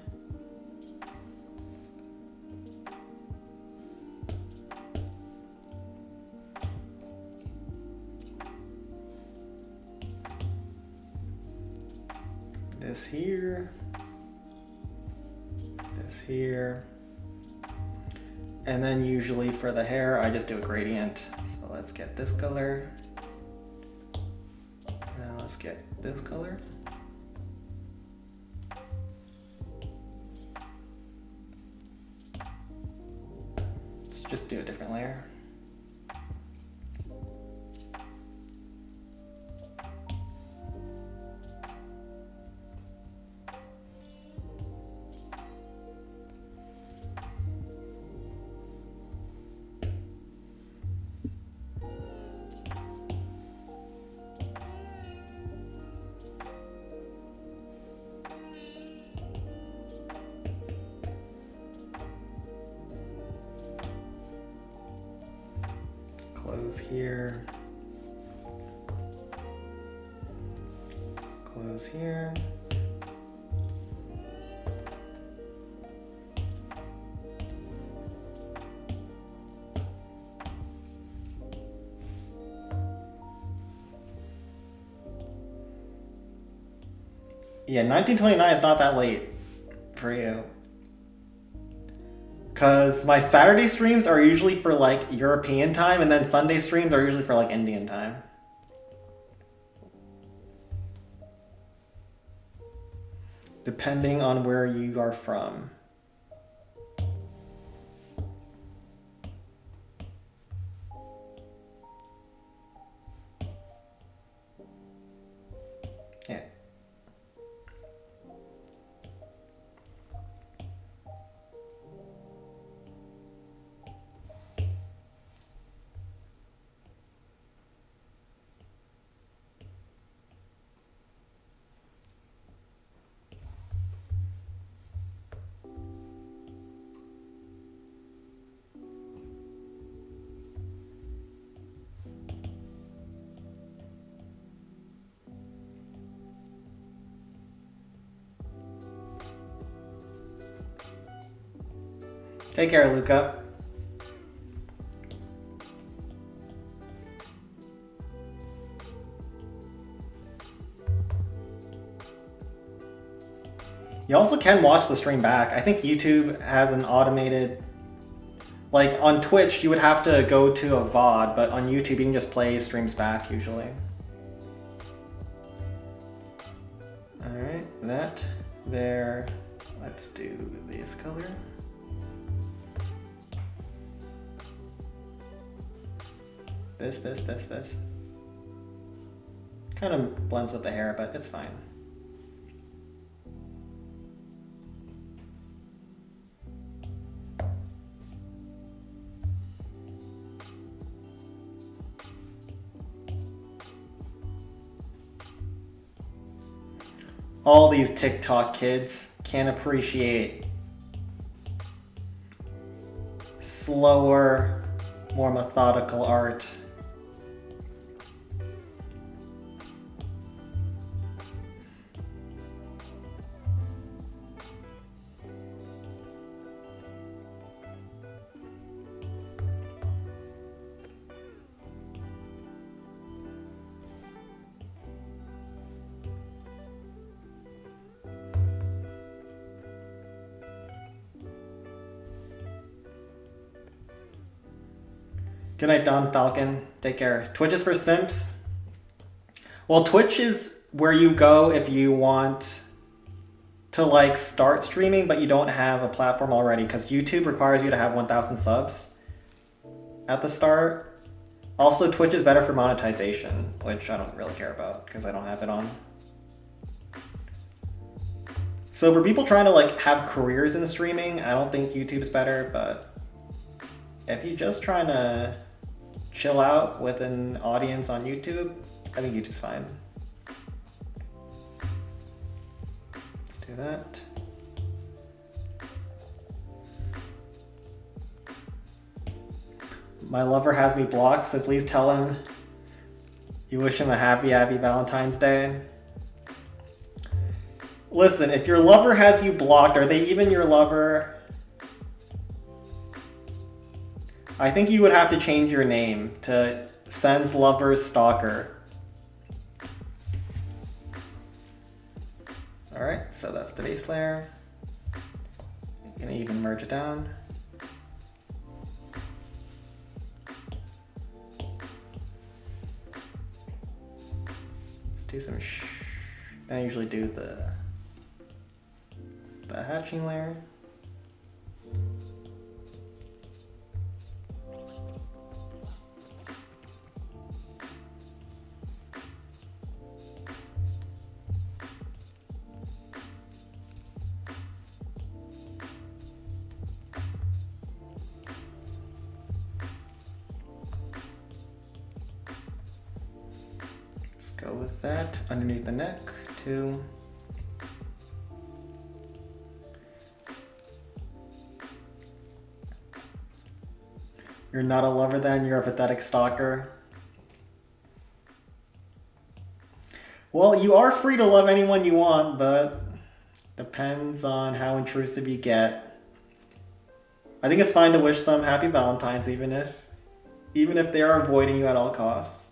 This here, this here, and then usually for the hair I just do a gradient. So let's get this color, now let's get this color. Let's just do a different layer. Close here, close here. Yeah, 1929 is not that late for you. Because my Saturday streams are usually for like European time, and then Sunday streams are usually for like Indian time. Depending on where you are from. Yeah. Take care, Luca. You also can watch the stream back. I think YouTube has an automated... Like, on Twitch, you would have to go to a VOD, but on YouTube, you can just play streams back, usually. Alright, that, there. Let's do this color. This. Kind of blends with the hair, but it's fine. All these TikTok kids can't appreciate slower, more methodical art. Good night, Don Falcon. Take care. Twitch is for simps. Well, Twitch is where you go if you want to like start streaming, but you don't have a platform already, because YouTube requires you to have 1,000 subs at the start. Also, Twitch is better for monetization, which I don't really care about because I don't have it on. So for people trying to like have careers in streaming, I don't think YouTube's better, but if you're just trying to chill out with an audience on YouTube, I think YouTube's fine. Let's do that. My lover has me blocked, so please tell him you wish him a happy Valentine's Day. Listen, if your lover has you blocked, are they even your lover? I think you would have to change your name to Sen's Lover's Stalker. Alright, so that's the base layer. I'm gonna even merge it down. Do some then I usually do the hatching layer. Go with that underneath the neck too. You're not a lover then, you're a pathetic stalker. Well, you are free to love anyone you want, but depends on how intrusive you get. I think it's fine to wish them happy Valentine's even if they are avoiding you at all costs.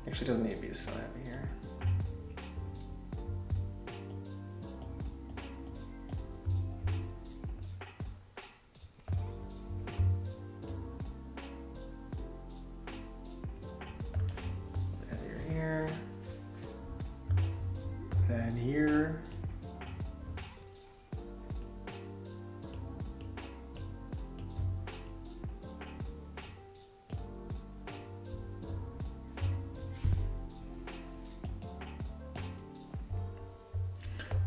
Actually doesn't need to be so heavy here. Heavier here. Then here.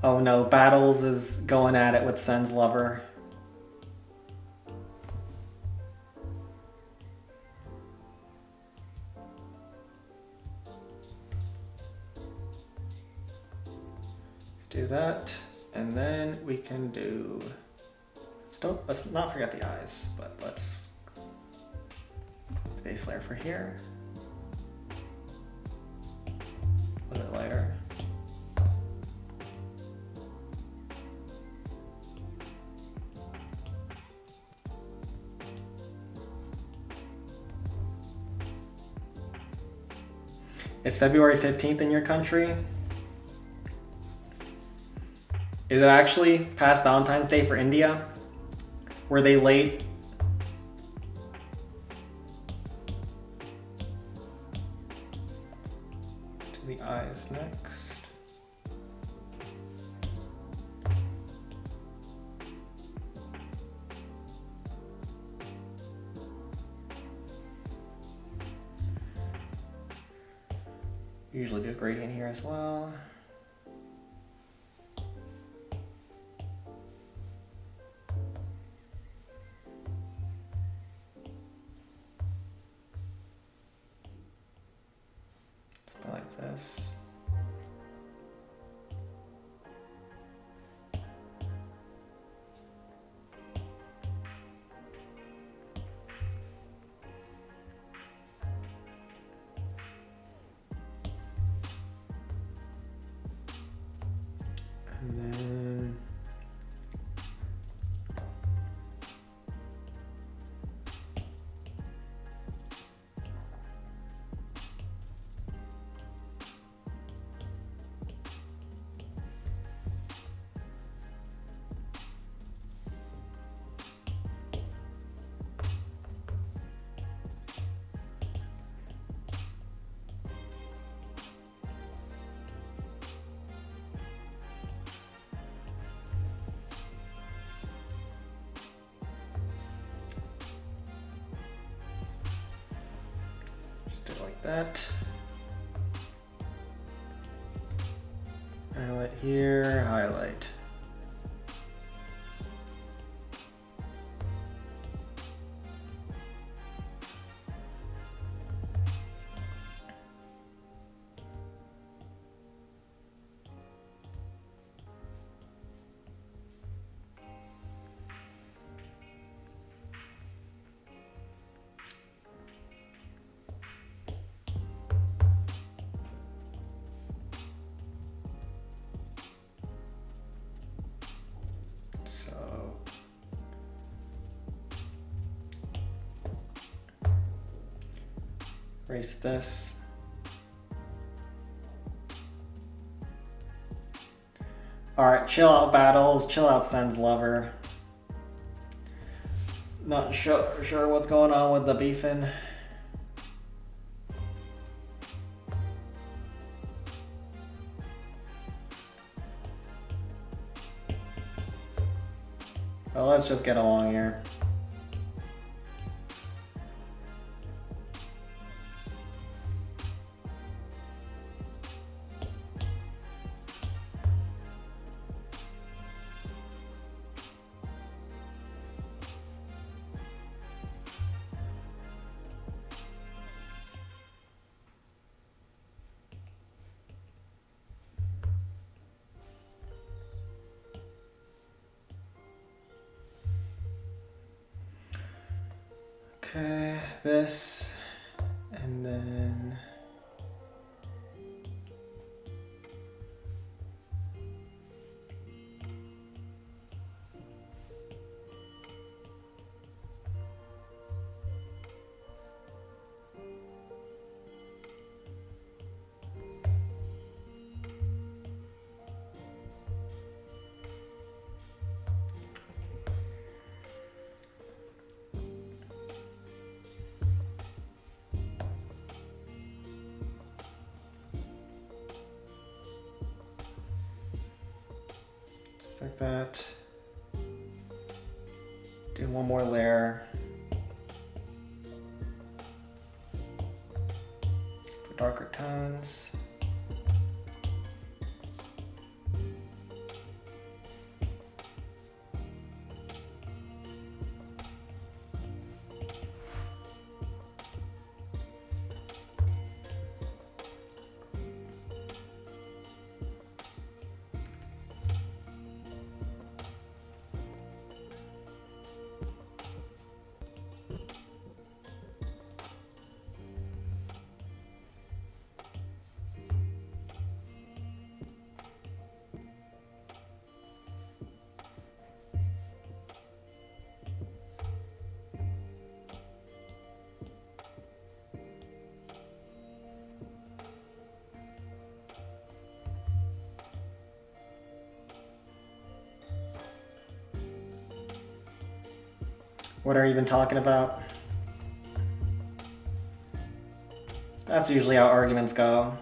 Oh no, Battles is going at it with Sen's lover. Let's do that, and then we can do... Let's not forget the eyes, but let's... Base layer for here. A little bit lighter. It's February 15th in your country. Is it actually past Valentine's Day for India? Were they late? To the eyes next. Usually do a gradient here as well. Something like this. And then that. Highlight here, highlight. Erase this. Alright, chill out battles, chill out Sen's lover. Not sure what's going on with the beefing. Well, let's just get along here. Okay, this, and then like that. Do one more layer for darker tones. What are you even talking about? That's usually how arguments go.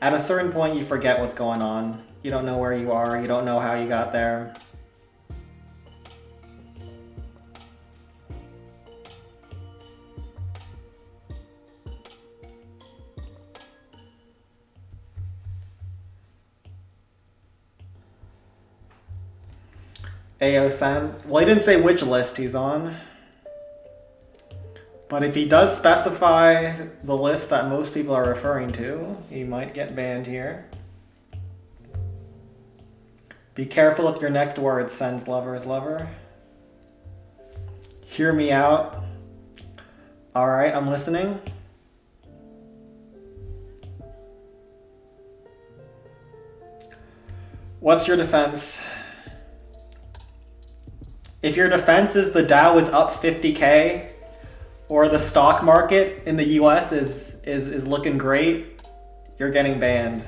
At a certain point, you forget what's going on. You don't know where you are. You don't know how you got there. AO-Sen. Well, he didn't say which list he's on. But if he does specify the list that most people are referring to, he might get banned here. Be careful with your next words, Sen's lover's lover. Hear me out. Alright, I'm listening. What's your defense? If your defense is the Dow is up 50K, or the stock market in the US is looking great, you're getting banned.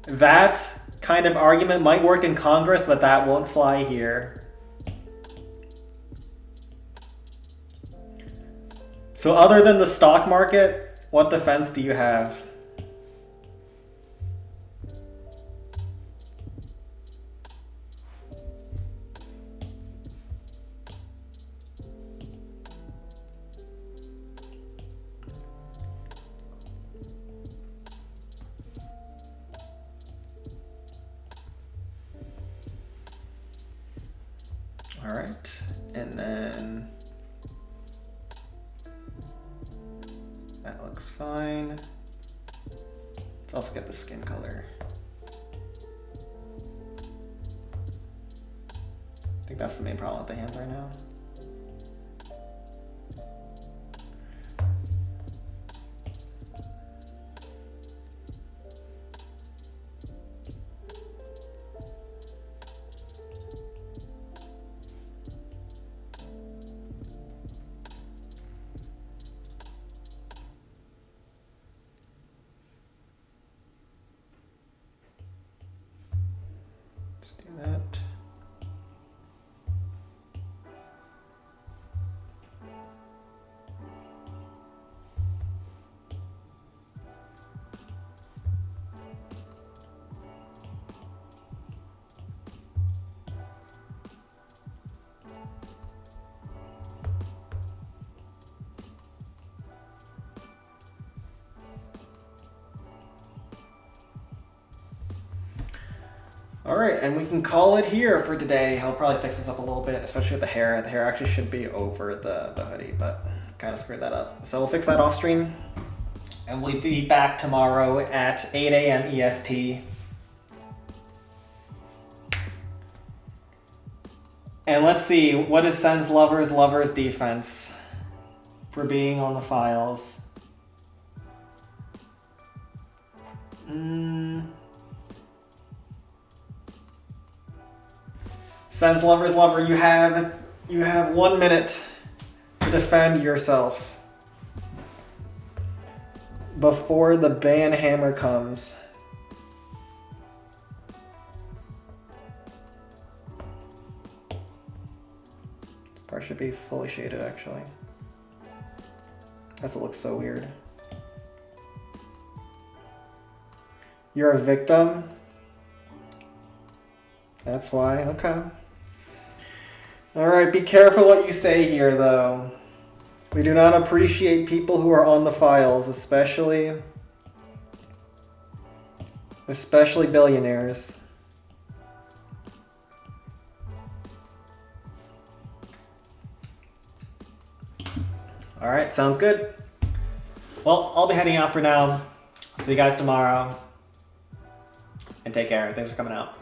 That kind of argument might work in Congress, but that won't fly here. So other than the stock market, what defense do you have? All right, and then that looks fine. Let's also get the skin color. I think that's the main problem with the hands right now. Let's do that. All right, and we can call it here for today. I'll probably fix this up a little bit, especially with the hair. The hair actually should be over the hoodie, but kind of screwed that up. So we'll fix that off stream, and we'll be back tomorrow at 8 a.m. EST. And let's see, what is Sen's Lover's defense for being on the files? Sen's Lover's Lover, you have 1 minute to defend yourself before the ban hammer comes. This part should be fully shaded actually. That's what looks so weird. You're a victim? That's why, okay. All right, be careful what you say here, though. We do not appreciate people who are on the files, especially billionaires. All right, sounds good. Well, I'll be heading out for now. See you guys tomorrow. And take care. Thanks for coming out.